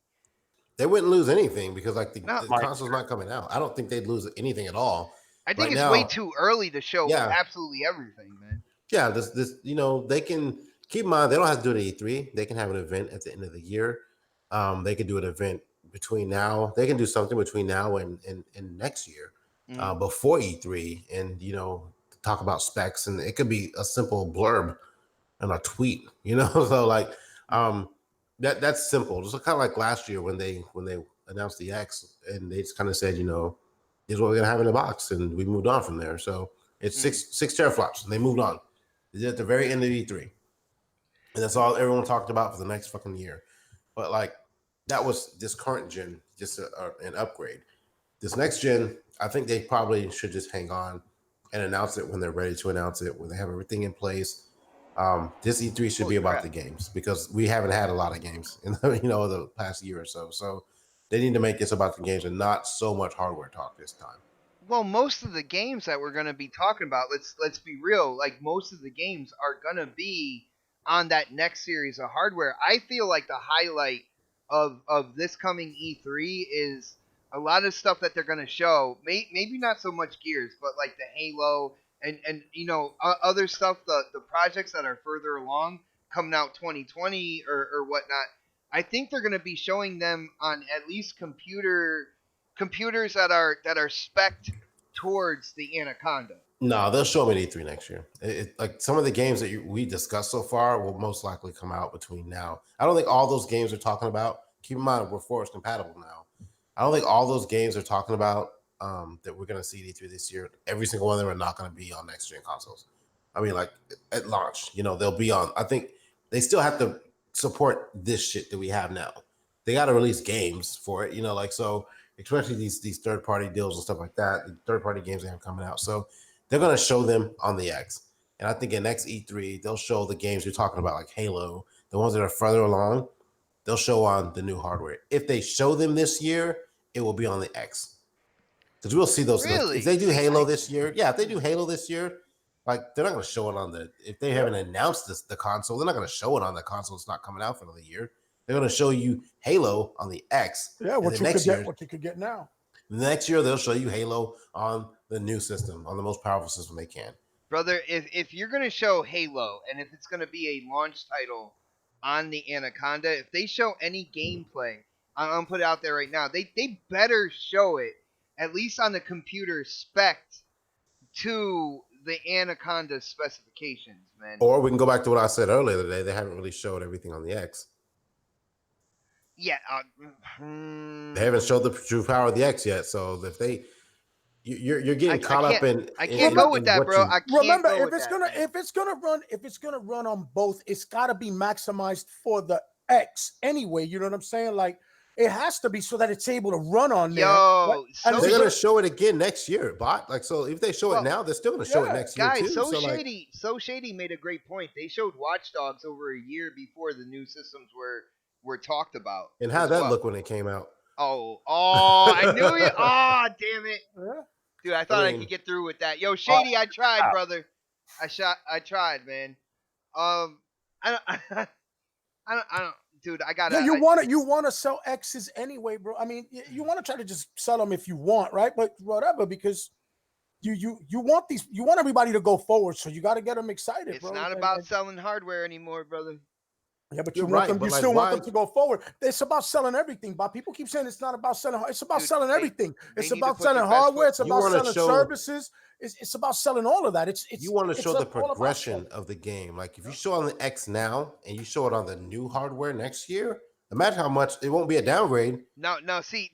[SPEAKER 4] They wouldn't lose anything because the console's not coming out. I don't think they'd lose anything at all.
[SPEAKER 3] I think it's way too early to show absolutely everything, man.
[SPEAKER 4] Yeah, this they can keep in mind they don't have to do it at E3. They can have an event at the end of the year. They can do an event between now. They can do something between now and next year, before E3, and talk about specs, and it could be a simple blurb and a tweet. So that's simple. Just kind of like last year when they announced the X, and they just kind of said, here's what we're gonna have in the box, and we moved on from there. So it's six teraflops, and they moved on. They did at the very end of E3, and that's all everyone talked about for the next fucking year. But that was this current gen, just an upgrade. This next gen, I think they probably should just hang on and announce it when they're ready to announce it, when they have everything in place. This E3 should be about the games because we haven't had a lot of games in the past year or so. So they need to make this about the games and not so much hardware talk this time.
[SPEAKER 3] Well, most of the games that we're going to be talking about, let's be real, like most of the games are going to be on that next series of hardware. I feel like the highlight of this coming E3 is a lot of stuff that they're going to show. Maybe not so much Gears, but like the Halo and other stuff. The projects that are further along coming out 2020 or whatnot. I think they're going to be showing them on at least computers that are spec'd towards the Anaconda.
[SPEAKER 4] No, they'll show them at E3 next year. Like some of the games that we discussed so far will most likely come out between now. I don't think all those games are talking about. Keep in mind, we're forward compatible now. I don't think all those games are talking about that we're going to see at E3 this year. Every single one of them are not going to be on next gen consoles. I mean, like at launch, they'll be on. I think they still have to support this shit that we have now. They got to release games for it, like so. Especially these third party deals and stuff like that. The third party games they have coming out, so they're going to show them on the X. And I think in next E3 they'll show the games you're talking about, like Halo, the ones that are further along. They'll show on the new hardware. If they show them this year, it will be on the X. Because we'll see those.
[SPEAKER 3] Really?
[SPEAKER 4] If they do Halo this year, if they do Halo this year, like they're not going to show it on if they haven't announced the console, they're not going to show it on the console. It's not coming out for another year. They're going to show you Halo on the X.
[SPEAKER 1] Yeah, what you could get now.
[SPEAKER 4] Next year, they'll show you Halo on the new system, on the most powerful system they can.
[SPEAKER 3] Brother, if you're going to show Halo, and if it's going to be a launch title on the Anaconda, if they show any gameplay, I'm going to put it out there right now, they better show it, at least on the computer spec'd to the Anaconda specifications, man.
[SPEAKER 4] Or we can go back to what I said earlier today. They haven't really showed everything on the X.
[SPEAKER 3] Yeah.
[SPEAKER 4] They haven't showed the true power of the X yet. So if you're getting caught up in.
[SPEAKER 3] I can't go with that, bro. I can't
[SPEAKER 1] remember,
[SPEAKER 3] go
[SPEAKER 1] if it's gonna run on both, it's gotta be maximized for the X anyway. You know what I'm saying? Like it has to be so that it's able to run on there.
[SPEAKER 3] Yo,
[SPEAKER 4] and they're gonna show it again next year, bot. Like so, if they show it now, they're still gonna show it next year too.
[SPEAKER 3] So Shady made a great point. They showed Watch Dogs over a year before the new systems were talked about.
[SPEAKER 4] And how'd that look when it came out?
[SPEAKER 3] Oh, I knew it. Oh, damn it. Dude, I thought I could get through with that. Yo, Shady, I tried, brother. I tried, man. I don't, dude, I gotta.
[SPEAKER 1] Yeah, you wanna sell X's anyway, bro. I mean, you want to try to just sell them if you want, right? But whatever, because you want everybody to go forward, so you got to get them excited,
[SPEAKER 3] it's
[SPEAKER 1] bro.
[SPEAKER 3] It's not about selling hardware anymore, brother.
[SPEAKER 1] Yeah, but you still want them to go forward. It's about selling everything, but people keep saying it's not about selling. It's about selling everything. It's about selling hardware. It's about selling services. It's about selling all of that. It's
[SPEAKER 4] you want to show the progression of the game. Like if you show on the X now and you show it on the new hardware next year, imagine how much it won't be a downgrade.
[SPEAKER 3] No. See,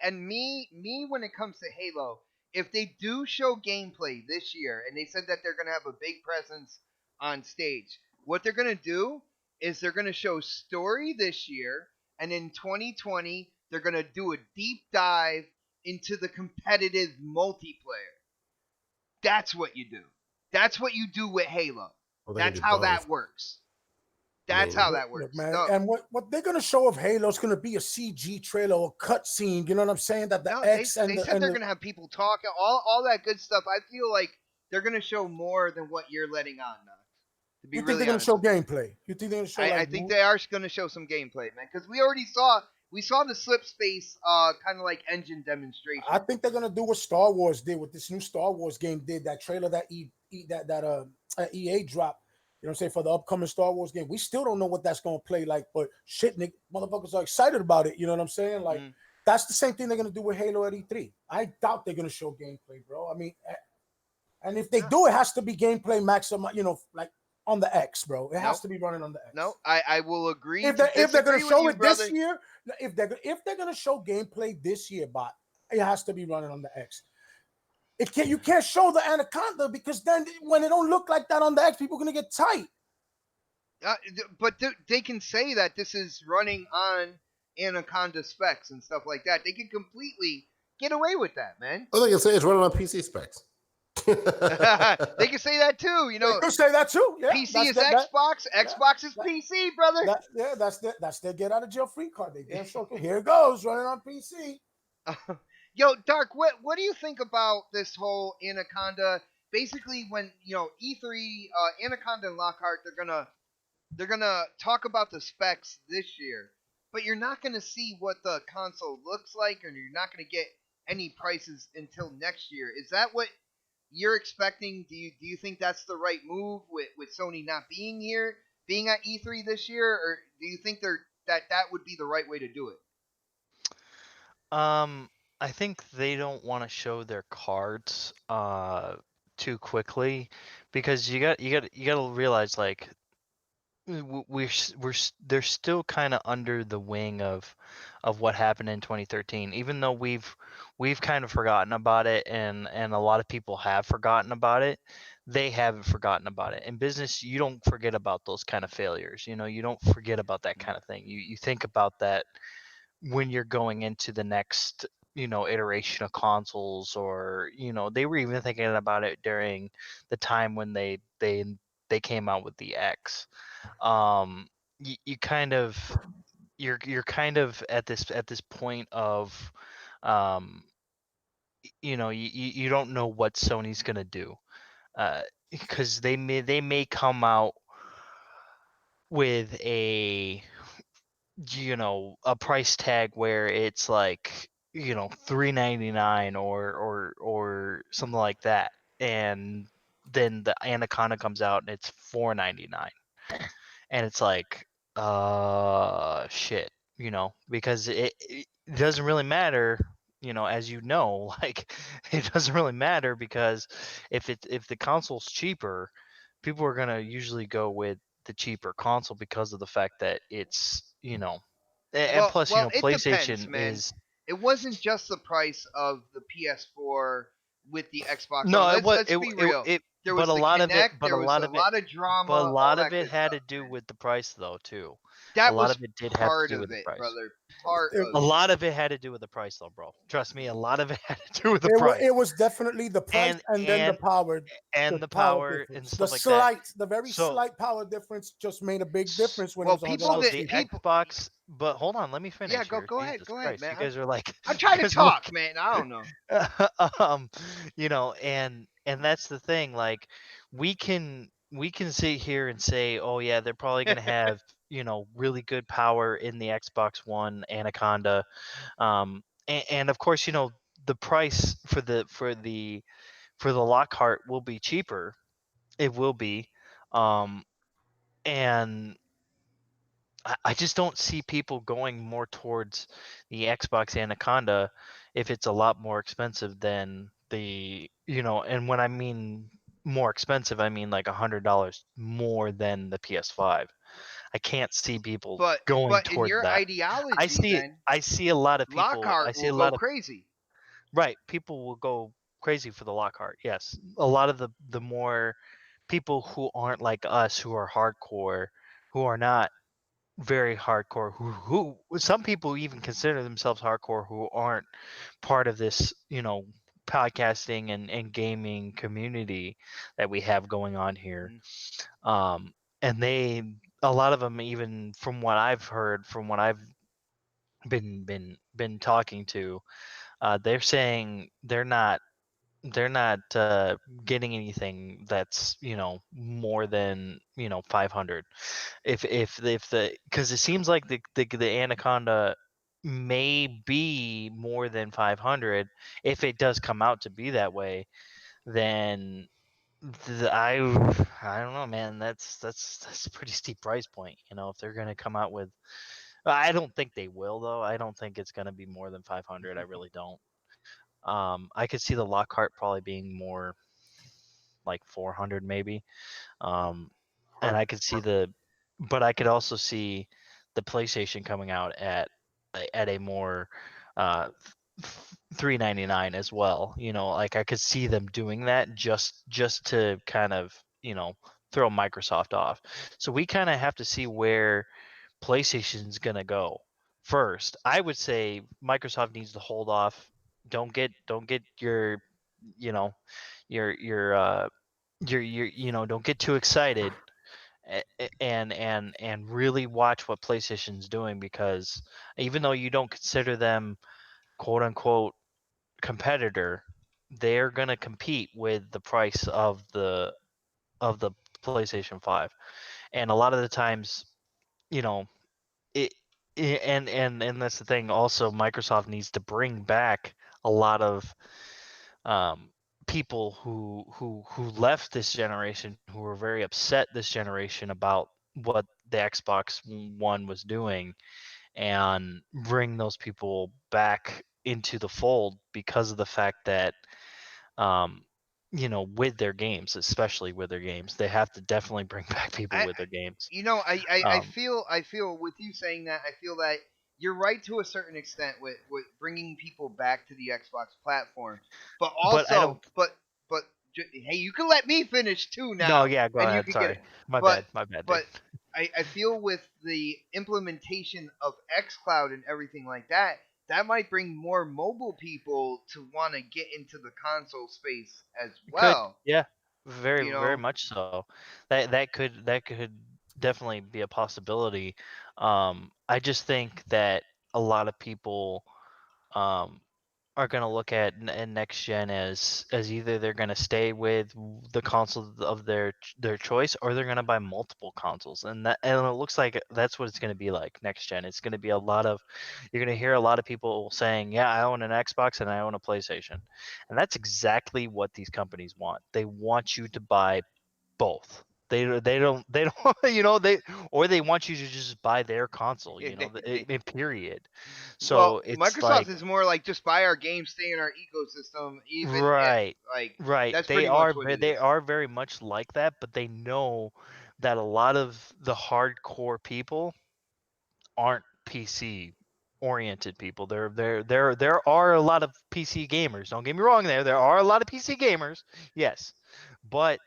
[SPEAKER 3] and me when it comes to Halo, if they do show gameplay this year, and they said that they're gonna have a big presence on stage, what they're gonna do is they're going to show story this year, and in 2020, they're going to do a deep dive into the competitive multiplayer. That's what you do. That's what you do with Halo. That's how that works. That's how that works.
[SPEAKER 1] Man. No. And what they're going to show of Halo is going to be a CG trailer or cutscene. You know what I'm saying? That
[SPEAKER 3] they said they're going to have people talking, all that good stuff. I feel like they're going to show more than what you're letting on now.
[SPEAKER 1] You think they're going to show gameplay? You think they're going to show?
[SPEAKER 3] I think they are going to show some gameplay, man. Because we already saw the slip space kind of like engine demonstration.
[SPEAKER 1] I think they're going to do what Star Wars did with this new Star Wars game. Did that trailer that EA dropped? You know what I'm saying, for the upcoming Star Wars game. We still don't know what that's going to play like, but shit, motherfuckers are excited about it. You know what I'm saying? Like that's the same thing they're going to do with Halo at E3. I doubt they're going to show gameplay, bro. I mean, and if they do, it has to be gameplay maximum. Like. On the X, bro. It has to be running on the X.
[SPEAKER 3] No, I will agree.
[SPEAKER 1] If they're going to show it this year, if they're going to show gameplay this year, bot, it has to be running on the X. You can't show the Anaconda because then when it don't look like that on the X, people are going to get tight.
[SPEAKER 3] But they can say that this is running on Anaconda specs and stuff like that. They can completely get away with that, man.
[SPEAKER 4] All they can say is running on PC specs.
[SPEAKER 3] They can say that too, you know.
[SPEAKER 1] They can say that too. Yeah,
[SPEAKER 3] PC is Xbox, Xbox is PC, brother.
[SPEAKER 1] That's their get out of jail free card. They damn sure. Here it goes, running on PC.
[SPEAKER 3] Yo, Dark, what do you think about this whole Anaconda? Basically, when E3, Anaconda and Lockhart, they're gonna they're gonna talk about the specs this year, but you're not gonna see what the console looks like, and you're not gonna get any prices until next year. Is that what you're expecting? Do you think that's the right move with Sony not being here, being at E3 this year, or do you think that would be the right way to do it?
[SPEAKER 2] I think they don't want to show their cards too quickly, because you got to realize, like, they're still kind of under the wing of what happened in 2013, even though we've kind of forgotten about it, and a lot of people have forgotten about it. They haven't forgotten about it. In business, you don't forget about those kind of failures. You don't forget about that kind of thing. You think about that when you're going into the next iteration of consoles, or they were even thinking about it during the time when they came out with the X. You kind of you're kind of at this point of, um you don't know what Sony's gonna do, because they may come out with a price tag where it's like, $399 or something like that, and then the Anaconda comes out and it's $499, and it's like, shit, because it doesn't really matter, as like, it doesn't really matter, because if the console's cheaper, people are gonna usually go with the cheaper console because of the fact that it's, and plus,
[SPEAKER 3] Well, it depends,
[SPEAKER 2] PlayStation
[SPEAKER 3] man.
[SPEAKER 2] is.
[SPEAKER 3] It wasn't just the price of the PS4 with the Xbox One.
[SPEAKER 2] No, it was
[SPEAKER 3] Let's be real. There
[SPEAKER 2] but
[SPEAKER 3] was
[SPEAKER 2] a
[SPEAKER 3] the
[SPEAKER 2] lot of it,
[SPEAKER 3] Kinect. There was a lot of drama,
[SPEAKER 2] but a
[SPEAKER 3] all
[SPEAKER 2] lot of
[SPEAKER 3] that
[SPEAKER 2] it
[SPEAKER 3] good
[SPEAKER 2] had
[SPEAKER 3] stuff,
[SPEAKER 2] to do
[SPEAKER 3] man.
[SPEAKER 2] with the price, though, too. A
[SPEAKER 3] That
[SPEAKER 2] lot
[SPEAKER 3] was
[SPEAKER 2] of it did have to
[SPEAKER 3] part
[SPEAKER 2] do with
[SPEAKER 3] of
[SPEAKER 2] the
[SPEAKER 3] it,
[SPEAKER 2] price.
[SPEAKER 3] brother. Part
[SPEAKER 1] It,
[SPEAKER 3] of
[SPEAKER 2] A
[SPEAKER 3] it.
[SPEAKER 2] lot of it had to do with the price, though, bro. Trust me, a lot of it had to do with the
[SPEAKER 1] it
[SPEAKER 2] price
[SPEAKER 1] was definitely the price,
[SPEAKER 2] and
[SPEAKER 1] and then
[SPEAKER 2] and
[SPEAKER 1] the
[SPEAKER 2] and the
[SPEAKER 1] power
[SPEAKER 2] power and
[SPEAKER 1] difference.
[SPEAKER 2] stuff like that.
[SPEAKER 1] The very
[SPEAKER 2] So,
[SPEAKER 1] slight power difference just made a big
[SPEAKER 2] s-
[SPEAKER 1] difference when it
[SPEAKER 3] Well,
[SPEAKER 1] was $100
[SPEAKER 3] people
[SPEAKER 2] so
[SPEAKER 3] that
[SPEAKER 2] the
[SPEAKER 1] cheaper.
[SPEAKER 3] people.
[SPEAKER 2] Xbox, but hold on, let me
[SPEAKER 3] Yeah,
[SPEAKER 2] finish
[SPEAKER 3] go
[SPEAKER 2] here.
[SPEAKER 3] go ahead,
[SPEAKER 2] Jesus
[SPEAKER 3] go ahead,
[SPEAKER 2] Christ,
[SPEAKER 3] man.
[SPEAKER 2] you guys are like,
[SPEAKER 3] I'm
[SPEAKER 2] you
[SPEAKER 3] trying to
[SPEAKER 2] guys are
[SPEAKER 3] talk,
[SPEAKER 2] like,
[SPEAKER 3] man. I don't know.
[SPEAKER 2] um and that's the thing, like, we can sit here and say, oh yeah, they're probably going to have really good power in the Xbox One Anaconda, and of course, the price for the Lockhart will be cheaper. It will be, um and I just don't see people going more towards the Xbox Anaconda if it's a lot more expensive than and when I mean more expensive, I mean like $100 more than the PS5. I can't see people going
[SPEAKER 3] But in
[SPEAKER 2] towards
[SPEAKER 3] your
[SPEAKER 2] that. I
[SPEAKER 3] ideology,
[SPEAKER 2] see
[SPEAKER 3] then
[SPEAKER 2] I see a lot of people. I
[SPEAKER 3] Lockhart
[SPEAKER 2] see
[SPEAKER 3] will
[SPEAKER 2] a
[SPEAKER 3] go
[SPEAKER 2] lot of
[SPEAKER 3] crazy.
[SPEAKER 2] right. People will go crazy for the Lockhart. Yes, a lot of the more people who aren't like us, who are hardcore, who are not very hardcore, who some people even consider themselves hardcore, who aren't part of this podcasting and gaming community that we have going on here.
[SPEAKER 3] Mhm.
[SPEAKER 2] And a lot of them, even from what I've heard, from what I've been talking to, they're saying they're not getting anything that's more than 500. If the because it seems like the Anaconda may be more than 500. If it does come out to be that way, then I don't know, man. That's a pretty steep price point. If they're gonna come out with, I don't think they will, though. I don't think it's gonna be more than 500. I really don't. I could see the Lockhart probably being more like 400, maybe. Um, and
[SPEAKER 5] Hard.
[SPEAKER 2] I could see but I could also see the PlayStation coming out at a more, uh, 399 as well. Like, I could see them doing that just to kind of throw Microsoft off. So we kind of have to see where PlayStation's gonna go first. I would say Microsoft needs to hold off. Don't get you know your don't get too excited, and really watch what PlayStation's doing, because even though you don't consider them quote unquote competitor, they're gonna compete with the price of the PlayStation 5. And a lot of the times, you know, it, and that's the thing. Also, Microsoft needs to bring back a lot of um, people who left this generation, who were very upset this generation about what the Xbox One was doing, and bring those people back into the fold because of the fact that um, with their games, especially with their games, they have to definitely bring back people
[SPEAKER 3] I,
[SPEAKER 2] with their games.
[SPEAKER 3] I
[SPEAKER 2] Um,
[SPEAKER 3] feel with you saying that, I feel that you're right to a certain extent with bringing people back to the Xbox platform, but
[SPEAKER 2] but I don't.
[SPEAKER 3] also but hey, you can let me finish too
[SPEAKER 2] No,
[SPEAKER 3] now,
[SPEAKER 2] yeah, go
[SPEAKER 3] and you
[SPEAKER 2] ahead.
[SPEAKER 3] can get it.
[SPEAKER 2] Sorry, my
[SPEAKER 3] But
[SPEAKER 2] bad, my bad, dude.
[SPEAKER 3] but I feel with the implementation of XCloud and everything like that, that might bring more mobile people to want to get into the console space as
[SPEAKER 2] It could,
[SPEAKER 3] well.
[SPEAKER 2] yeah, very,
[SPEAKER 3] You
[SPEAKER 2] very
[SPEAKER 3] know,
[SPEAKER 2] much so. That could definitely be a possibility. I just think that a lot of people um are going to look at next gen as either they're going to stay with the console of their choice, or they're going to buy multiple consoles, and it looks like that's what it's going to be like next gen. It's going to be a lot of, you're going to hear a lot of people saying, yeah, I own an Xbox and I own a PlayStation, and that's exactly what these companies want. They want you to buy both. They don't they want you to just buy their console, period.
[SPEAKER 3] well,
[SPEAKER 2] So it's
[SPEAKER 3] Microsoft
[SPEAKER 2] like,
[SPEAKER 3] is more like just buy our games, stay in our ecosystem, even if
[SPEAKER 2] right,
[SPEAKER 3] like
[SPEAKER 2] right.
[SPEAKER 3] that's
[SPEAKER 2] They
[SPEAKER 3] pretty much
[SPEAKER 2] are
[SPEAKER 3] what it
[SPEAKER 2] they
[SPEAKER 3] is.
[SPEAKER 2] are very much like that, but they know that a lot of the hardcore people aren't PC oriented people. There are a lot of PC gamers. Don't get me wrong there. There are a lot of PC gamers. Yes. But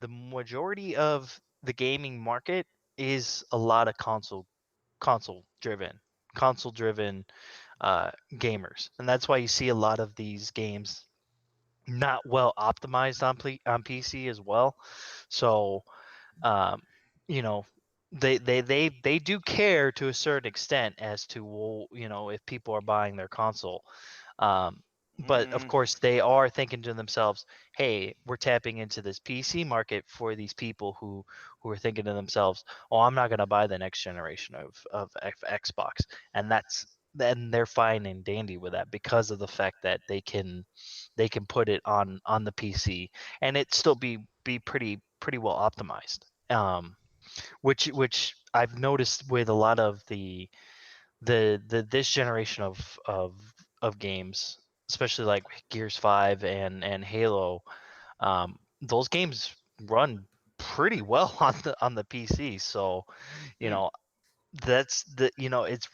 [SPEAKER 2] the majority of the gaming market is a lot of console driven gamers. And that's why you see a lot of these games not well optimized on PC as well. So, um, you know, they do care to a certain extent as to, well, if people are buying their console. Um, but of
[SPEAKER 3] Mm,
[SPEAKER 2] course, they are thinking to themselves, "Hey, we're tapping into this PC market for these people who are thinking to themselves, oh, I'm not going to buy the next generation of Xbox,' and then they're fine and dandy with that because of the fact that they can put it on the PC and it still be pretty well optimized. Which I've noticed with a lot of the this generation of games, especially like Gears 5 and Halo. Those games run pretty well on the PC. So, you
[SPEAKER 3] hmm.
[SPEAKER 2] know, that's the you know it's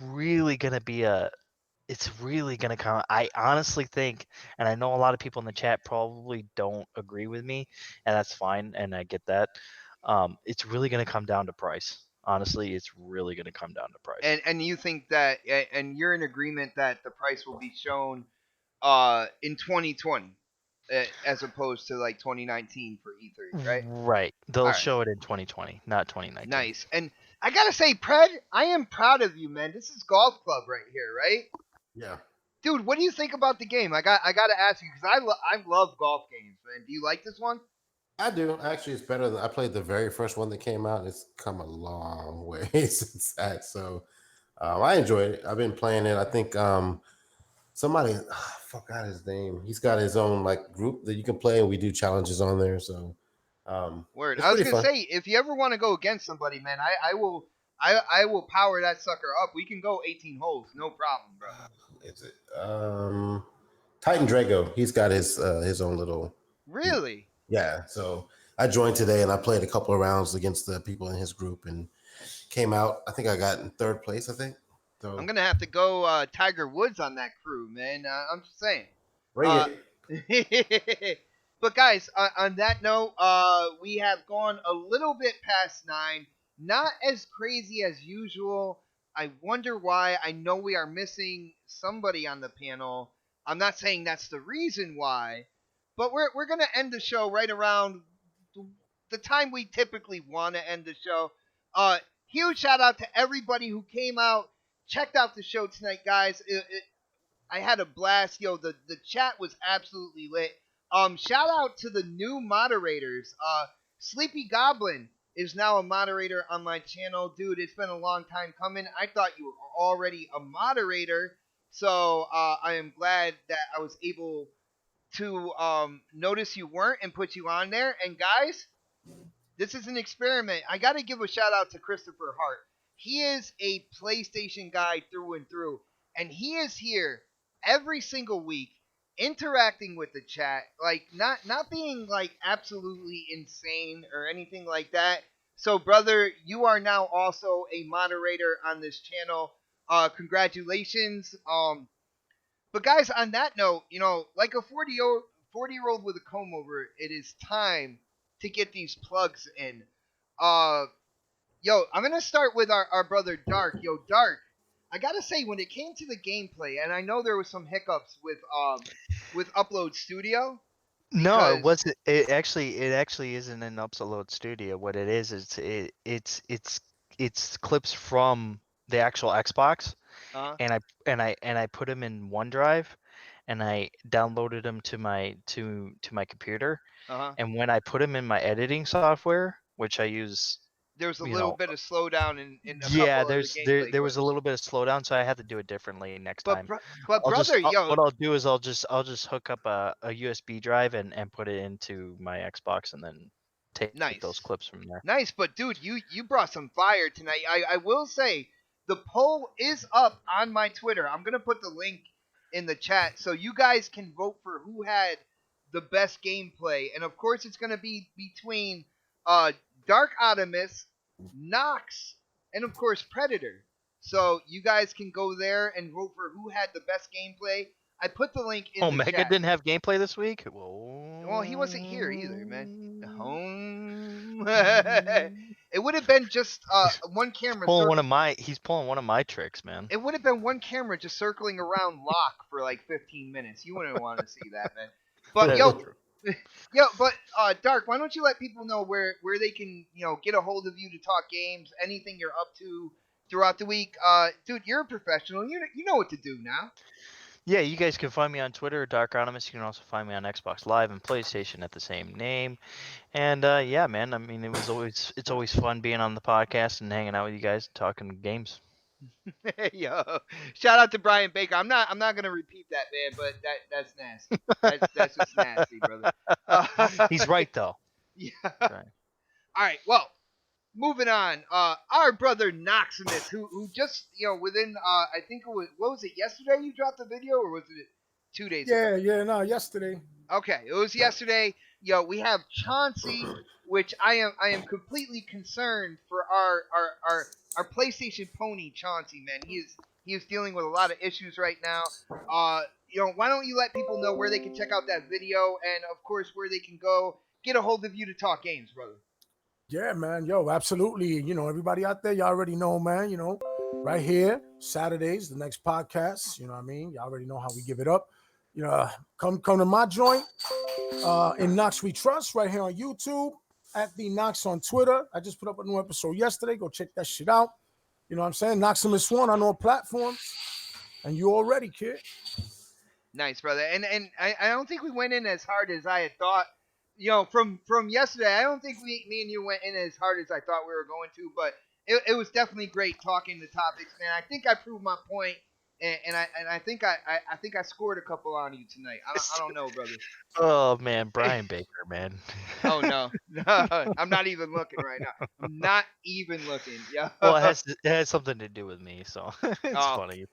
[SPEAKER 2] really gonna come. I honestly think, and I know a lot of people in the chat probably don't agree with me, and that's fine, and I get that. It's really gonna come down to price. Honestly, it's really gonna come down to price.
[SPEAKER 3] And you think that, and you're in agreement that the price will be shown in 2020, as opposed to like 2019 for E3, right?
[SPEAKER 2] Right.
[SPEAKER 3] All
[SPEAKER 2] They'll
[SPEAKER 3] right,
[SPEAKER 2] show it in 2020, not 2019.
[SPEAKER 3] nice. And I gotta say, Pred, I am proud of you, man. This is Golf Club right here, right?
[SPEAKER 4] Yeah.
[SPEAKER 3] Dude, what do you think about the game? I gotta ask you because I love golf games, man. Do you like this one?
[SPEAKER 4] I do. Actually, it's better than I played the very first one that came out. It's come a long way since that. So I enjoyed it. I've been playing it. I think somebody, I forgot his name. He's got his own like group that you can play, and we do challenges on there. So
[SPEAKER 3] Word.
[SPEAKER 4] it's
[SPEAKER 3] I was
[SPEAKER 4] pretty
[SPEAKER 3] gonna
[SPEAKER 4] fun.
[SPEAKER 3] say, if you ever want to go against somebody, man, I will power that sucker up. We can go 18 holes, no problem, bro.
[SPEAKER 4] Is it Titan Drago? He's got his own little group.
[SPEAKER 3] Really?
[SPEAKER 4] Yeah. So I joined today, and I played a couple of rounds against the people in his group, and came out. I think I got in third place. I think
[SPEAKER 3] I'm
[SPEAKER 4] so.
[SPEAKER 3] gonna have to go Tiger Woods on that crew, man. I'm just saying.
[SPEAKER 4] Bring
[SPEAKER 3] Uh,
[SPEAKER 4] it.
[SPEAKER 3] but guys, on that note, we have gone a little bit past 9. Not as crazy as usual. I wonder why. I know we are missing somebody on the panel. I'm not saying that's the reason why, but we're gonna end the show right around the time we typically want to end the show. Uh, Huge shout out to everybody who came out, checked out the show tonight, guys. I had a blast. Yo, the chat was absolutely lit. Shout out to the new moderators. Sleepy Goblin, is now a moderator on my channel. Dude, it's been a long time coming. I thought you were already a moderator. So I am glad that I was able to notice you weren't and put you on there. And guys, this is an experiment. I got to give a shout out to Christopher Hart. He is a PlayStation guy through and through, and he is here every single week interacting with the chat, like not being like absolutely insane or anything like that. So brother, you are now also a moderator on this channel. Congratulations. But guys, on that note, like a 40-year-old with a comb over, it is time to get these plugs in. Uh, I'm gonna start with our brother Dark. Yo, Dark, I gotta say, when it came to the gameplay, and I know there was some hiccups with Upload Studio.
[SPEAKER 2] No, it
[SPEAKER 3] Because
[SPEAKER 2] wasn't. It actually isn't an Upload Studio. What it is, it's clips from the actual Xbox,
[SPEAKER 3] uh
[SPEAKER 2] and I put them in OneDrive, and I downloaded them to my computer.
[SPEAKER 3] uh
[SPEAKER 2] And when I put them in my editing software, which I use,
[SPEAKER 3] there was a
[SPEAKER 2] you
[SPEAKER 3] little
[SPEAKER 2] know,
[SPEAKER 3] bit of slowdown in a
[SPEAKER 2] yeah,
[SPEAKER 3] couple of the gameplay
[SPEAKER 2] there was a
[SPEAKER 3] clips.
[SPEAKER 2] little bit of slowdown, so I had to do it differently next
[SPEAKER 3] But
[SPEAKER 2] time.
[SPEAKER 3] brother, yo,
[SPEAKER 2] What I'll do is I'll just hook up a USB drive and put it into my Xbox, and then take those
[SPEAKER 3] nice.
[SPEAKER 2] clips from there.
[SPEAKER 3] Nice, but dude, you brought some fire tonight. I will say the poll is up on my Twitter. I'm gonna put the link in the chat so you guys can vote for who had the best gameplay. And of course it's gonna be between uh Dark Optimus, Nox, and of course Predator. So you guys can go there and vote for who had the best gameplay. I put the link in
[SPEAKER 2] Oh,
[SPEAKER 3] the
[SPEAKER 2] Mega
[SPEAKER 3] chat.
[SPEAKER 2] didn't have gameplay this week. Whoa.
[SPEAKER 3] Well, he wasn't here either, man. Home. It would have been just one camera.
[SPEAKER 2] He's pulling one of my tricks, man.
[SPEAKER 3] It would have been one camera just circling around Locke for like 15 minutes. You wouldn't want to see that, man. But
[SPEAKER 2] That
[SPEAKER 3] yo,
[SPEAKER 2] is true.
[SPEAKER 3] but Dark, why don't you let people know where they can get a hold of you to talk games, anything you're up to throughout the week. Dude, you're a professional. You know what to do now.
[SPEAKER 2] Yeah, you guys can find me on Twitter, Dark Anonymous. You can also find me on Xbox Live and PlayStation at the same name. And yeah, man, I mean, it's always fun being on the podcast and hanging out with you guys, talking games.
[SPEAKER 3] Yo, shout out to Brian Baker. I'm not gonna repeat that, man, but that's nasty. That's just nasty, brother.
[SPEAKER 2] He's right though.
[SPEAKER 3] Yeah.
[SPEAKER 2] Right.
[SPEAKER 3] All right. Well, moving on. Our brother Knoxximus, who just within I think it was, what was it, yesterday you dropped the video, or was it 2 days ago?
[SPEAKER 1] Yeah, yesterday.
[SPEAKER 3] Okay, it was yesterday. We have Chauncey, which I am completely concerned for our PlayStation pony Chauncey, man. He is dealing with a lot of issues right now. Why don't you let people know where they can check out that video, and of course where they can go get a hold of you to talk games, brother.
[SPEAKER 1] Yeah, man. Yo, absolutely. Everybody out there, y'all already know, man. Right here, Saturdays, the next podcast. You know what I mean? Y'all already know how we give it up. Come to my joint in Knox We Trust right here on YouTube, at the Knox on Twitter. I just put up a new episode yesterday. Go check that shit out. You know what I'm saying? Knoxximus One on all platforms. And you already, kid.
[SPEAKER 3] Nice, brother. And I don't think we went in as hard as I had thought. From yesterday, I don't think me and you went in as hard as I thought we were going to, but it was definitely great talking the topics, man. I think I proved my point, and I think I scored a couple on you tonight. I don't know, brother.
[SPEAKER 2] Oh man, Brian Baker, man.
[SPEAKER 3] Oh no, I'm not even looking right now. I'm not even looking. Yeah.
[SPEAKER 2] Well, it has something to do with me, so it's funny.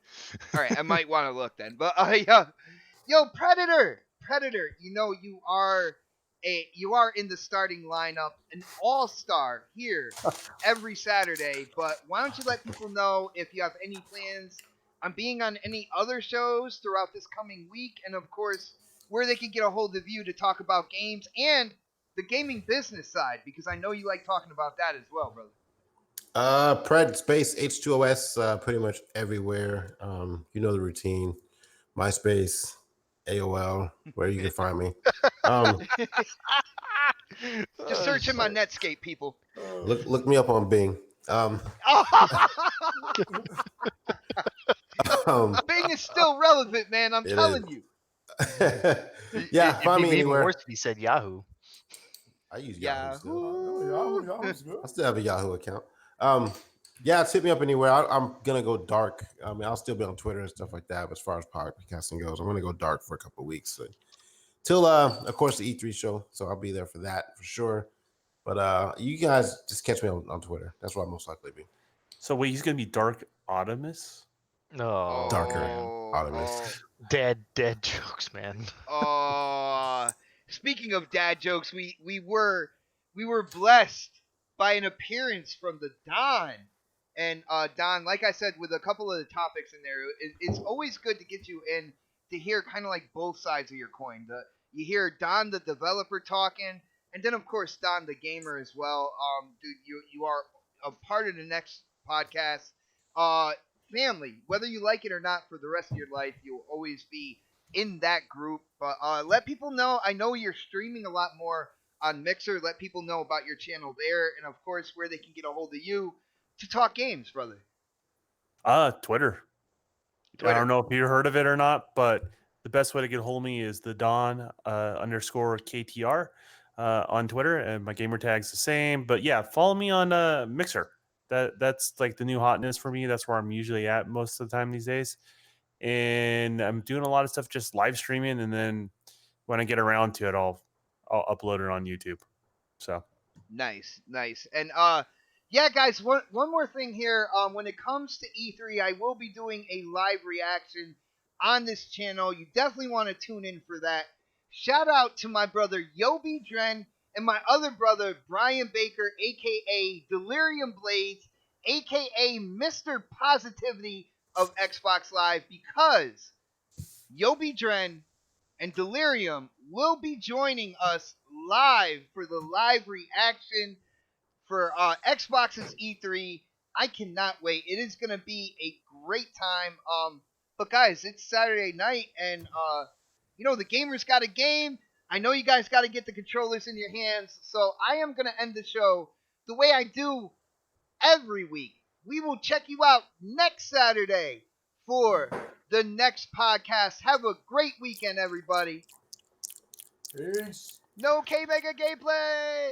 [SPEAKER 3] All right, I might want to look then. But yo, Predator, you are in the starting lineup, an all-star here every Saturday. But why don't you let people know if you have any plans on being on any other shows throughout this coming week, and of course where they can get a hold of you to talk about games and the gaming business side, because I know you like talking about that as well, brother.
[SPEAKER 4] Pred Space H2OS, pretty much everywhere. You know the routine. MySpace, AOL, where you can find me.
[SPEAKER 3] Just search in my Netscape, people.
[SPEAKER 4] Look me up on Bing.
[SPEAKER 3] Bing is still relevant, man. I'm telling you.
[SPEAKER 4] Yeah, find me
[SPEAKER 2] Even
[SPEAKER 4] anywhere.
[SPEAKER 2] worse if he said Yahoo.
[SPEAKER 4] I use Yahoo still.
[SPEAKER 1] Yahoo's good.
[SPEAKER 4] I still have a Yahoo account. Yeah, hit me up anywhere. I'm gonna go dark. I mean, I'll still be on Twitter and stuff like that. But as far as podcasting goes, I'm gonna go dark for a couple of weeks. So, till of course the E3 show. So I'll be there for that for sure. But you guys just catch me on Twitter. That's where I'll most likely be.
[SPEAKER 5] So wait, he's gonna be Dark Optimus?
[SPEAKER 2] Oh,
[SPEAKER 4] Darker
[SPEAKER 2] man.
[SPEAKER 4] Optimus.
[SPEAKER 2] Dead jokes, man.
[SPEAKER 3] Speaking of dad jokes, we were blessed by an appearance from the Don. And Don, like I said, with a couple of the topics in there, it's always good to get you in to hear kind of like both sides of your coin. You hear Don the developer talking, and then of course Don the gamer as well. Dude, you are a part of the next podcast family, whether you like it or not. For the rest of your life, you'll always be in that group. But let people know. I know you're streaming a lot more on Mixer. Let people know about your channel there, and of course where they can get a hold of you to talk games, brother.
[SPEAKER 5] Twitter. I don't know if you heard of it or not, but the best way to get a hold of me is the Don _ KTR on Twitter, and my gamer tag's the same. But yeah, follow me on Mixer. That's like the new hotness for me. That's where I'm usually at most of the time these days. And I'm doing a lot of stuff just live streaming, and then when I get around to it, I'll upload it on YouTube. So
[SPEAKER 3] nice. And yeah, guys, one more thing here. When it comes to E3, I will be doing a live reaction on this channel. You definitely want to tune in for that. Shout out to my brother Yobi Dren and my other brother Brian Baker, aka Delirium Blades, aka Mr. Positivity of Xbox Live, because Yobi Dren and Delirium will be joining us live for the live reaction for Xbox's E3. I cannot wait. It is going to be a great time. But guys, it's Saturday night, and the gamers got a game. I know you guys got to get the controllers in your hands, so I am going to end the show the way I do every week. We will check you out next Saturday for the next podcast. Have a great weekend, everybody.
[SPEAKER 1] Peace.
[SPEAKER 3] No K-Mega gameplay!